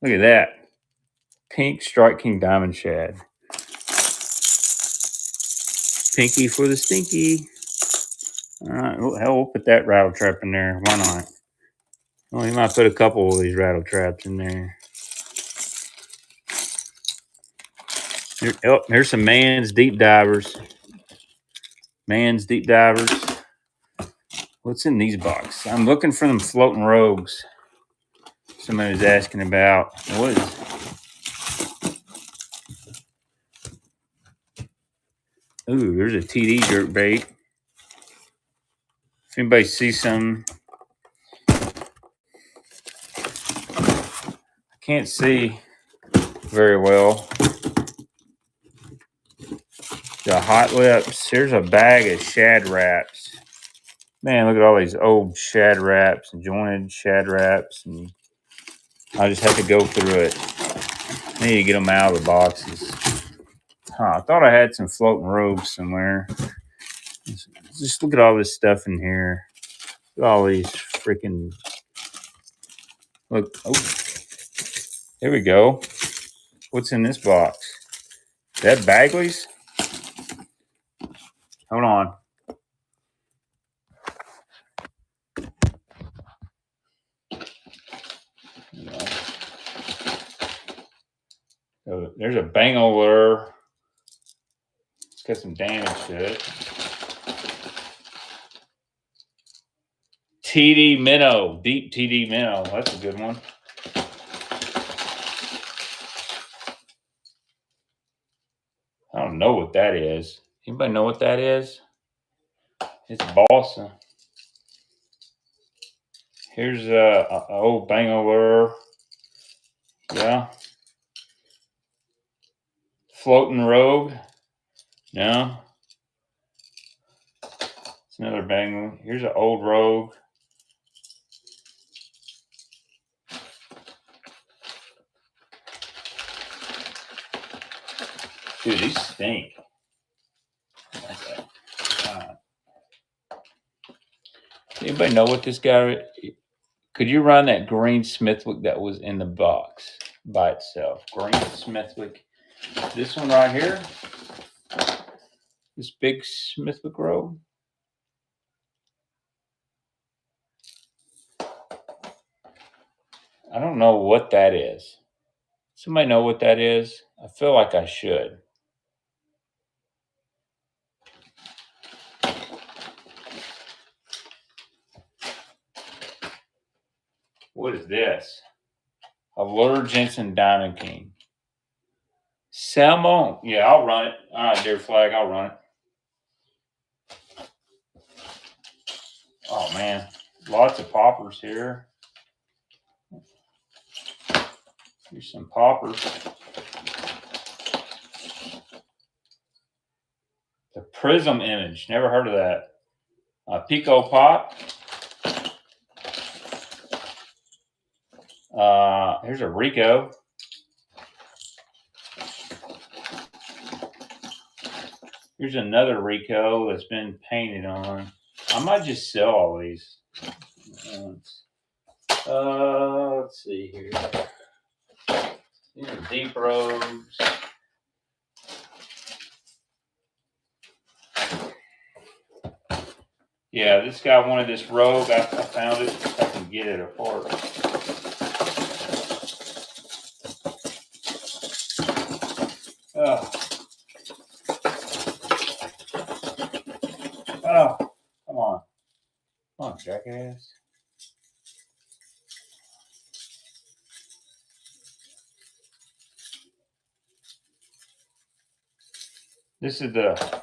Look at that. Pink Strike King Diamond Shad. Pinky for the stinky. All right. Well, hell, we'll put that rattle trap in there. Why not? Well, you might put a couple of these rattle traps in there. Here's some Man's Deep Divers. Man's Deep Divers. What's in these boxes? I'm looking for them floating rogues. Somebody was asking about. What is it? Ooh, there's a TD jerk bait. If anybody sees some, I can't see very well. The Hot Lips. Here's a bag of Shad Wraps. Man, look at all these old Shad Wraps and jointed Shad Wraps. And I just have to go through it. I need to get them out of the boxes. I thought I had some floating rogues somewhere. Just look at all this stuff in here. Look at all these freaking... Look. Oh, there we go. What's in this box? Is that Bagley's? Hold on. So there's a Bango lure. It's got some damage to it. TD Minnow. Deep TD Minnow. That's a good one. I don't know what that is. Anybody know what that is? It's balsa. Here's a old Bango lure. Yeah. Floating Rogue. No. It's another Bango. Here's an old Rogue. Dude, these stink. Anybody know what this guy? Could you run that green Smithwick that was in the box by itself? Green Smithwick. This one right here. This big Smith McGrow. I don't know what that is. Somebody know what that is? I feel like I should. What is this? Allure Jensen Diamond King. Salmon. Yeah, I'll run it. All right, Deer Flag, I'll run it. Oh, man. Lots of poppers here. Here's some poppers. The Prism Image. Never heard of that. Pico Pot. Here's a Rico. Here's another Rico that's been painted on. I might just sell all these. Let's see here. These are deep robes. Yeah, this guy wanted this robe. I found it. I can get it apart. Oh, come on. Come on, jackass. This is the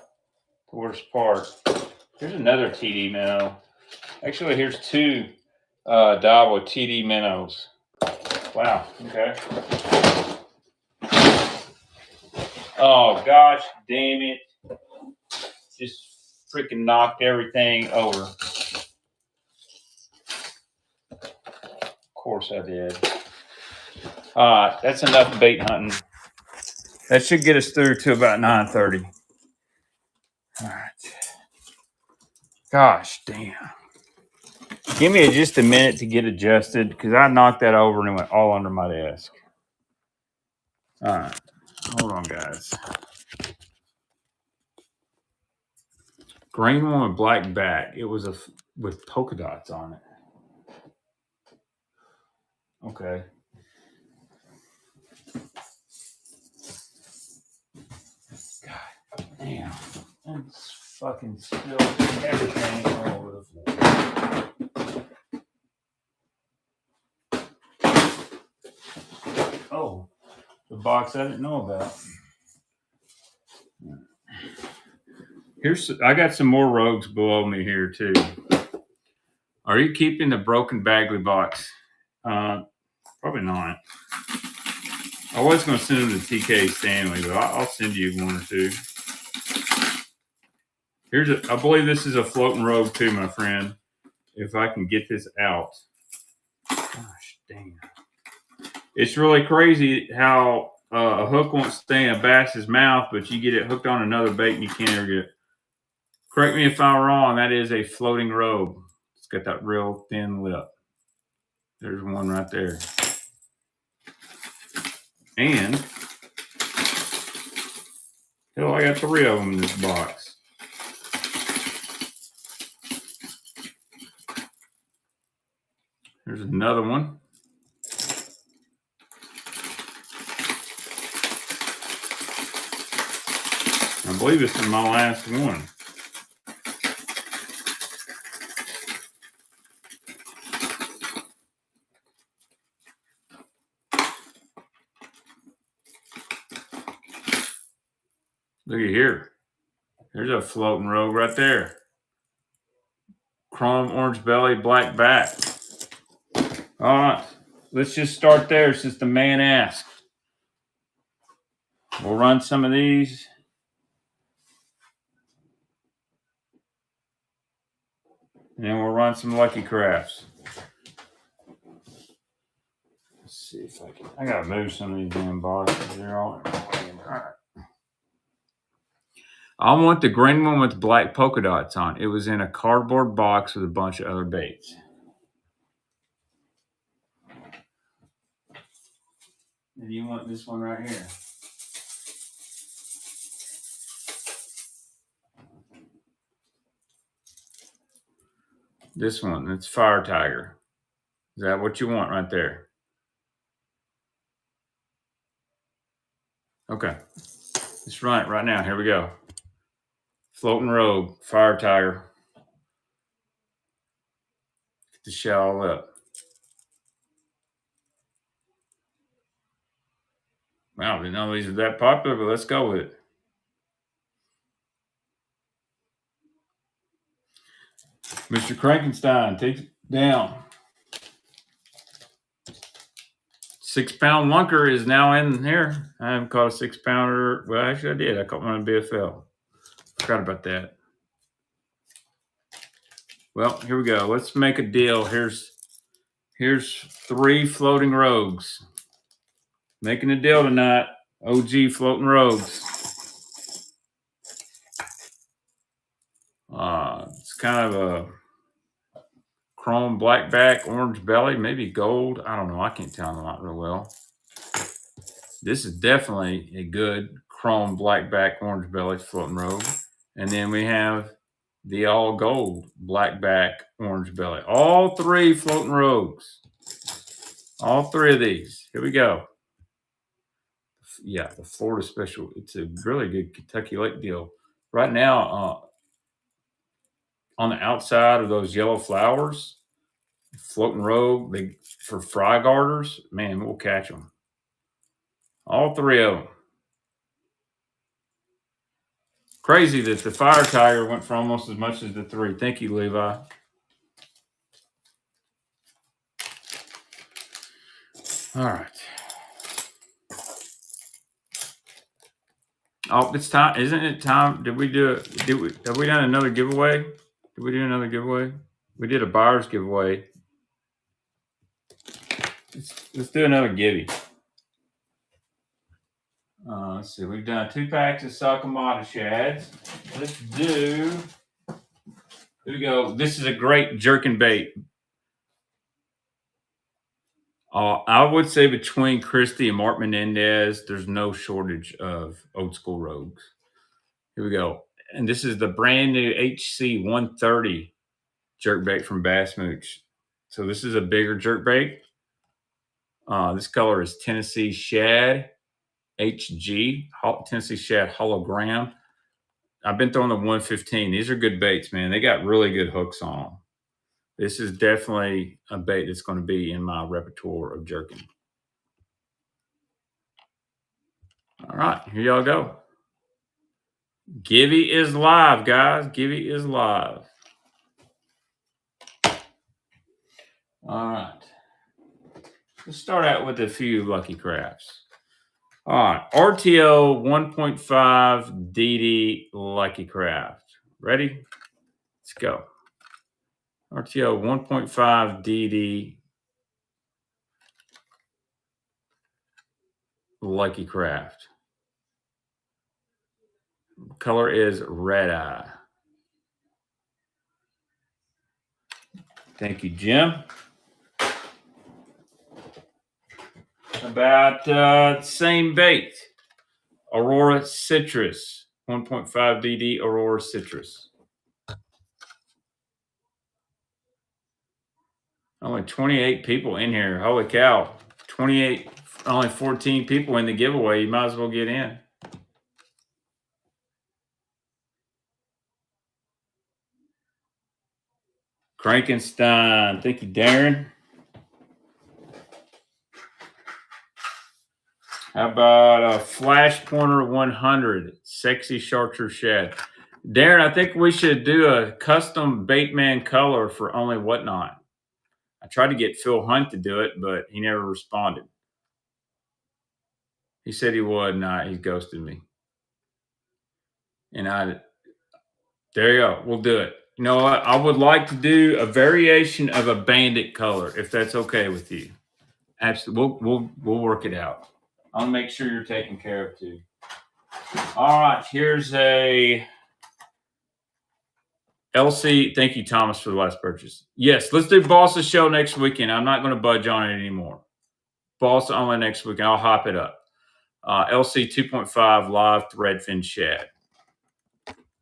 worst part. Here's another TD minnow. Actually, here's two Davo TD minnows. Wow, okay. Oh, gosh, damn it. Just freaking knocked everything over. Of course I did. That's enough bait hunting. That should get us through to about 9:30. All right. Gosh, damn. Give me just a minute to get adjusted because I knocked that over and it went all under my desk. All right. Hold on, guys. Green one with black back. It was with polka dots on it. Okay. God damn. It's fucking spilled everything all over the floor. Oh, the box I didn't know about. I got some more rogues below me here too. Are you keeping the broken Bagley box? Probably not. I was going to send them to TK Stanley, but I'll send you one or two. I believe this is a floating rogue too, my friend. If I can get this out. Gosh, damn. It's really crazy how a hook won't stay in a bass's mouth, but you get it hooked on another bait and you can't ever get it. Correct me if I'm wrong, that is a floating rogue. It's got that real thin lip. There's one right there. And hell, I got 3 of them in this box. There's another one. I believe this is my last one. Look at here. There's a floating rogue right there. Chrome orange belly, black back. All right. Let's just start there since the man asked. We'll run some of these. And then we'll run some Lucky Crafts. Let's see if I can. I gotta move some of these damn boxes. They're all right. I want the green one with black polka dots on. It was in a cardboard box with a bunch of other baits. And you want this one right here. This one, it's Fire Tiger. Is that what you want right there? Okay. Let's run it right now. Here we go. Floating Rogue, Fire Tiger. Get the shell all up. Wow, didn't know these are that popular, but let's go with it. Mr. Crankenstein, take it down. 6 pound lunker is now in here. I haven't caught a 6 pounder. Well, actually, I did. I caught one in BFL. Forgot about that. Well, here we go. Let's make a deal. Here's 3 floating rogues. Making a deal tonight. OG floating rogues. It's kind of a chrome black back, orange belly, maybe gold. I don't know. I can't tell them not real well. This is definitely a good chrome black back, orange belly floating rogue. And then we have the all gold black back, orange belly. All 3 floating rogues. All 3 of these. Here we go. Yeah, the Florida special. It's a really good Kentucky Lake deal. Right now, on the outside of those yellow flowers, floating rogue, for fry garters, man, we'll catch them. All 3 of them. Crazy that the Fire Tiger went for almost as much as the 3. Thank you, Levi. All right. Oh, it's time. Isn't it time? Have we done another giveaway? Did we do another giveaway? We did a buyer's giveaway. Let's do another givey. Let's see. We've done 2 packs of Sakamata shads. Let's do. Here we go. This is a great jerkin bait. I would say between Christie and Mark Menendez, there's no shortage of old school rogues. Here we go. And this is the brand new HC 130 jerkbait from Bass Mooch. So this is a bigger jerkbait. This color is Tennessee Shad HG, Tennessee Shad Hologram. I've been throwing the 115. These are good baits, man. They got really good hooks on them. This is definitely a bait that's going to be in my repertoire of jerking. All right, here y'all go. Givey is live, guys. Givey is live. All right. Let's start out with a few Lucky Crafts. All right, RTO 1.5 DD Lucky Craft. Ready? Let's go. RTO 1.5 DD Lucky Craft. Color is Red Eye. Thank you, Jim. About same bait. Aurora Citrus. 1.5 DD Aurora Citrus. Only 28 people in here. Holy cow. 28, only 14 people in the giveaway. You might as well get in. Crankenstein. Thank you, Darren. How about a Flash Pointer 100 Sexy Chartreuse Shad? Darren, I think we should do a custom Baitman color for only Whatnot. I tried to get Phil Hunt to do it, but he never responded. He said he would, and he ghosted me. And there you go. We'll do it. You know what? I would like to do a variation of a bandit color, if that's okay with you. Absolutely. We'll work it out. I'll make sure you're taken care of too. All right. Here's a LC. Thank you, Thomas, for the last purchase. Yes, let's do Boss's show next weekend. I'm not going to budge on it anymore. Boss only next weekend. I'll hop it up. LC 2.5 live threadfin shad.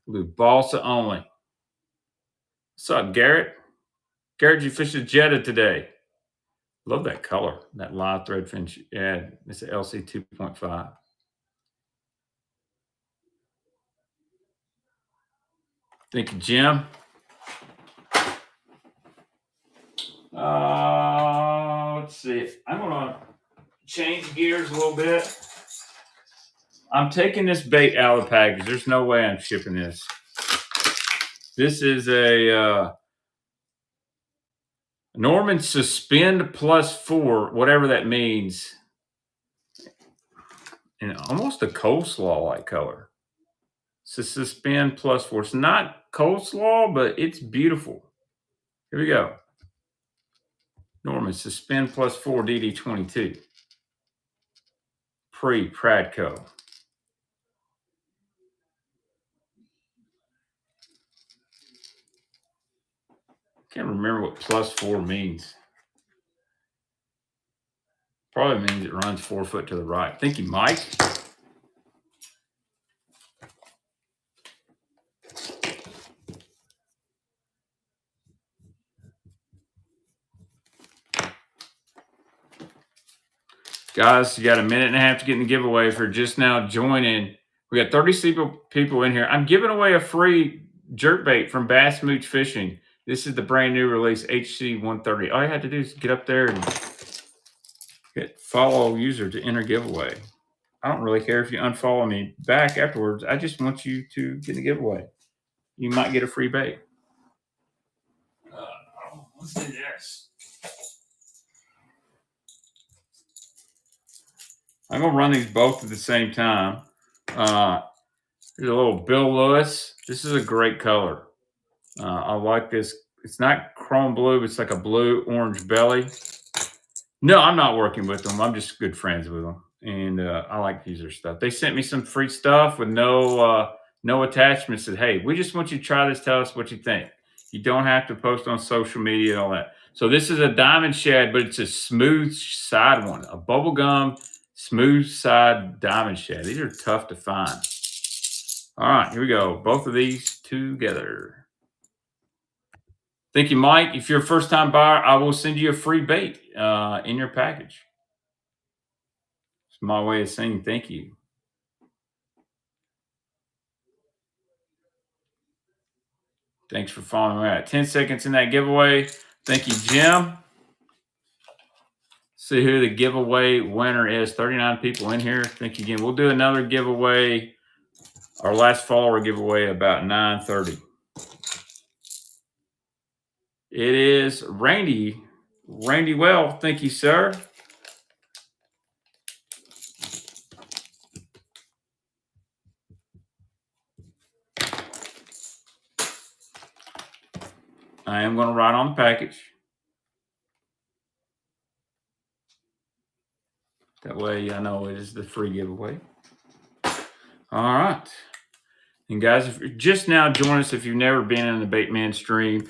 We'll do Balsa only. What's up, Garrett? Garrett, you fished a Jetta today. Love that color, that live thread finish. Yeah, it's an LC 2.5. Thank you, Jim. Let's see. I'm gonna change gears a little bit. I'm taking this bait out of the package. There's no way I'm shipping this. This is a Norman Suspend +4, whatever that means. And almost a coleslaw-like color. It's a Suspend +4. It's not coleslaw, but it's beautiful. Here we go. Norman Suspend +4 DD22. Pre-Pradco. Can't remember what +4 means. Probably means it runs 4 foot to the right. Thank you, Mike. Guys, you got a minute and a half to get in the giveaway for just now joining. We got 30 people in here. I'm giving away a free jerkbait from Bass Mooch Fishing. This is the brand new release, HC130. All you have to do is get up there and hit follow user to enter giveaway. I don't really care if you unfollow me back afterwards. I just want you to get the giveaway. You might get a free bait. Let's do this. I'm going to run these both at the same time. Here's a little Bill Lewis. This is a great color. I like this. It's not chrome blue, but it's like a blue-orange belly. No, I'm not working with them. I'm just good friends with them. And I like to use their stuff. They sent me some free stuff with no attachments. Said, hey, we just want you to try this. Tell us what you think. You don't have to post on social media and all that. So this is a diamond shad, but it's a smooth side one. A bubblegum smooth side diamond shad. These are tough to find. All right, here we go. Both of these together. Thank you, Mike. If you're a first-time buyer, I will send you a free bait in your package. It's my way of saying thank you. Thanks for following me. 10 seconds in that giveaway. Thank you, Jim. See who the giveaway winner is. 39 people in here. Thank you again. We'll do another giveaway, our last follower giveaway, about 9:30. It is Randy. Randy Well. Thank you, sir. I am going to write on the package. That way I know it is the free giveaway. All right. And guys, if you're just now joining us, if you've never been in the Baitman stream,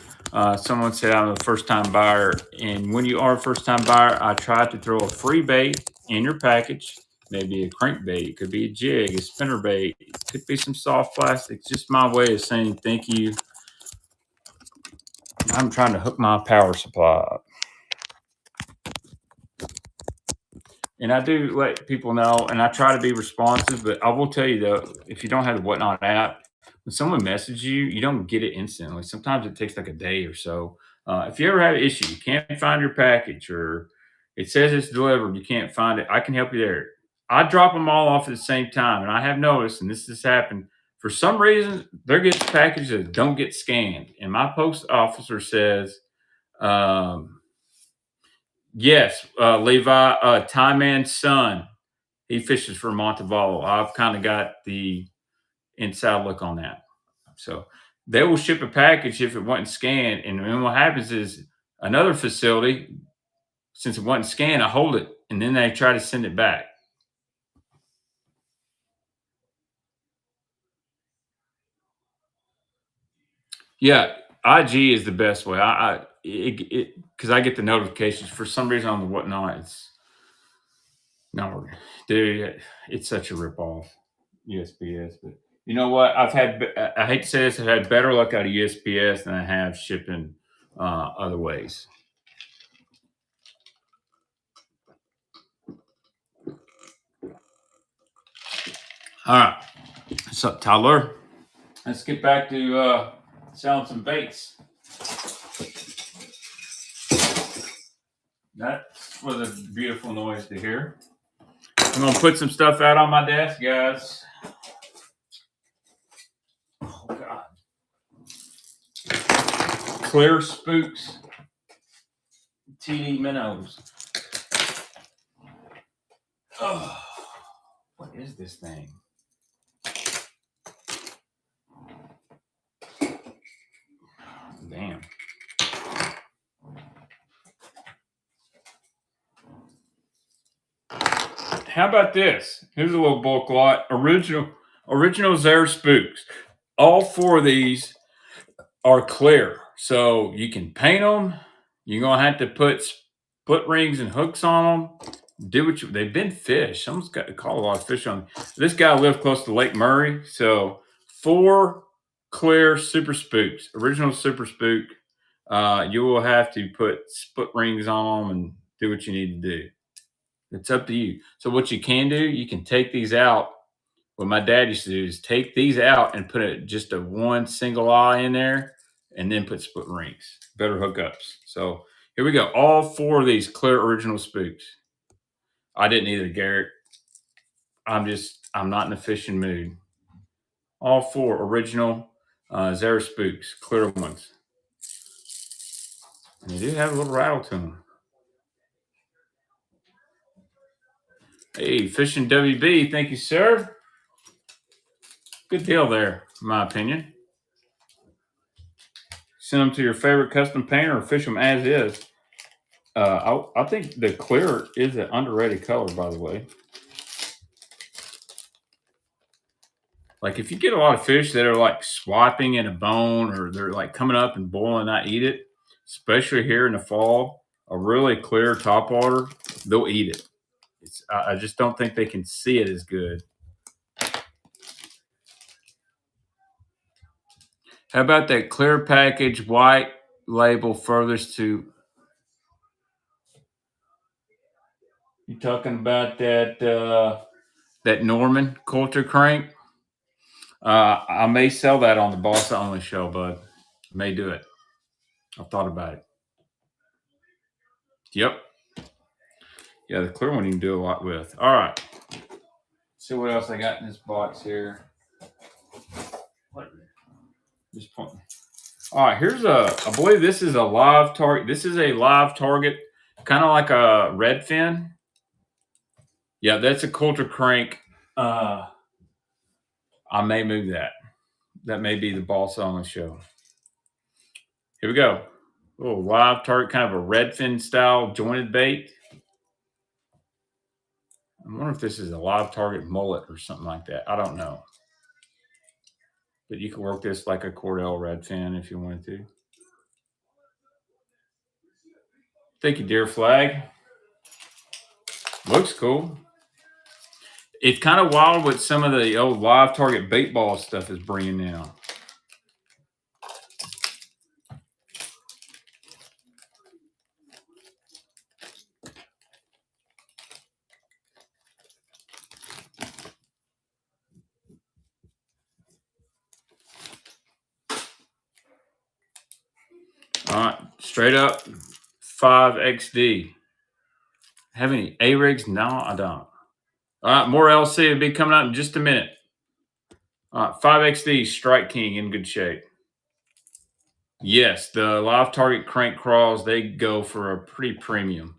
someone said I'm a first-time buyer. And when you are a first-time buyer, I try to throw a free bait in your package. Maybe a crankbait, it could be a jig, a spinner bait, it could be some soft plastic. Just my way of saying thank you. I'm trying to hook my power supply up. And I do let people know, and I try to be responsive, but I will tell you though, if you don't have the Whatnot app, when someone messages you, you don't get it instantly. Sometimes it takes like a day or so. If you ever have an issue, you can't find your package, or it says it's delivered, you can't find it, I can help you there. I drop them all off at the same time, and I have noticed, and this has happened, for some reason, there gets packages that don't get scanned. And my post officer says, yes, Levi, Tie Man's son, he fishes for Montevallo. I've kind of got the inside look on that. So they will ship a package if it wasn't scanned. And then what happens is another facility, since it wasn't scanned, I hold it, and then they try to send it back. Yeah, IG is the best way. Because I get the notifications for some reason on the Whatnot. It's no, dude, it's such a ripoff. USPS, but you know what? I hate to say this, I've had better luck out of USPS than I have shipping other ways. All right. What's up, Tyler? Let's get back to selling some baits. That was a beautiful noise to hear. I'm going to put some stuff out on my desk, guys. Oh, God. Clear Spooks. TD Minnows. Oh, what is this thing? Damn. How about this? Here's a little bulk lot. Original Zara Spooks. All four of these are clear, so you can paint them. You're gonna have to put split rings and hooks on them. Do what you. They've been fished. Someone's got to call a lot of fish on them. This guy lived close to Lake Murray, so 4 clear Super Spooks, original Super Spook. You will have to put split rings on them and do what you need to do. It's up to you. So what you can do, you can take these out. What my dad used to do is take these out and put just a one single eye in there, and then put split rings, better hookups. So here we go. All 4 of these clear original Spooks. I didn't either, Garrett. I'm not in a fishing mood. All 4 original Zara Spooks, clear ones. And they do have a little rattle to them. Hey, Fishing WB, thank you, sir. Good deal there, in my opinion. Send them to your favorite custom painter or fish them as is. I think the clear is an underrated color, by the way. Like if you get a lot of fish that are like swiping in a bone, or they're like coming up and boiling, not eat it, especially here in the fall, a really clear topwater, they'll eat it. I just don't think they can see it as good. How about that clear package white label furthest to? You talking about that Norman Coulter crank? I may sell that on the Boss Only show, bud. May do it. I've thought about it. Yep. Yeah, the clear one you can do a lot with. All right. Let's see what else I got in this box here. Just pointing. All right, I believe this is a live target. This is a live target, kind of like a redfin. Yeah, that's a Coulter crank. I may move that. That may be the Boss Only show. Here we go. A little live target, kind of a redfin style jointed bait. I wonder if this is a live target mullet or something like that. I don't know. But you can work this like a Cordell redfin if you wanted to. Thank you, Deer Flag. Looks cool. It's kind of wild what some of the old live target bait ball stuff is bringing now. All right, straight up 5XD. Have any A-rigs? No, I don't. All right, more LC will be coming out in just a minute. All right, 5XD Strike King in good shape. Yes, the live target crank crawls, they go for a pretty premium.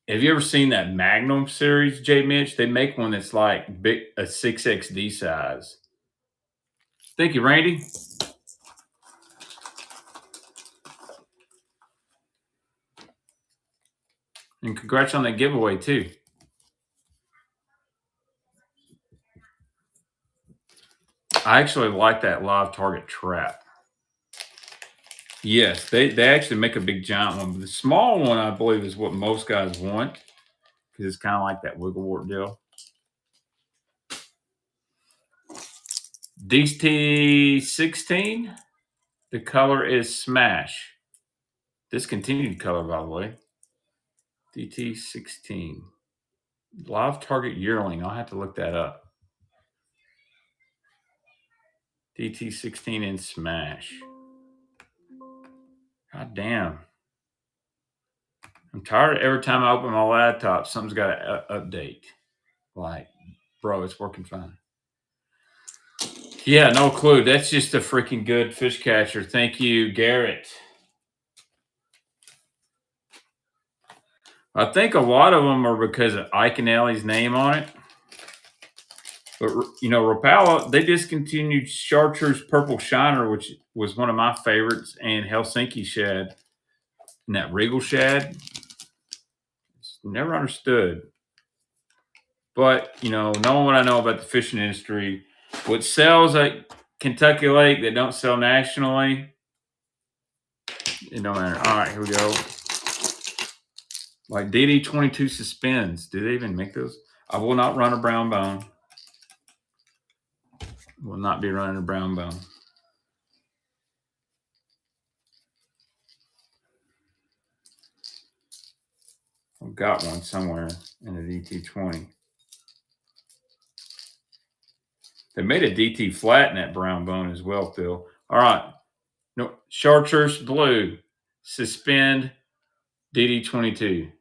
Have you ever seen that Magnum series, J. Mitch? They make one that's like big, a 6XD size. Thank you, Randy. And congrats on that giveaway, too. I actually like that live target trap. Yes, they actually make a big giant one. But the small one, I believe, is what most guys want, because it's kind of like that wiggle wart deal. DT16. The color is Smash. Discontinued color, by the way. DT16. Live target yearling. I'll have to look that up. DT16 in Smash. God damn. I'm tired every time I open my laptop, something's got to update. Like, bro, it's working fine. Yeah, no clue. That's just a freaking good fish catcher. Thank you, Garrett. I think a lot of them are because of Ike and Ellie's name on it. But, Rapala, they discontinued Chartreuse Purple Shiner, which was one of my favorites, and Helsinki Shad. And that Regal Shad, never understood. But, knowing what I know about the fishing industry, what sells at Kentucky Lake that don't sell nationally, it don't matter. All right, here we go. Like DD22 Suspends. Do they even make those? I will not run a brown bone. Will not be running a brown bone. I've got one somewhere in a DT20. They made a DT flat in that brown bone as well, Phil. All right. No, Chartreuse Blue. Suspend DD22.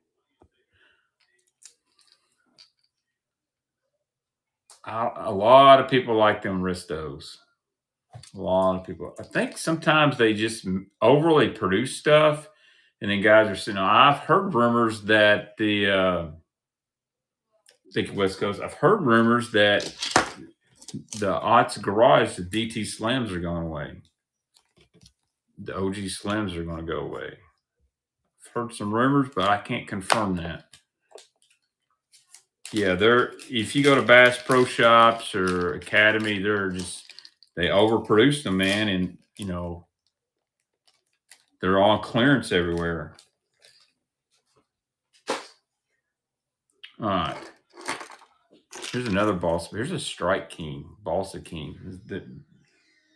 A lot of people like them Ristos. A lot of people. I think sometimes they just overly produce stuff, and then guys are saying, I've heard rumors that I think West Coast. I've heard rumors that the Ott's Garage, the DT Slims are going away. The OG Slims are going to go away. I've heard some rumors, but I can't confirm that. Yeah, if you go to Bass Pro Shops or Academy, they overproduce them, man, and they're on clearance everywhere. All right. Here's another balsa. Here's a Strike King, Balsa King.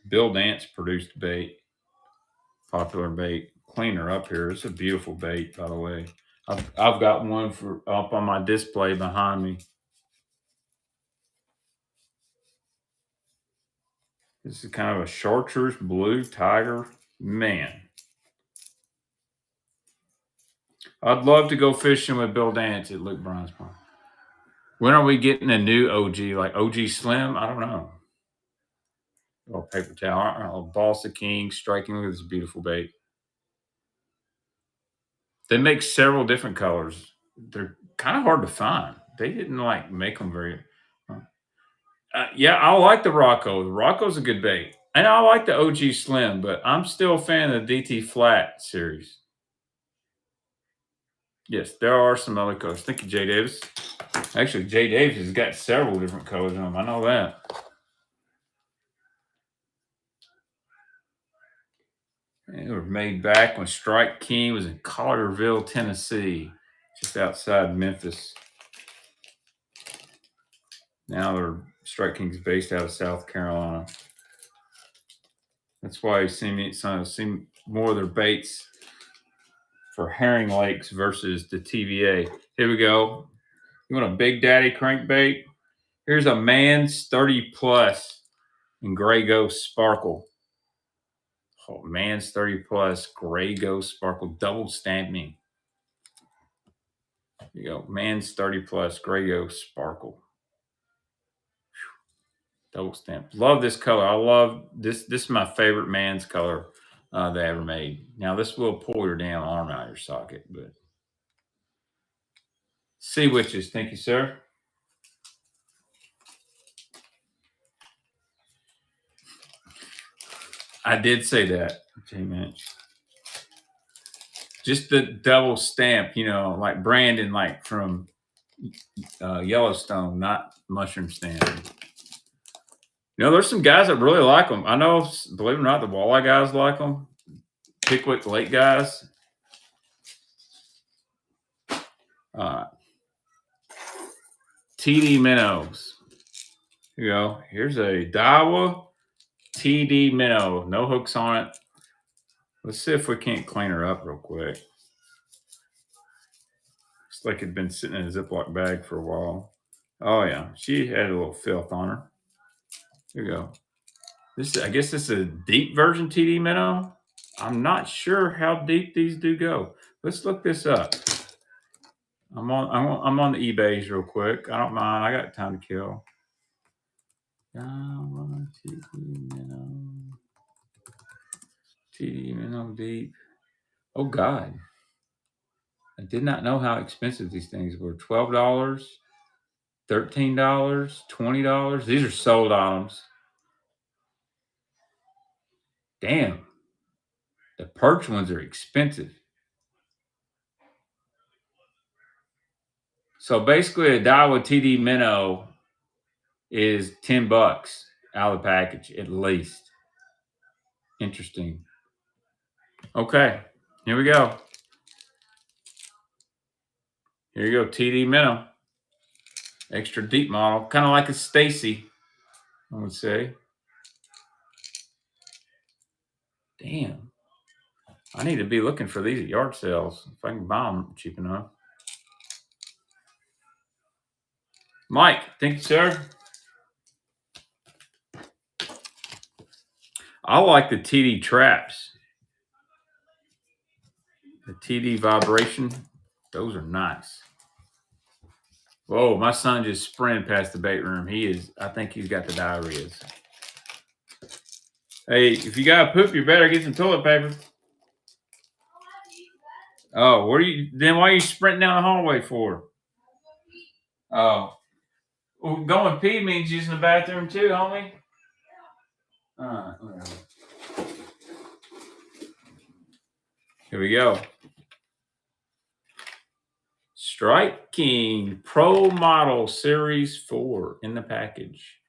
Bill Dance produced bait, popular bait. Cleaner up here. It's a beautiful bait, by the way. I've got one up on my display behind me. This is kind of a Chartreuse Blue Tiger. Man. I'd love to go fishing with Bill Dance at Luke Bryan's Pond. When are we getting a new OG, like OG Slim? I don't know. Oh, paper towel. Balsa King, striking with this beautiful bait. They make several different colors. They're kind of hard to find. They didn't make them very. Yeah, I like the Rocco. The Rocco's a good bait. And I like the OG Slim, but I'm still a fan of the DT Flat series. Yes, there are some other colors. Thank you, Jay Davis. Actually, Jay Davis has got several different colors in them. I know that. They were made back when Strike King was in Carterville, Tennessee, just outside Memphis. Now Strike King's based out of South Carolina. That's why you see more of their baits for herring lakes versus the TVA. Here we go. You want a Big Daddy crankbait? Here's a Man's 30 Plus in Gray Ghost Sparkle. Oh, Man's 30 Plus Gray Ghost Sparkle double stamping. Here you go. Man's 30 Plus Gray Ghost Sparkle. Double stamp. Love this color. I love this. This is my favorite Man's color they ever made. Now, this will pull your damn arm out of your socket, but Sea Witches. Thank you, sir. I did say that, J-Mitch. Just the double stamp, like Brandon, like from Yellowstone, not mushroom stamp. There's some guys that really like them. I know, believe it or not, the walleye guys like them. Pickwick Lake guys. TD minnows. Here you go. Here's a Daiwa TD minnow. No hooks on it. Let's see if we can't clean her up real quick. Looks like it'd been sitting in a Ziploc bag for a while. Oh yeah, she had a little filth on her. Here you go. I guess this is a deep version TD minnow. I'm not sure how deep these do go. Let's look this up. I'm on the eBays real quick. I don't mind. I got time to kill. TD minnow deep. Oh God. I did not know how expensive these things were. $12, $13, $20. These are sold items. Damn. The perch ones are expensive. So basically, a Daiwa TD minnow is $10 out of the package at least. Interesting. Okay, here we go. Here you go, TD minnow, extra deep model, kind of like a Stacy, I would say. Damn, I need to be looking for these at yard sales if I can buy them cheap enough. Mike, thank you, sir. I like the TD traps. The TD vibration, those are nice. Whoa, my son just sprinted past the bait room. I think he's got the diarrhea. Hey, if you gotta poop, you better get some toilet paper. Oh, why are you sprinting down the hallway for? Oh. Well, going pee means using the bathroom too, homie. Whatever. Here we go. Strike King Pro Model Series 4 in the package.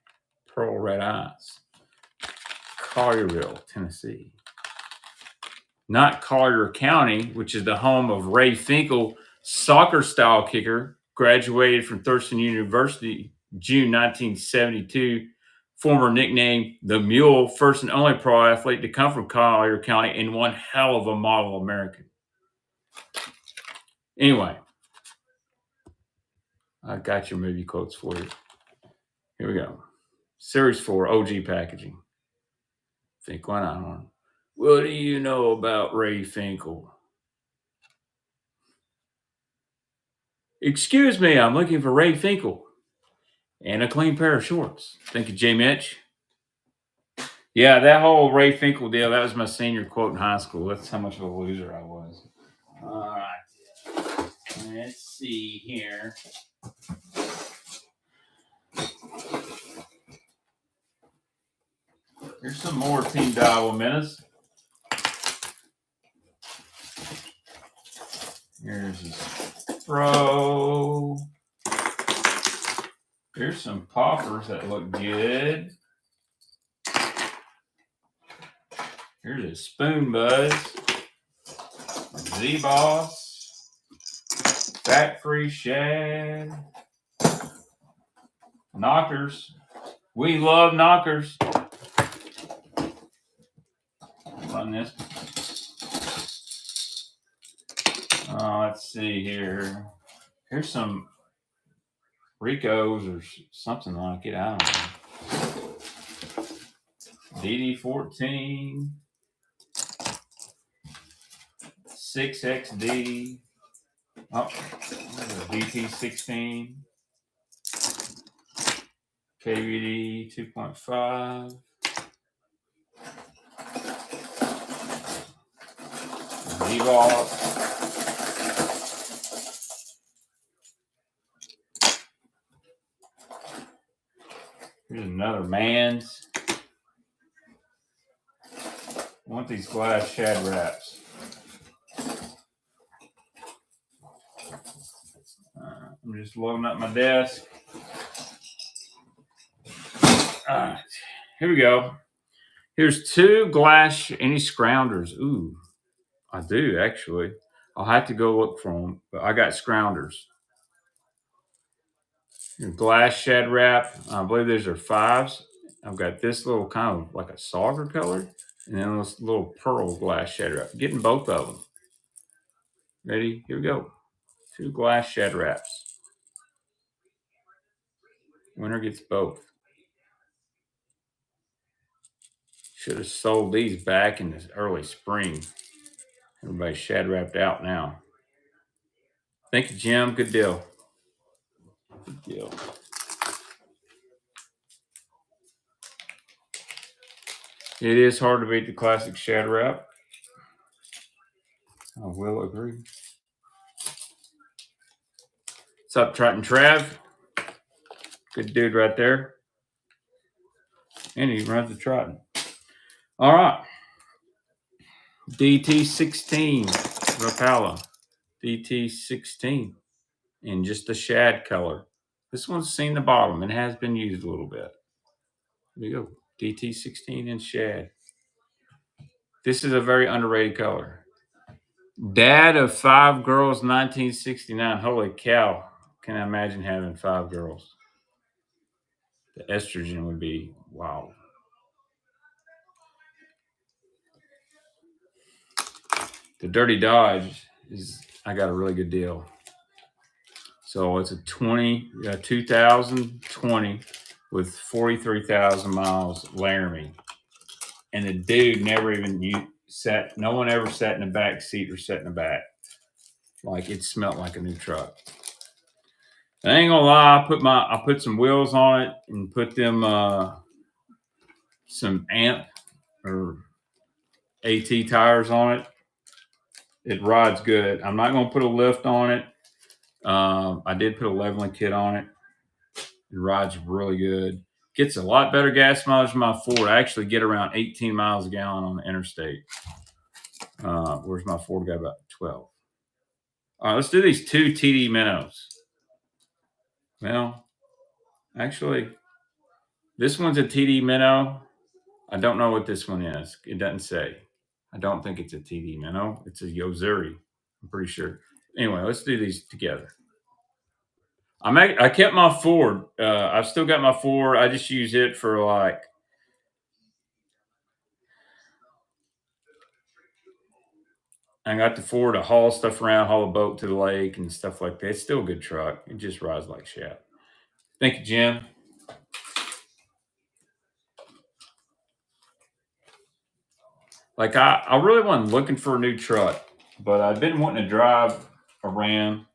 Pearl Red Eyes. Collierville, Tennessee. Not Collier County, which is the home of Ray Finkel, soccer style kicker, graduated from Thurston University June 1972. Former nickname The Mule, first and only pro athlete to come from Collier County and one hell of a model American. Anyway, I got your movie quotes for you. Here we go. Series 4, OG packaging. Think one on. What do you know about Ray Finkel? Excuse me, I'm looking for Ray Finkel. And a clean pair of shorts. Thank you, J. Mitch. Yeah, that whole Ray Finkel deal, that was my senior quote in high school. That's how much of a loser I was. All right. Let's see here. Here's some more Team Daiwa minnows. Here's his Pro. Here's some poppers that look good. Here's a Spoon Buzz. Z-Boss. Fat-free shad. Knockers. We love knockers. Run this. Let's see here. Here's some Ricos or something like it. I don't know. DD14. 6XD. Oh, DT16. KVD 2.5. Z-Boss. Here's another Man's. I want these glass shad wraps. I'm just loading up my desk. All right, here we go. Here's two glass, any scrounders. Ooh, I do actually. I'll have to go look for them, but I got scrounders. Glass shad wrap. I believe these are 5s. I've got this little kind of like a sauger color. And then this little pearl glass Shad Rap. Getting both of them. Ready? Here we go. 2 glass Shad Raps. Winner gets both. Should have sold these back in the early spring. Everybody's Shad Wrapped out now. Thank you, Jim. Good deal. Good deal. It is hard to beat the classic Shad Wrap. I will agree. What's up, Triton Trav? Good dude right there. And he runs the Triton. All right. DT16 Rapala. DT16 in just the shad color. This one's seen the bottom and has been used a little bit. There you go. DT16 in shad. This is a very underrated color. Dad of 5 girls, 1969. Holy cow. Can I imagine having 5 girls? The estrogen would be wow. The Dirty Dodge is, I got a really good deal. So it's a 2020 with 43,000 miles Laramie. And the dude never even sat, no one ever sat in the back seat or sat in the back. Like it smelled like a new truck. I ain't gonna lie, I put some wheels on it and put them some AMP or AT tires on it. It rides good. I'm not gonna put a lift on it. I did put a leveling kit on it. It rides really good. Gets a lot better gas mileage than my Ford. I actually get around 18 miles a gallon on the interstate. Where's my Ford? Got about 12. All right, let's do these 2 TD minnows. Well, actually, this one's a TD minnow. I don't know what this one is. It doesn't say. I don't think it's a TD minnow. It's a Yozuri. I'm pretty sure. Anyway, let's do these together. I kept my Ford. I've still got my Ford. I just use it for like I got the Ford to haul stuff around, haul a boat to the lake and stuff like that. It's still a good truck. It just rides like shit. Thank you, Jim. Like I really wasn't looking for a new truck, but I've been wanting to drive a Ram,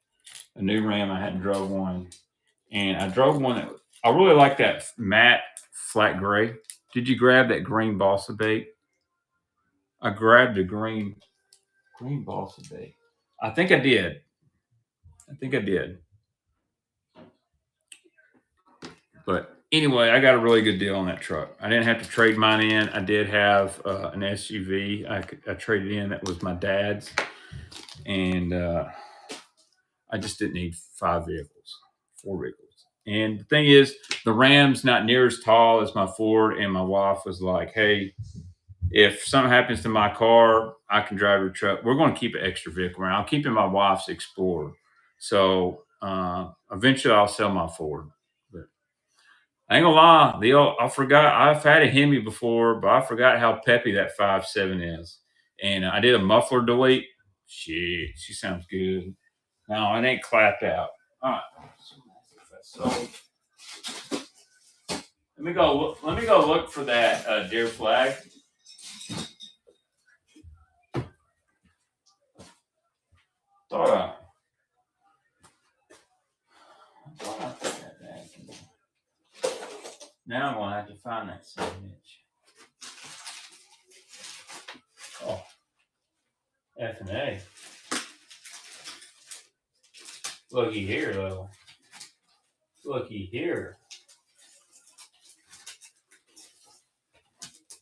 a new Ram. I hadn't drove one, and I drove one that I really like that matte flat gray. Did you grab that green balsa bait? I grabbed the green balsa bait. I think I did. But anyway, I got a really good deal on that truck. I didn't have to trade mine in. I did have an SUV I traded in that was my dad's, and I just didn't need 4 vehicles. And the thing is, the Ram's not near as tall as my Ford, and my wife was like, hey, if something happens to my car, I can drive your truck. We're going to keep an extra vehicle around. I'll keep in my wife's Explorer. So eventually I'll sell my Ford. But I ain't gonna lie, I forgot. I've had a Hemi before, but I forgot how peppy that 5.7 is. And I did a muffler delete. Shit, she sounds good. No, it ain't clapped out. All right. So let me go look for that deer flag. Thought I put that back. Now I'm gonna have to find that son of a bitch. Oh, F and A. Looky here, though. Looky here.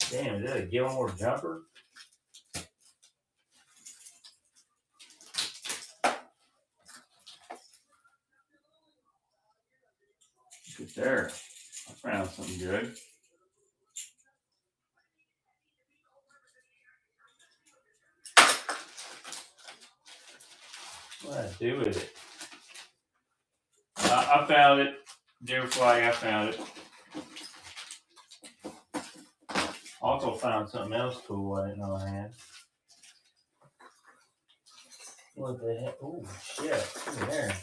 Damn, is that a Gilmore jumper? Look at there. I found something good. What do I do with it? I found it. Deer flag, I found it. Also found something else cool I didn't know I had. What the heck? Oh shit! Look at there.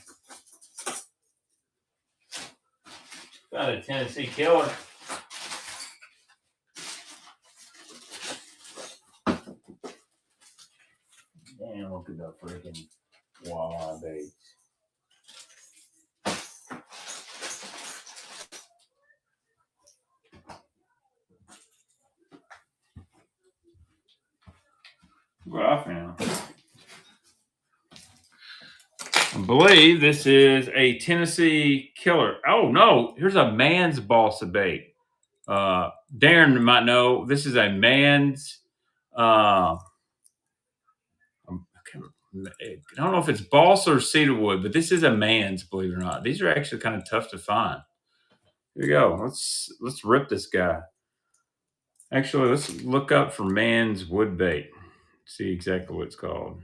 Got a Tennessee Killer. Damn, look at the freaking walleye baits. What I found. I believe this is a Tennessee Killer. Oh no, here's a man's balsa bait. Darren might know this is a man's. I don't know if it's balsa or cedarwood, but this is a man's. Believe it or not, these are actually kind of tough to find. Here you go. Let's rip this guy. Actually, let's look up for man's wood bait. See exactly what it's called.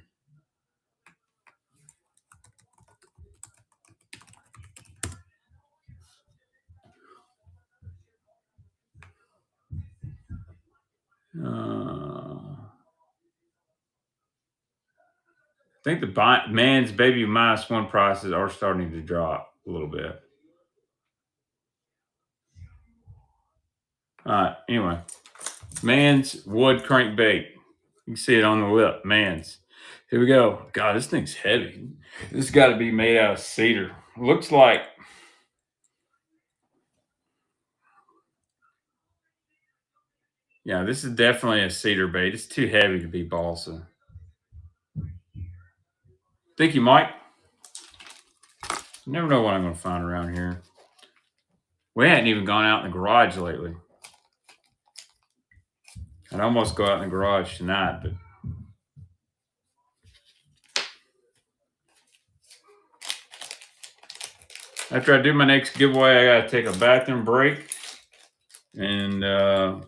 I think the man's baby -1 prices are starting to drop a little bit. All right. Anyway, man's wood crankbait. You can see it on the lip. Man's. Here we go. God, this thing's heavy. This has got to be made out of cedar. Looks like. Yeah, this is definitely a cedar bait. It's too heavy to be balsa. Thank you, Mike. You never know what I'm going to find around here. We hadn't even gone out in the garage lately. I'd almost go out in the garage tonight, but after I do my next giveaway, I got to take a bathroom break and got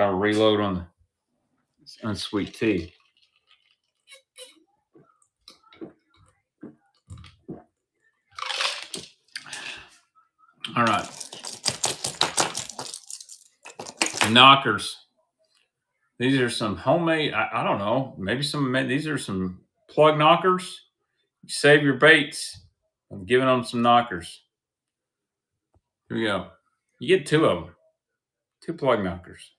to reload on the unsweet tea. All right. Knockers. These are some homemade, I don't know, maybe these are some plug knockers. You save your baits. I'm giving them some knockers. Here we go. You get 2 of them. 2 plug knockers.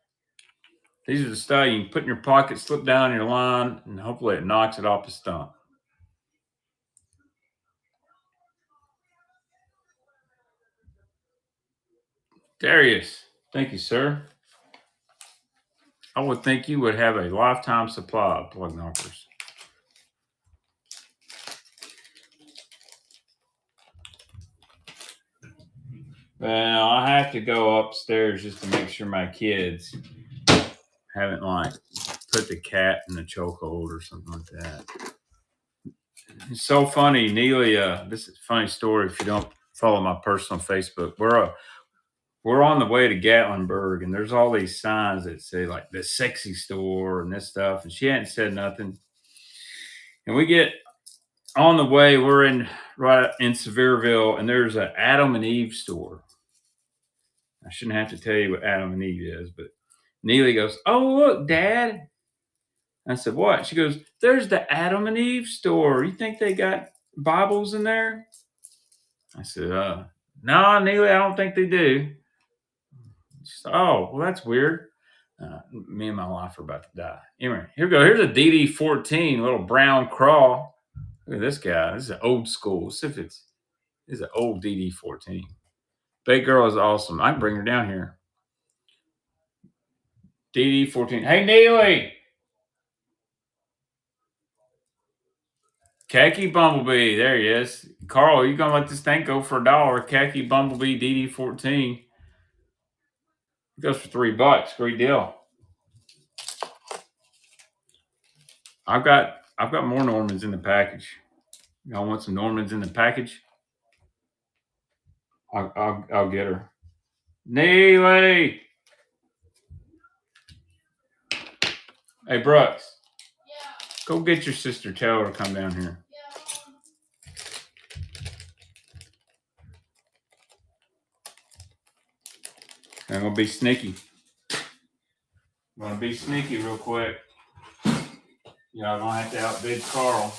These are the style you can put in your pocket, slip down your line, and hopefully it knocks it off the stump. Darius, thank you, sir. I would think you would have a lifetime supply of plug knockers. Well, I have to go upstairs just to make sure my kids haven't put the cat in a chokehold or something like that. It's so funny, Neely. This is a funny story. If you don't follow my personal Facebook, we're on the way to Gatlinburg, and there's all these signs that say like the sexy store and this stuff. And she hadn't said nothing. And we get on the way. We're right in Sevierville, and there's an Adam and Eve store. I shouldn't have to tell you what Adam and Eve is, but Neely goes, "Oh, look, Dad." I said, "What?" She goes, "There's the Adam and Eve store. You think they got Bibles in there?" I said, "No, Neely, I don't think they do." She said, "Oh, well, that's weird." Me and my wife are about to die. Anyway, here we go. Here's a DD14, little brown crawl. Look at this guy. This is an old school. Let's see if this is an old DD14. Bait girl is awesome. I can bring her down here. DD14. Hey, Neely. Khaki Bumblebee. There he is. Carl, you going to let this thing go for $1. Khaki Bumblebee DD14. It goes for $3. Great deal. I've got more Normans in the package. Y'all want some Normans in the package? I'll get her. Neely. Hey, Brooks. Yeah. Go get your sister. Tell her to come down here. Yeah. I'm gonna be sneaky. gonna be sneaky real quick. Y'all gonna have to outbid Carl.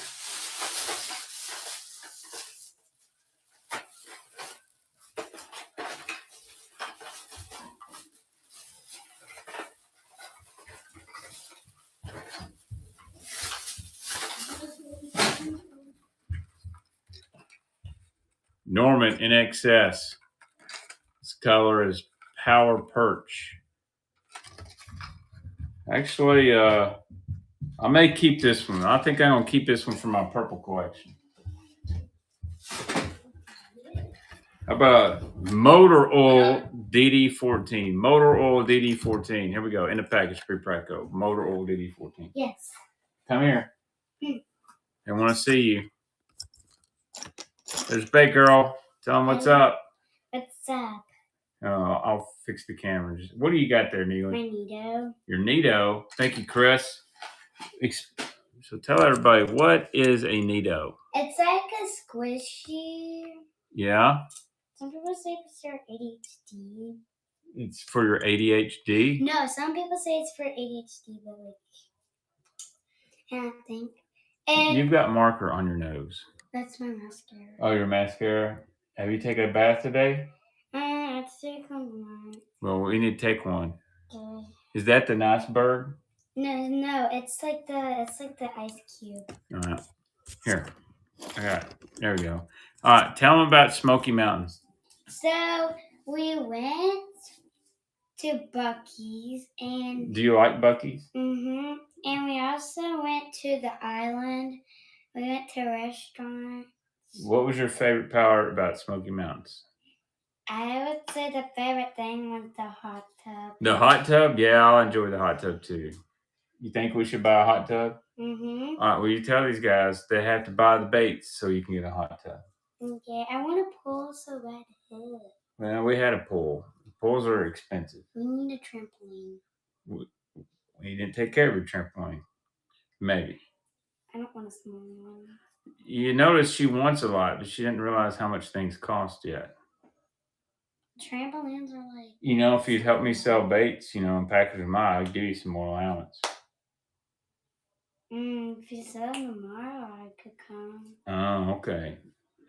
Norman NXS. This color is Power Perch. Actually, I may keep this one. I think I'm gonna keep this one for my purple collection. How about Motor Oil DD14? Motor Oil DD14. Here we go. In the package, pre-pack code. Motor Oil DD14. Yes. Come here. I want to see you. There's Bake Girl. Tell them what's up. What's up? I'll fix the cameras. What do you got there, Neely? My Nito. Your Nito. Thank you, Chris. So tell everybody, what is a Nito? It's like a squishy. Yeah? Some people say it's for ADHD. It's for your ADHD? No, some people say it's for ADHD, but like, I don't think. And You've got marker on your nose. that's my mascara. Oh, your mascara. Have you taken a bath today? Let's take one. Well, we need to take one. Okay. Is that the nice bird? No, it's like the ice cube. All right. Here. I got it. There we go. All right. Tell them about Smoky Mountains. So we went to Buc-ee's and Do you like Buc-ee's? and we also went to the island. We went to a restaurant. What was your favorite part about Smoky Mountains? I would say the favorite thing was the hot tub. The hot tub? Yeah, I'll enjoy the hot tub too. You think we should buy a hot tub? All right. Well, you tell these guys they have to buy the baits so you can get a hot tub. Okay, I want a pool so bad. Well, we had a pool. Pools are expensive. We need a trampoline. You didn't take care of your trampoline. Maybe. I don't want a small one. You notice she wants a lot, but she didn't realize how much things cost yet. Trampolines are like. You know, if you'd help me sell baits, and package them out, I'd give you some more allowance. If you sell them tomorrow, I could come. Oh, okay.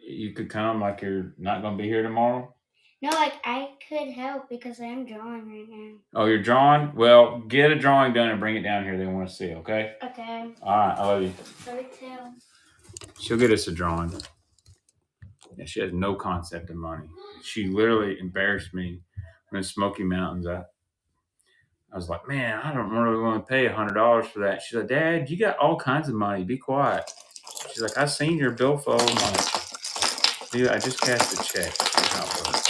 You could come like you're not going to be here tomorrow? No, like I could help because I'm drawing right now. Oh, you're drawing? Well, get a drawing done and bring it down here. They want to see, okay? Okay. All right, I love you. Love you too. She'll get us a drawing. Yeah, she has no concept of money. She literally embarrassed me in the Smoky Mountains. I was like, man, I don't really want to pay $100 for that. She's like, Dad, you got all kinds of money. Be quiet. She's like, I seen your billfold. I'm like, dude, I just cashed a check. That's how it works.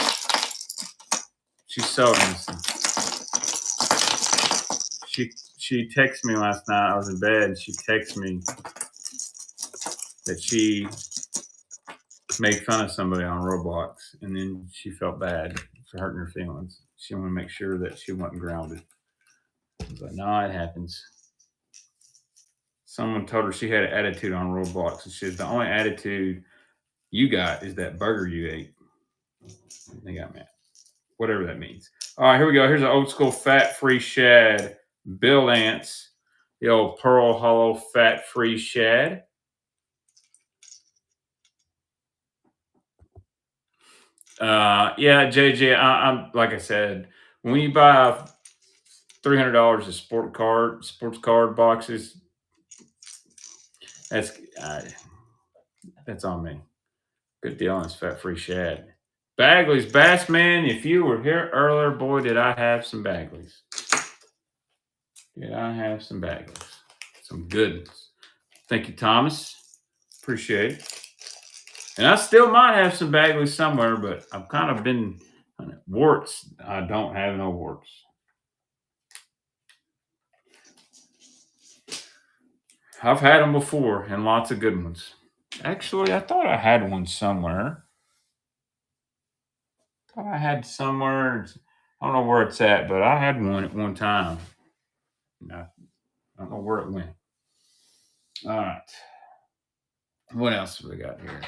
She's so innocent. She texted me last night. I was in bed, and she texted me that she made fun of somebody on Roblox, and then she felt bad for hurting her feelings. She wanted to make sure that she wasn't grounded. I was like, no, it happens. Someone told her she had an attitude on Roblox, and she said, the only attitude you got is that burger you ate. They got mad. Whatever that means. All right, here we go. Here's an old school fat-free shad. Bill Ants. The old Pearl Hollow fat-free shad. Yeah, JJ, I'm like I said, when you buy $300 of sports card boxes, that's on me. Good deal on this fat-free shad. Bagley's Bassman, if you were here earlier, boy, did I have some Bagleys. Did I have some Bagleys? Some good ones. Thank you, Thomas. Appreciate it. And I still might have some Bagleys somewhere, but I've kind of been warts. I don't have no warts. I've had them before, and lots of good ones. Actually, I thought I had one somewhere. I don't know where it's at, but I had one at one time. I don't know where it went. All right. What else have we got here?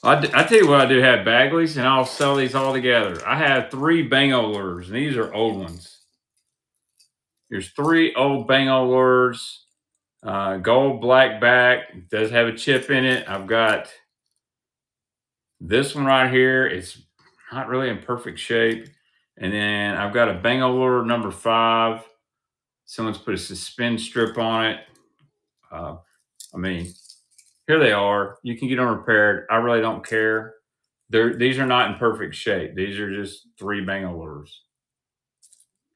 I tell you what, I do have Bagleys, and I'll sell these all together. I have 3 Bango lures, and these are old ones. Here's 3 old Bang lures. Gold black back. It does have a chip in it. I've got this one right here. It's not really in perfect shape. And then I've got a Bang lure number 5. Someone's put a suspend strip on it. I mean, here they are. You can get them repaired. I really don't care. These are not in perfect shape. These are just 3 Bang lures.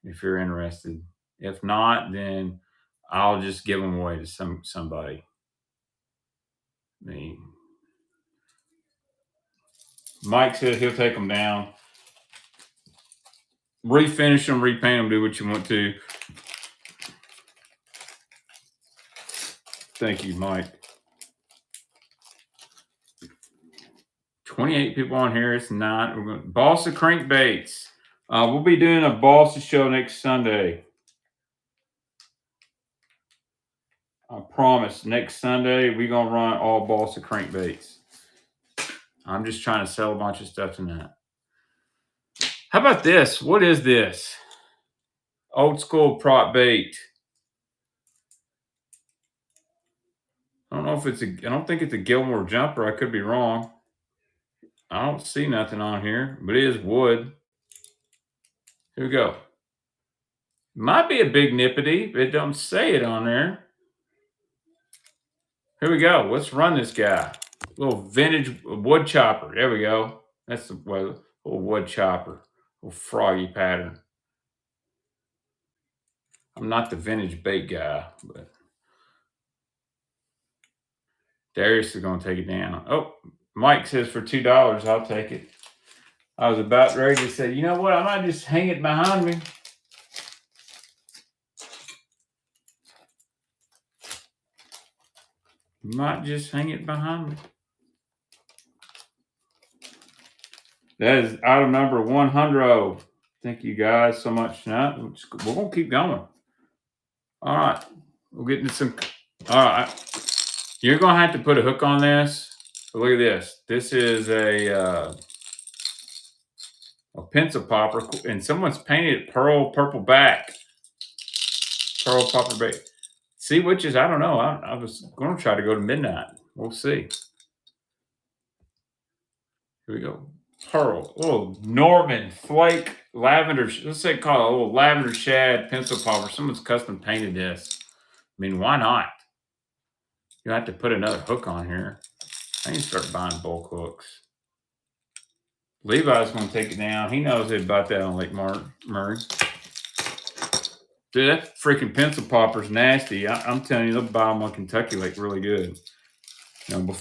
If you're interested. If not, then I'll just give them away to somebody. I mean, Mike said he'll take them down, refinish them, repaint them, do what you want to. Thank you, Mike. 28 people on here. It's not. We're going Balsa crankbaits. We'll be doing a Balsa show next Sunday. I promise. Next Sunday, we're going to run all Balsa crankbaits. I'm just trying to sell a bunch of stuff tonight. How about this? What is this? Old school prop bait. I don't know if I don't think it's a Gilmore jumper. I could be wrong. I don't see nothing on here, but it is wood. Here we go. Might be a big nippity, but it don't say it on there. Here we go. Let's run this guy. Little vintage wood chopper. There we go. That's the little wood chopper. Little froggy pattern. I'm not the vintage bait guy, but Darius is going to take it down. Oh, Mike says for $2, I'll take it. I was about ready to say, you know what? I might just hang it behind me. Might just hang it behind me. That is item number 100. Thank you guys so much tonight. We're going to keep going. All right. We'll get into some. All right. You're going to have to put a hook on this. But look at this. This is a pencil popper. And someone's painted it pearl purple back. Pearl popper bait. Sea witches, I don't know. I was going to try to go to midnight. We'll see. Here we go. Pearl. Oh, Norman flake lavender. Let's say call it a little lavender shad pencil popper. Someone's custom painted this. I mean, why not? You have to put another hook on here. I need to start buying bulk hooks. Levi's going to take it down. He knows about that on Lake Murray. Dude, that freaking pencil popper's nasty. I'm telling you, they'll buy them on Kentucky Lake really good. You know,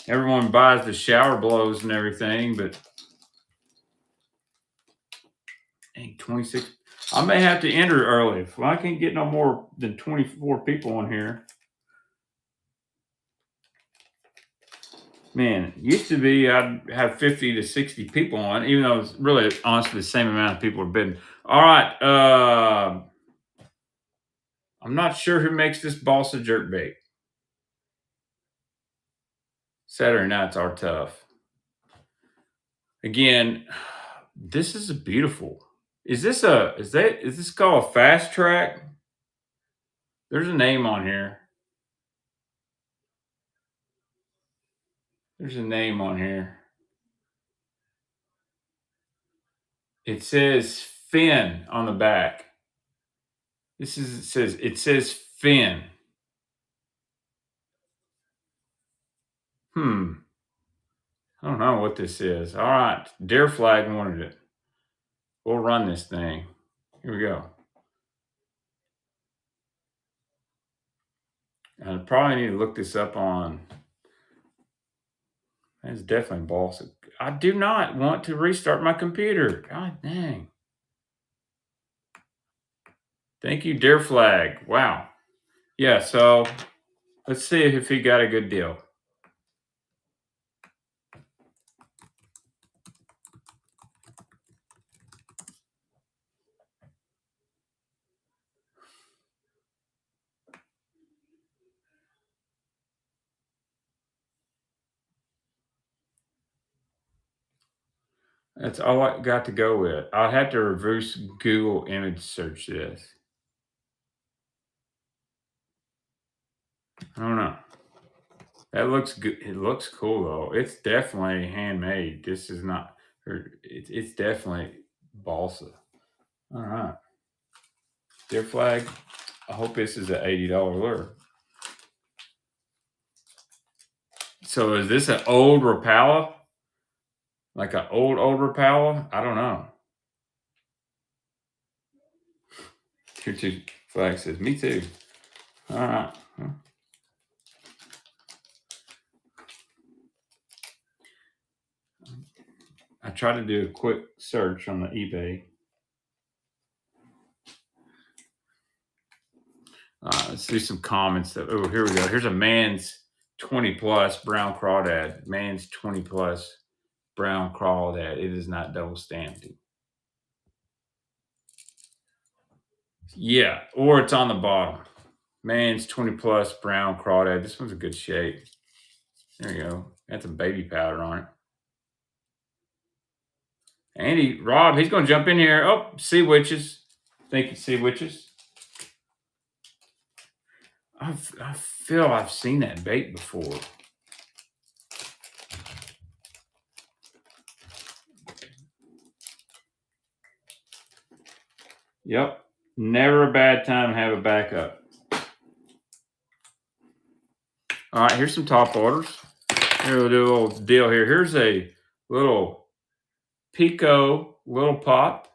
everyone buys the shower blows and everything, but dang, 26. I may have to enter early. If I can't get no more than 24 people on here. Man, it used to be I'd have 50 to 60 people on, even though it's really honestly the same amount of people are bidding. All right. I'm not sure who makes this balsa jerkbait. Saturday nights are tough. Again, this is a beautiful. Is this called a fast track? There's a name on here. There's a name on here. It says Finn on the back. It says Finn. I don't know what this is. All right. Dare Flag wanted it. We'll run this thing. Here we go. I probably need to look this up on. That's definitely balsa. I do not want to restart my computer. God dang. Thank you, Dare Flag. Wow. Yeah, so let's see if he got a good deal. That's all I got to go with. I'll have to reverse Google image search this. I don't know. That looks good. It looks cool though. It's definitely handmade. This is not. It's definitely balsa. All right. Deer flag. I hope this is an $80 lure. So is this an old Rapala? Like an old Rapala? I don't know. Tier 2 flag says, me too. All right. I tried to do a quick search on the eBay. Let's do some comments. Oh, here we go. Here's a man's 20 plus brown crawdad. Man's 20 plus brown crawdad. It is not double stamped. Yeah, or it's on the bottom. Man's 20 plus brown crawdad. This one's a good shape. There you go. Got some baby powder on it. Andy, Rob, he's going to jump in here. Oh, sea witches. Thank you, sea witches. I feel I've seen that bait before. Yep. Never a bad time to have a backup. All right, here's some top orders. Here we'll do a little deal here. Here's a little Pico little pop,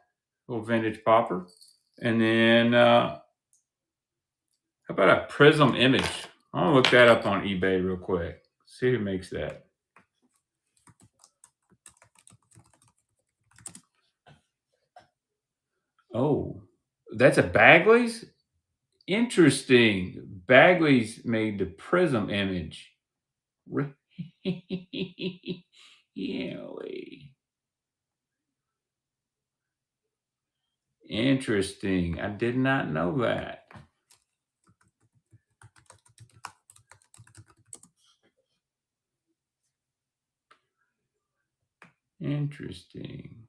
little vintage popper. And then how about a Prism Image? I'll look that up on eBay real quick. See who makes that. Oh, that's a Bagley's? Interesting. Bagley's made the Prism Image. Really? Interesting. I did not know that. Interesting.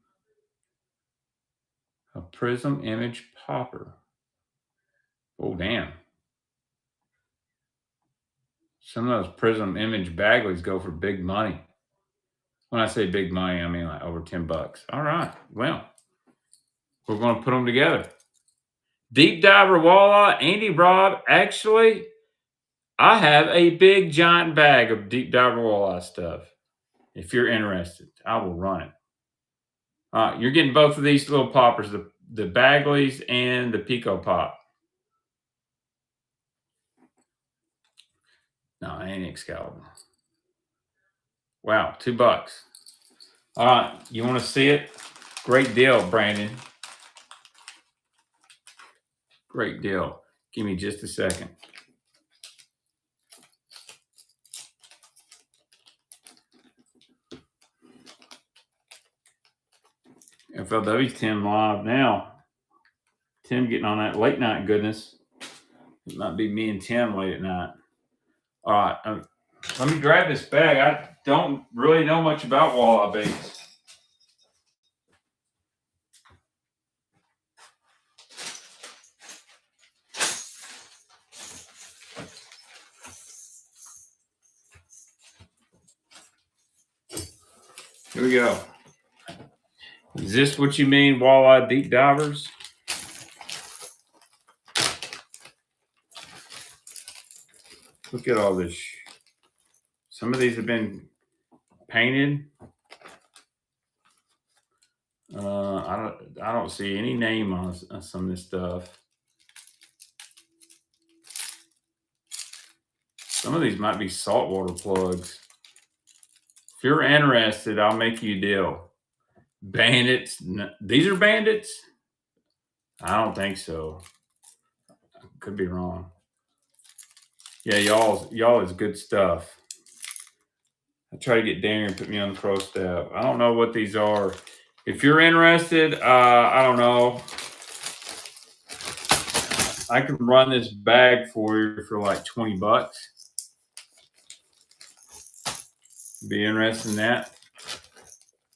A Prism Image popper. Oh, damn. Some of those Prism Image Bagleys go for big money. When I say big money, I mean like over $10. All right. Well, we're going to put them together. Deep Diver Walleye, Andy, Rob. Actually, I have a big giant bag of Deep Diver Walleye stuff. If you're interested, I will run it. You're getting both of these little poppers, the Bagleys and the Pico Pop. No, it ain't Excalibur. Wow, $2. All right, you want to see it? Great deal, Brandon. Great deal. Give me just a second. FLW's Tim live now. Tim getting on that late night goodness. It might be me and Tim late at night. All right, let me grab this bag. I don't really know much about walleye baits. Here we go. Is this what you mean, walleye deep divers? Look at all this. Some of these have been painted. I don't see any name on some of this stuff. Some of these might be saltwater plugs. If you're interested, I'll make you a deal. Bandits. These are bandits? I don't think so. Could be wrong. Yeah, y'all is good stuff. I try to get Darren to put me on the pro staff. I don't know what these are. If you're interested, I don't know. I can run this bag for you for like $20. Be interested in that?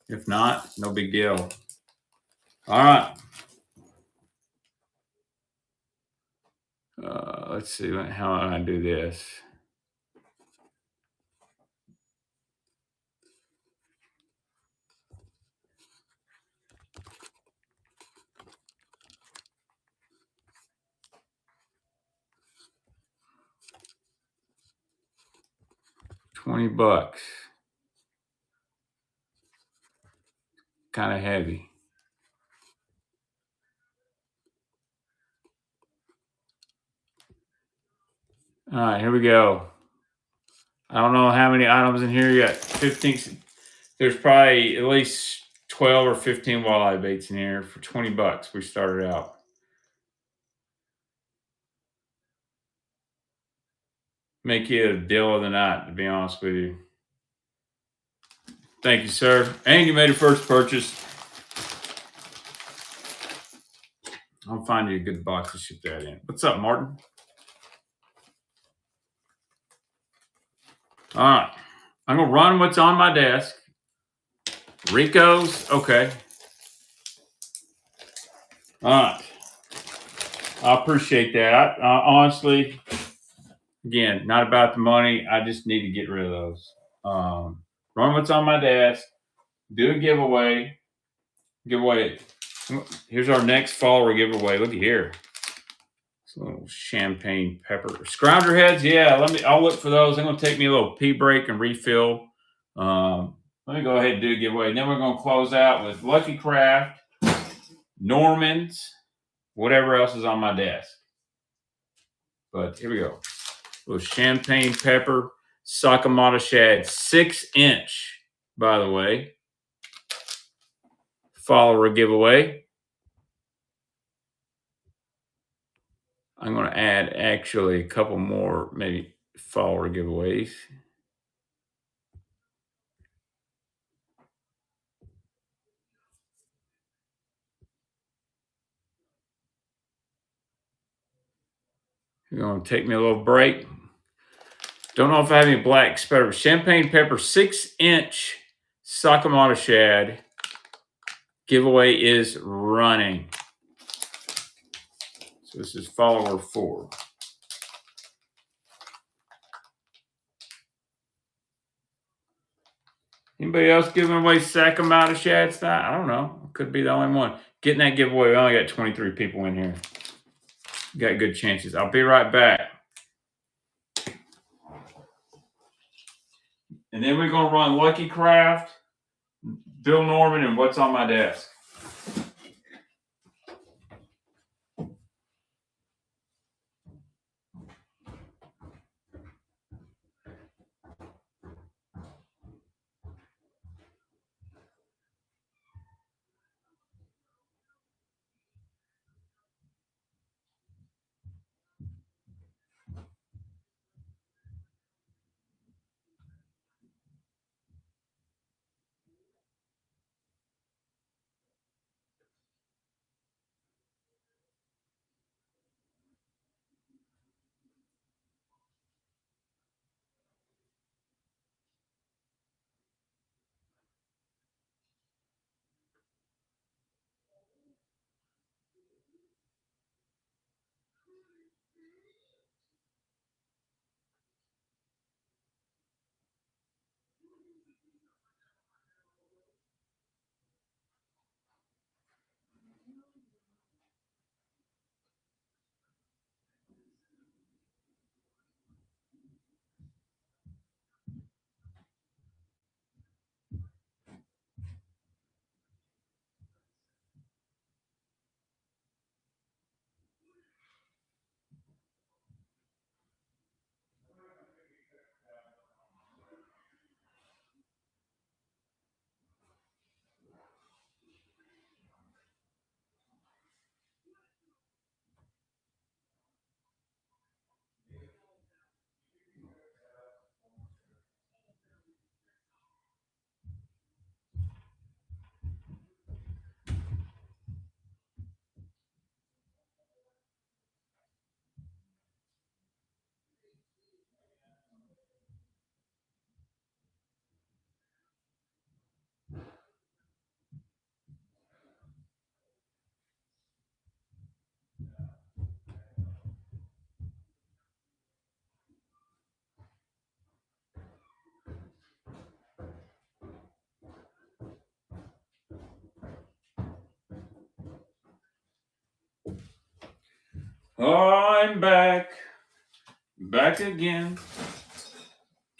If not, no big deal. All right. Let's see how I do this. $20. Kind of heavy. All right, here we go. I don't know how many items in here yet. 15. There's probably at least 12 or 15 walleye baits in here for $20. We started out. Make you a deal of the night, to be honest with you. Thank you, sir. And you made a first purchase. I'll find you a good box to ship that in. What's up, Martin? All right. I'm going to run what's on my desk. Rico's. Okay. All right. I appreciate that. Honestly, again, not about the money. I just need to get rid of those. Run what's on my desk. Do a giveaway. Here's our next follower giveaway. Look at here. It's a little champagne pepper. Scrounger heads, yeah. I'll look for those. I'm gonna take me a little pee break and refill. Let me go ahead and do a giveaway. And then we're gonna close out with Lucky Craft, Norman's, whatever else is on my desk. But here we go. A little champagne pepper, Sakamata shad, 6-inch, by the way. Follower giveaway. I'm going to add actually a couple more, maybe follower giveaways. You're going to take me a little break. Don't know if I have any blacks, but champagne pepper, 6-inch Sakamata shad giveaway is running. So this is follower 4. Anybody else giving away Sakamata shad tonight? I don't know. Could be the only one. Getting that giveaway, we only got 23 people in here. Got good chances. I'll be right back. And then we're going to run Lucky Craft, Bill Norman, and what's on my desk. I'm back. Back again.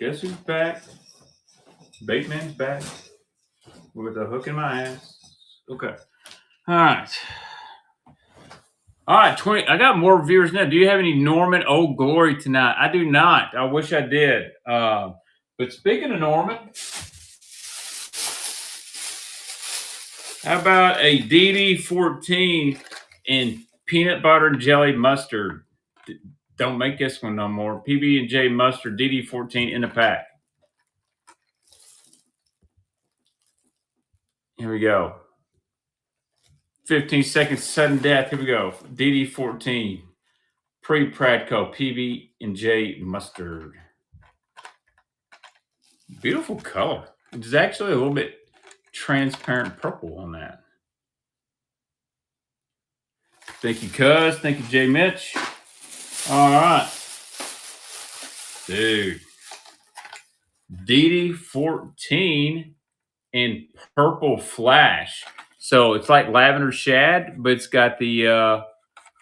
Guess who's back? Bateman's back with a hook in my ass. Okay. All right. All right, 20. I got more viewers now. Do you have any Norman Old Glory tonight? I do not. I wish I did. But speaking of Norman, how about a DD14 in peanut butter and jelly mustard? Don't make this one no more. PB&J mustard DD14 in a pack. Here we go. 15 seconds sudden death. Here we go. DD14 pre-Pradco PB&J mustard. Beautiful color. It's actually a little bit transparent purple on that. Thank you, Cuz. Thank you, J. Mitch. All right. Dude. DD14 in purple flash. So it's like lavender shad, but it's got the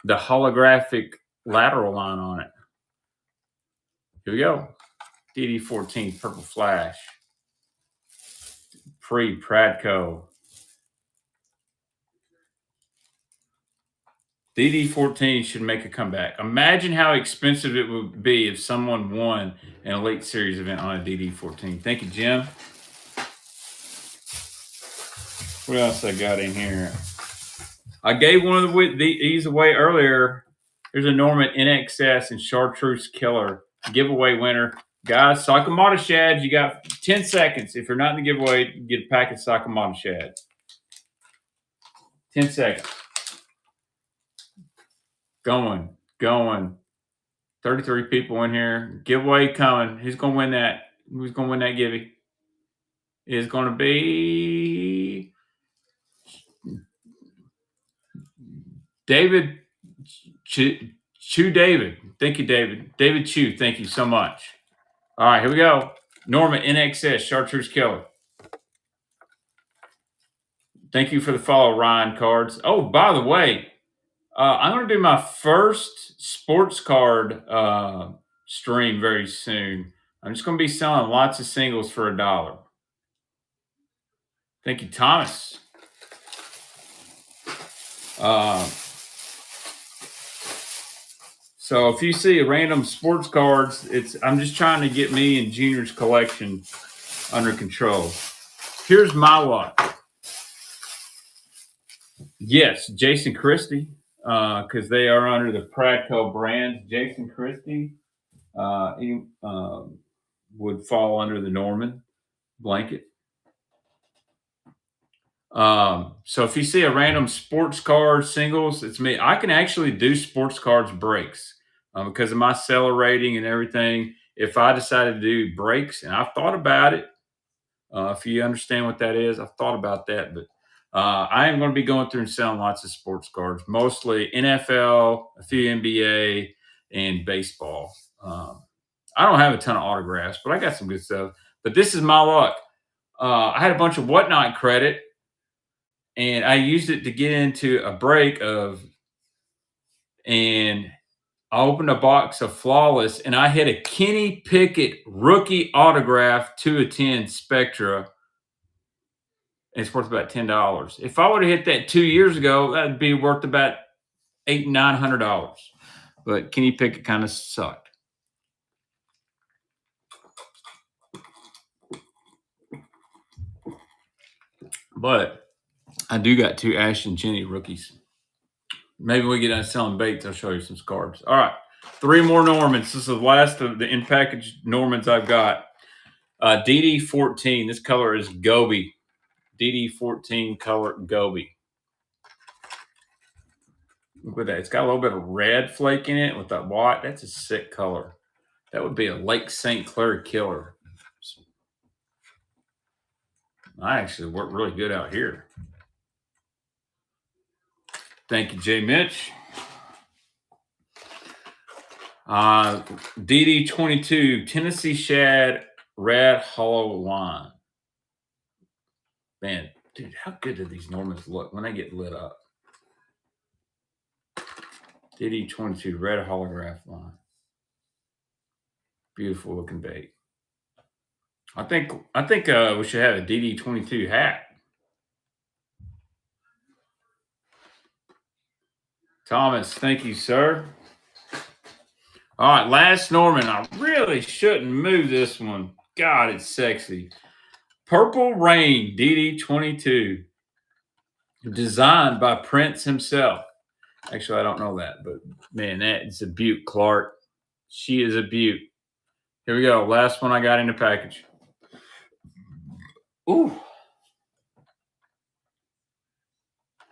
holographic lateral line on it. Here we go. DD14 purple flash. Pre-Pradco. DD14 should make a comeback. Imagine how expensive it would be if someone won an Elite Series event on a DD14. Thank you, Jim. What else I got in here? I gave one of these away earlier. There's a Norman NXS and Chartreuse Killer giveaway winner. Guys, Sakamata Shads, you got 10 seconds. If you're not in the giveaway, you get a pack of Sakamata Shad. 10 seconds. Going. 33 people in here. Giveaway coming. Who's going to win that? Who's going to win that givey? It's going to be David Chew David. Thank you, David. David Chew, thank you so much. All right, here we go. Norman NXS Chartreuse Killer. Thank you for the follow, Ryan Cards. Oh, by the way, I'm going to do my first sports card stream very soon. I'm just going to be selling lots of singles for $1. Thank you, Thomas. So if you see a random sports cards, I'm just trying to get me and Junior's collection under control. Here's my luck. Yes, Jason Christie, because they are under the Pradco brand. Jason Christie he would fall under the Norman blanket. So if you see a random sports card singles, it's me. I can actually do sports cards breaks because of my seller rating and everything. If I decided to do breaks, and I've thought about it, if you understand what that is, I've thought about that, but I am going to be going through and selling lots of sports cards, mostly NFL, a few NBA, and baseball. I don't have a ton of autographs, but I got some good stuff. But this is my luck. I had a bunch of Whatnot credit, and I used it to get into a break and I opened a box of Flawless, and I hit a Kenny Pickett rookie autograph 2/10 Spectra. It's worth about $10. If I would have hit that 2 years ago, that'd be worth about $800-900. But Kenny Pickett kind of sucked. But I do got 2 Ashton Jenny rookies. Maybe we get done selling baits. I'll show you some cards. All right. 3 more Normans. This is the last of the in-package Normans I've got. DD14. This color is Gobi. DD14 color Gobi. Look at that. It's got a little bit of red flake in it with that white. That's a sick color. That would be a Lake St. Clair killer. I actually work really good out here. Thank you, Jay Mitch. DD22 Tennessee Shad Red Hollow Line. Man, dude, how good do these Normans look when they get lit up? DD22 Red Holograph Line. Beautiful looking bait. I think we should have a DD22 hat. Thomas, thank you, sir. All right, last Norman. I really shouldn't move this one. God, it's sexy. Purple Rain DD22. Designed by Prince himself. Actually, I don't know that, but man, that is a beaut, Clark. She is a beaut. Here we go. Last one I got in the package. Ooh.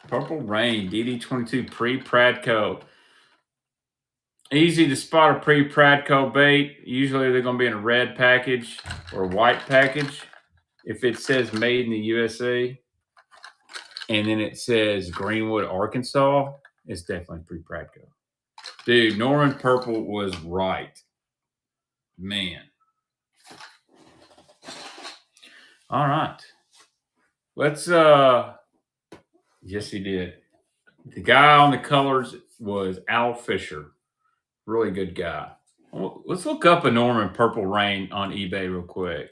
Purple Rain DD22 pre-Pradco. Easy to spot a pre-Pradco bait. Usually they're going to be in a red package or a white package. If it says made in the USA and then it says Greenwood, Arkansas, it's definitely pre-Pradco. Dude, Norman Purple was right. Man. All right. Let's yes, he did. The guy on the colors was Al Fisher. Really good guy. Well, let's look up a Norman Purple Rain on eBay real quick.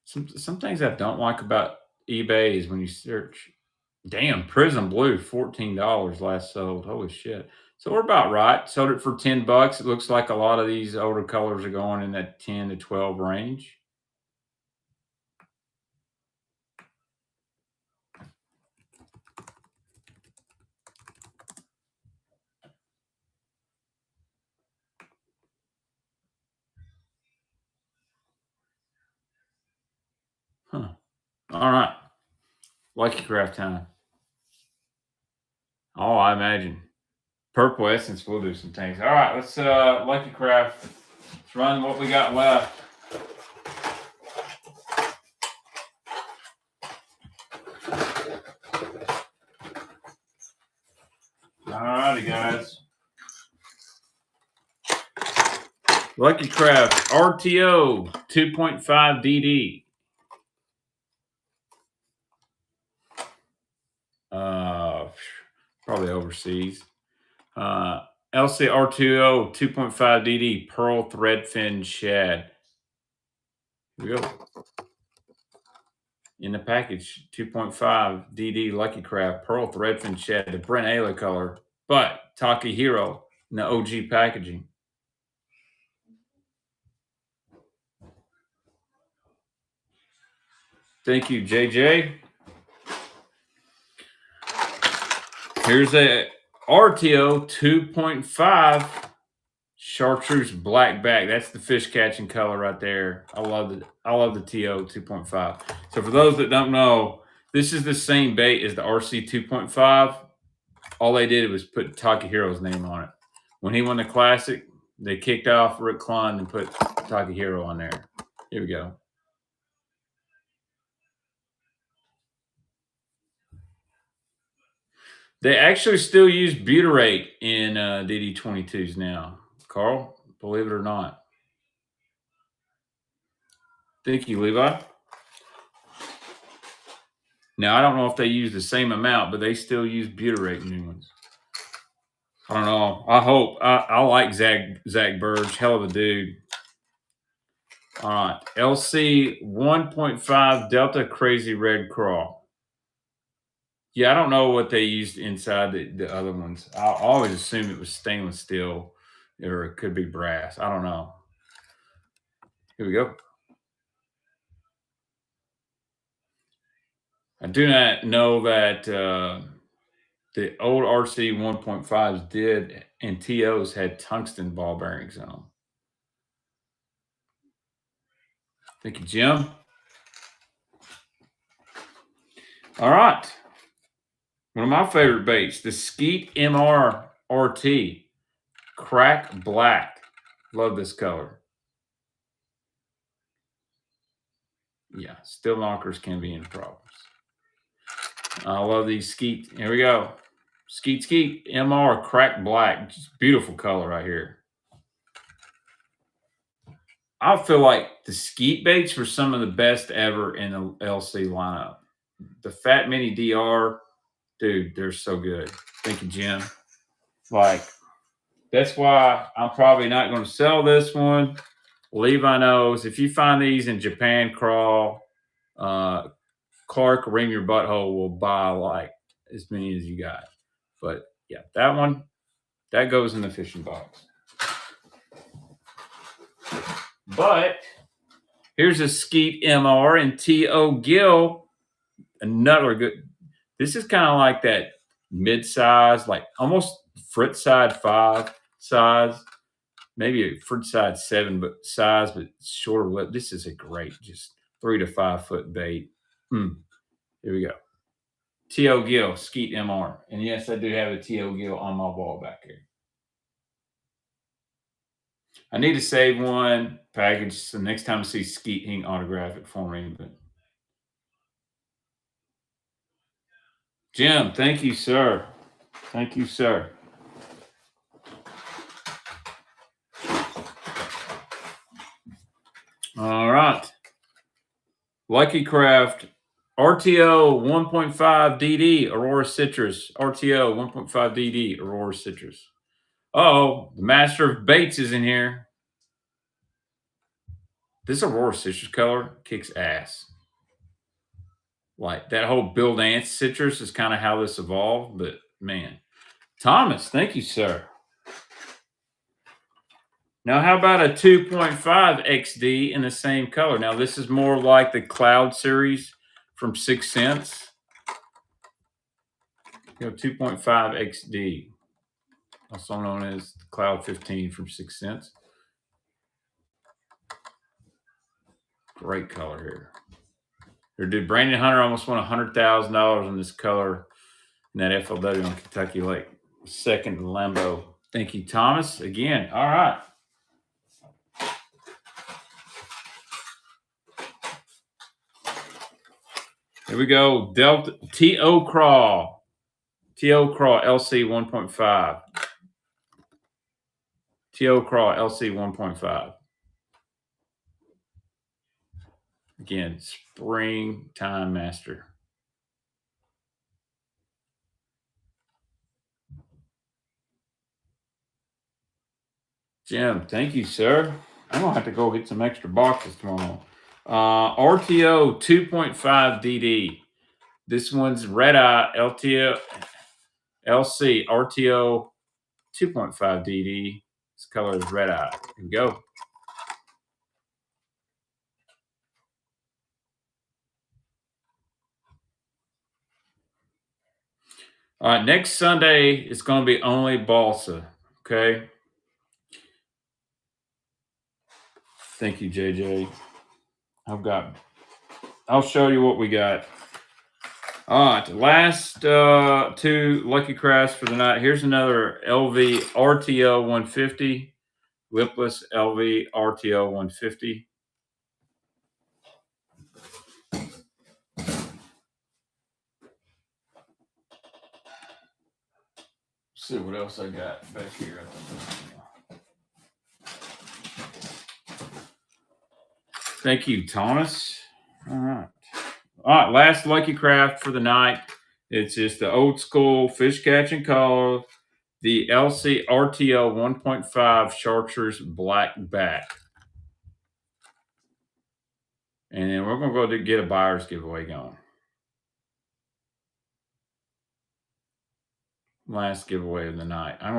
Some things I don't like about eBay is when you search. Damn, Prism Blue, $14 last sold. Holy shit. So we're about right. Sold it for $10. It looks like a lot of these older colors are going in that 10 to 12 range. Huh. All right. Lucky Craft time. Oh, I imagine. Purple Essence will do some things. All right, let's Lucky Craft. Let's run what we got left. All righty, guys. Lucky Craft RTO 2.5 DD. Probably overseas. LCR2O 2.5 DD Pearl Threadfin Shad. Here we go. In the package, 2.5 DD Lucky Craft Pearl Threadfin Shad, the Brent Ayla color, but Takahiro in the OG packaging. Thank you, JJ. Here's a RTO 2.5 Chartreuse Blackback. That's the fish catching color right there. I love the TO 2.5. So for those that don't know, this is the same bait as the RC 2.5. All they did was put Takehiro's name on it. When he won the Classic, they kicked off Rick Klein and put Takahiro on there. Here we go. They actually still use butyrate in DD22s now. Carl, believe it or not. Thank you, Levi. Now, I don't know if they use the same amount, but they still use butyrate in new ones. I don't know. I hope. I like Zach Burge. Hell of a dude. All right. LC 1.5 Delta Crazy Red Crawl. Yeah, I don't know what they used inside the other ones. I always assumed it was stainless steel or it could be brass. I don't know. Here we go. I do not know that the old RC 1.5s did and TOs had tungsten ball bearings in them. Thank you, Jim. All right. One of my favorite baits, the Skeet MR RT, crack black. Love this color. Yeah, still knockers can be in problems. I love these Skeet. Here we go. Skeet MR crack black. Just beautiful color right here. I feel like the Skeet baits were some of the best ever in the LC lineup. The Fat Mini DR, dude, they're so good. Thank you, Jim. Like, that's why I'm probably not going to sell this one. Levi knows if you find these in Japan Crawl, Clark Ream Your Butthole will buy like as many as you got. But yeah, that one, that goes in the fishing box. But here's a Skeet MR and T.O. Gill. Another good. This is kind of like that mid-size, like almost Fritz-side 5 size. Maybe a Fritz-side 7 but size, but shorter lip. This is a great, just 3 to 5 foot bait. Here we go. T.O. Gill, Skeet MR. And yes, I do have a T.O. Gill on my wall back here. I need to save one package so next time I see Skeet, he can autograph it for me. But Jim, thank you, sir. Thank you, sir. All right. Lucky Craft RTO 1.5 DD Aurora Citrus. RTO 1.5 DD Aurora Citrus. Oh, the Master of Baits is in here. This Aurora Citrus color kicks ass. Like that whole Bill Dance citrus is kind of how this evolved, but man. Thomas, thank you, sir. Now, how about a 2.5 XD in the same color? Now, this is more like the Cloud series from 6 Cents. 2.5 XD, also known as the Cloud 15 from 6 Cents. Great color here. Or did Brandon Hunter almost won $100,000 in this color in that FLW on Kentucky Lake? Second Lambo. Thank you, Thomas. Again, all right. Here we go. Delta T.O. Crawl. T.O. Crawl LC 1.5. T.O. Crawl LC 1.5. Again, Springtime Master. Jim, thank you, sir. I'm going to have to go get some extra boxes tomorrow. RTO 2.5 DD. This one's Red Eye LTO LC RTO 2.5 DD. This color is Red Eye. Here we go. All right, next Sunday it's going to be only balsa. Okay. Thank you, JJ. I'll show you what we got. All right, last two Lucky Crafts for the night. Here's another LV RTO 150, lipless LV RTO 150. Let's see what else I got back here. Thank you, Thomas. All right. All right, last Lucky Craft for the night. It's just the old school fish catching color, the LC RTO 1.5 Chartreuse Black Back. And then we're going to go get a buyer's giveaway going. Last giveaway of the night. I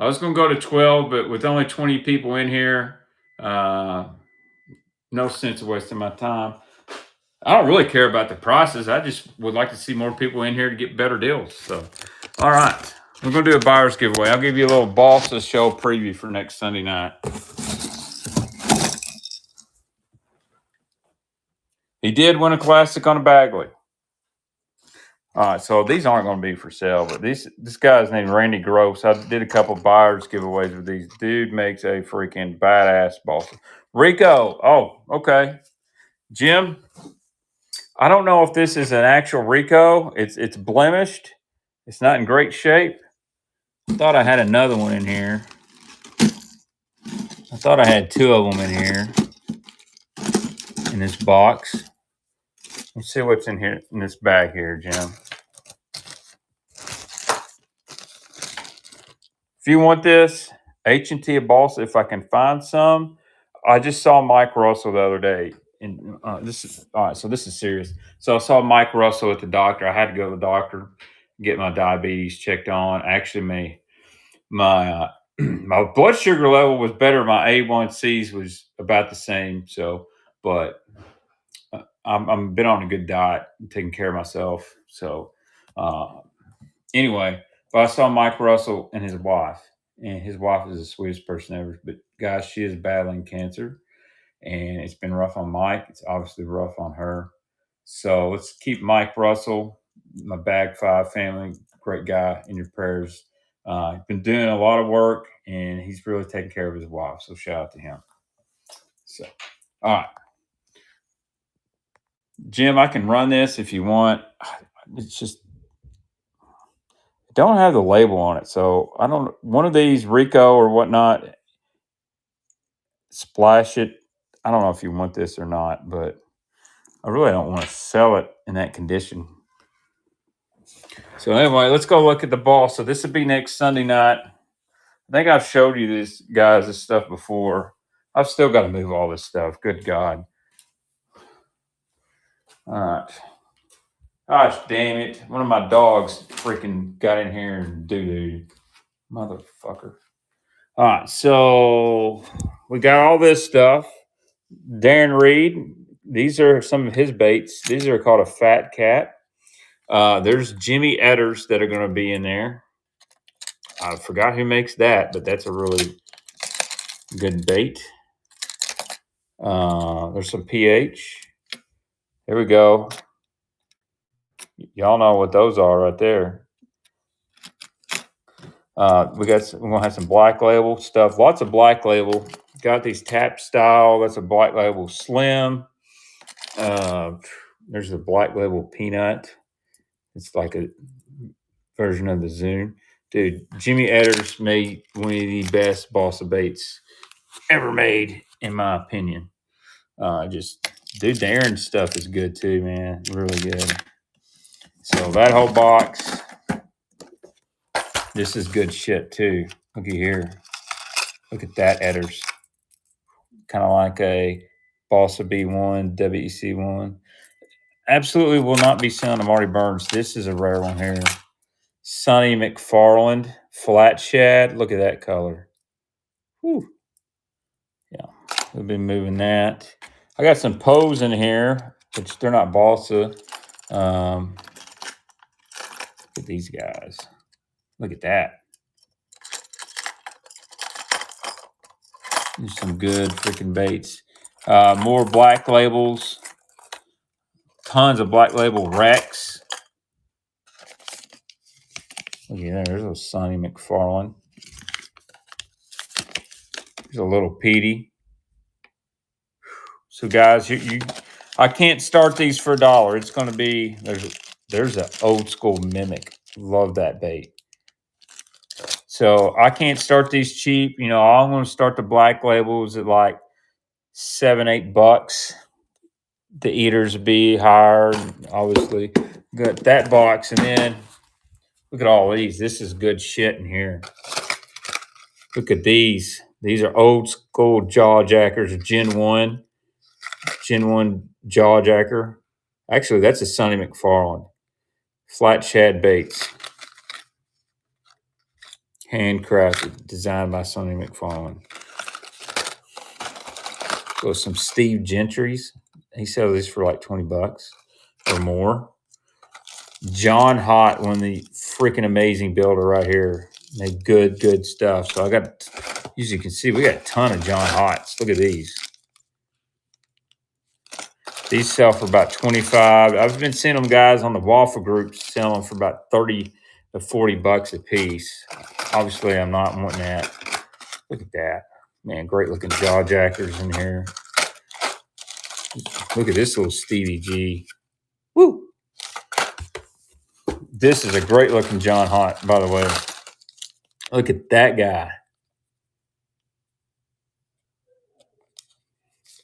was going to go to 12, but with only 20 people in here, no sense of wasting my time. I don't really care about the prices. I just would like to see more people in here to get better deals. So, all right. We're going to do a buyer's giveaway. I'll give you a little Balsa show preview for next Sunday night. He did win a classic on a Bagley. All right, so these aren't going to be for sale, but this guy's named Randy Gross. I did a couple buyers giveaways with these. Dude makes a freaking badass Balsa. Rico. Oh, okay. Jim, I don't know if this is an actual Rico. It's blemished. It's not in great shape. I thought I had another one in here. I thought I had two of them in here in this box. Let's see what's in here in this bag here, Jim. If you want this, H&T of Balsa, if I can find some. I just saw Mike Russell the other day. And this is all right. So this is serious. So I saw Mike Russell at the doctor. I had to go to the doctor, get my diabetes checked on. Actually, my my blood sugar level was better. My A1Cs was about the same. So, but I'm been on a good diet, taking care of myself. So, anyway, but I saw Mike Russell and his wife, is the sweetest person ever. But guys, she is battling cancer, and it's been rough on Mike. It's obviously rough on her. So let's keep Mike Russell, my Bag 5 family, great guy, in your prayers. Been doing a lot of work, and he's really taking care of his wife. So shout out to him. So, all right, Jim, I can run this if you want. It's just don't have the label on it, so I don't. One of these Rico or whatnot, splash it. I don't know if you want this or not, but I really don't want to sell it in that condition. So anyway, let's go look at the ball. So this will be next Sunday night. I think I've showed you this stuff before. I've still got to move all this stuff. Good God. All right. Gosh damn it. One of my dogs freaking got in here and doo-doo. Motherfucker. All right. So we got all this stuff. Darren Reed. These are some of his baits. These are called a Fat Cat. There's Jimmy Edders that are going to be in there. I forgot who makes that, but that's a really good bait. There's some pH. Here we go. Y'all know what those are right there. We're gonna have some Black Label stuff. Lots of Black Label. Got these Tap Style. That's a Black Label Slim. There's a Black Label Peanut. It's like a version of the Zoom. Dude, Jimmy Edders made one of the best Balsa baits ever made, in my opinion. Dude, Darren's stuff is good too, man. Really good. So that whole box, this is good shit too. Looky here. Look at that Edders. Kind of like a Balsa B1, WEC1. Absolutely will not be selling to Marty Burns. This is a rare one here. Sonny McFarland, Flat Shad. Look at that color. Whew. Yeah, we'll be moving that. I got some Poes in here, which they're not Balsa. Look at these guys. Look at that. There's some good freaking baits. More Black Labels. Tons of Black Label Rex. Look at that. There's a Sonny McFarland. There's a little Petey. So guys, I can't start these for $1. It's going to be, there's an old school Mimic. Love that bait. So I can't start these cheap. You know, I'm going to start the Black Labels at like $7, $8. The eaters would be higher, obviously. Got that box, and then look at all these. This is good shit in here. Look at these. These are old school jaw jackers, Gen 1. Gen 1 jaw jacker. Actually, that's a Sonny McFarland. Flat Shad baits. Handcrafted, designed by Sonny McFarland. So some Steve Gentry's. He sells these for like $20 or more. John Hott, one of the freaking amazing builder right here. Made good stuff. So I got, as you can see, we got a ton of John Hotts. Look at these. These sell for about $25. I've been seeing them guys on the waffle groups selling for about $30 to $40 a piece. Obviously, I'm not wanting that. Look at that. Man, great looking jaw jackers in here. Look at this little Stevie G. Woo! This is a great looking John Hott, by the way. Look at that guy.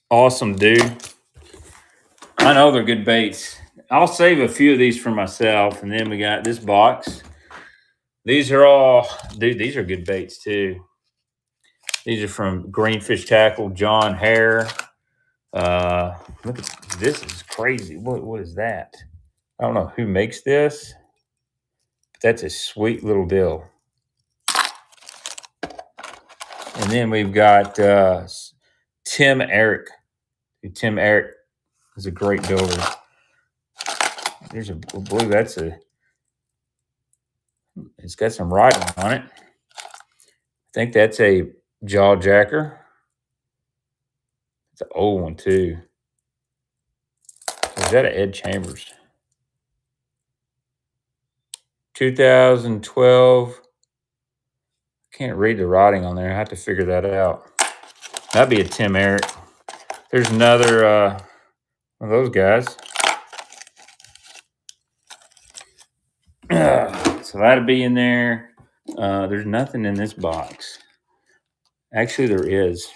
Awesome, dude. I know they're good baits. I'll save a few of these for myself. And then we got this box. These are all, dude, these are good baits too. These are from Greenfish Tackle, John Hare. Look at this, is crazy. What is that? I don't know who makes this. But that's a sweet little deal. And then we've got Tim Eric. Tim Eric is a great builder. There's a, I believe that's a, it's got some writing on it. I think that's a jaw jacker. It's an old one too. Is that an Ed Chambers? 2012. Can't read the writing on there. I have to figure that out. That'd be a Tim Eric. There's another one of those guys. So that'd be in there. There's nothing in this box. Actually, there is.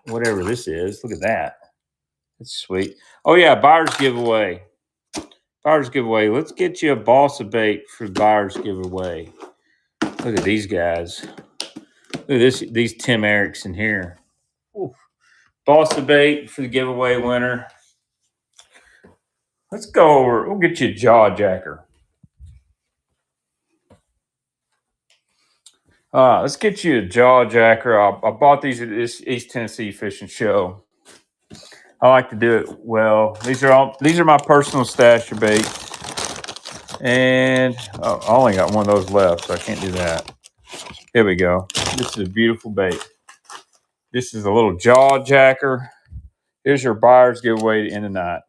Whatever this is. Look at that. That's sweet. Oh, yeah. Buyer's giveaway. Buyer's giveaway. Let's get you a balsa bait for buyer's giveaway. Look at these guys. Look at this. These Tim Erics in here. Ooh. Balsa bait for the giveaway winner. Let's go over. We'll get you a jaw jacker. Let's get you a jaw jacker. I bought these at this East Tennessee Fishing Show. I like to do it well. These are my personal stasher bait. And I only got one of those left, so I can't do that. Here we go. This is a beautiful bait. This is a little jaw jacker. Here's your buyer's giveaway to end the night.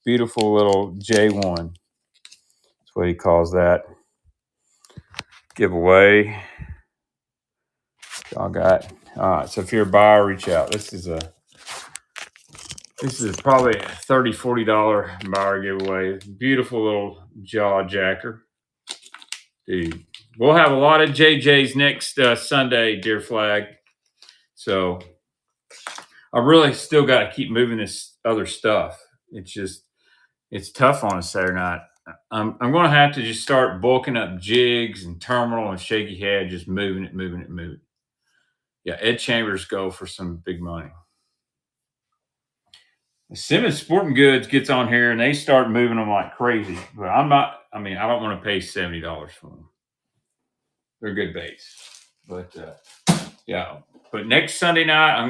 Beautiful little J1. That's what he calls that. Giveaway. Y'all got. All right, so if you're a buyer, reach out. This is probably a $30, $40 buyer giveaway. Beautiful little jaw jacker. Dude, we'll have a lot of JJs next Sunday, Deer Flag. So I really still got to keep moving this other stuff. It's tough on a Saturday night. I'm going to have to just start bulking up jigs and terminal and shaky head, just moving it. Yeah, Ed Chambers go for some big money. Simmons Sporting Goods gets on here and they start moving them like crazy. But I don't want to pay $70 for them. They're good baits. But yeah. But next Sunday night,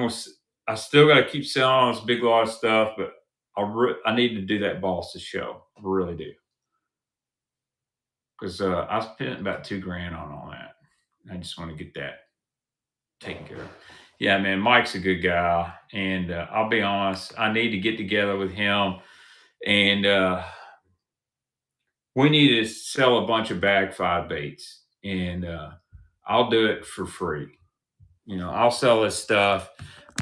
I still got to keep selling all this big lot of stuff, but I need to do that balsa show. I really do. Because I spent about $2,000 on all that. I just want to get that taken care of. Yeah, man, Mike's a good guy. And I'll be honest, I need to get together with him. And we need to sell a bunch of bag 5 baits. And I'll do it for free. I'll sell this stuff.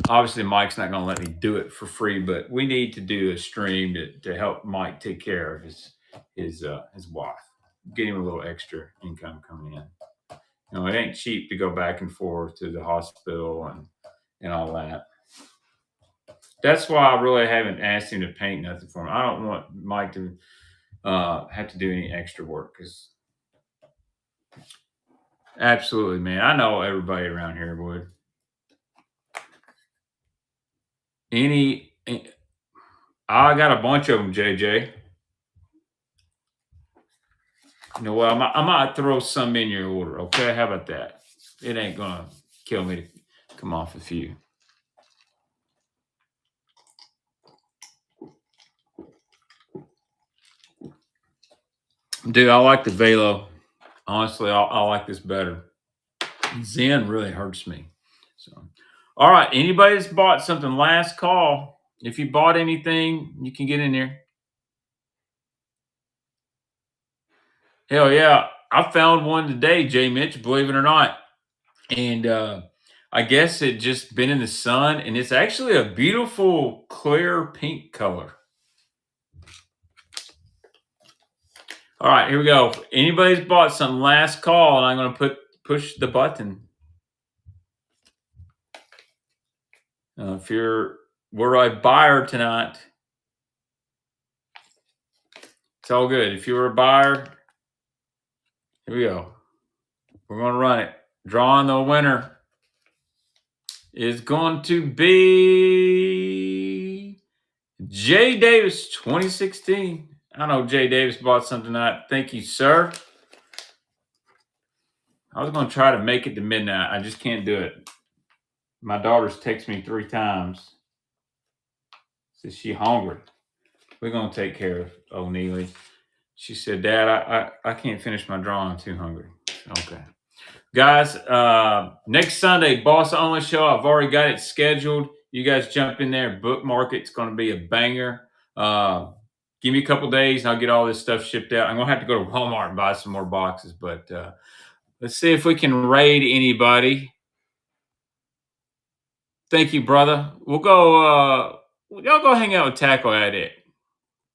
Obviously, Mike's not going to let me do it for free, but we need to do a stream to help Mike take care of his wife. Get him a little extra income coming in. It ain't cheap to go back and forth to the hospital and all that. That's why I really haven't asked him to paint nothing for him. I don't want Mike to have to do any extra work because absolutely, man. I know everybody around here would. I got a bunch of them, JJ. You know what? I might throw some in your order. Okay, how about that? It ain't gonna kill me to come off a few. Dude, I like the Velo. Honestly, I like this better. Zen really hurts me. So, all right. Anybody that's bought something, last call. If you bought anything, you can get in there. Hell yeah. I found one today, Jay Mitch, believe it or not. And I guess it just been in the sun, and it's actually a beautiful, clear pink color. All right, here we go. Anybody's bought some, last call, and I'm going to push the button. If we're a buyer tonight, it's all good. If you're a buyer, Here we go. We're going to run it. Drawing the winner is going to be Jay Davis 2016. I know Jay Davis bought something tonight. Thank you, sir. I was going to try to make it to midnight. I just can't do it. My daughter's texted me 3 times. Says she hungry. We're going to take care of O'Neely. She said, Dad, I can't finish my drawing. I'm too hungry. Okay. Guys, next Sunday, Boss Only Show. I've already got it scheduled. You guys jump in there, bookmark it. It's going to be a banger. Give me a couple days and I'll get all this stuff shipped out. I'm going to have to go to Walmart and buy some more boxes, but let's see if we can raid anybody. Thank you, brother. We'll go, y'all go hang out with Tackle Addict.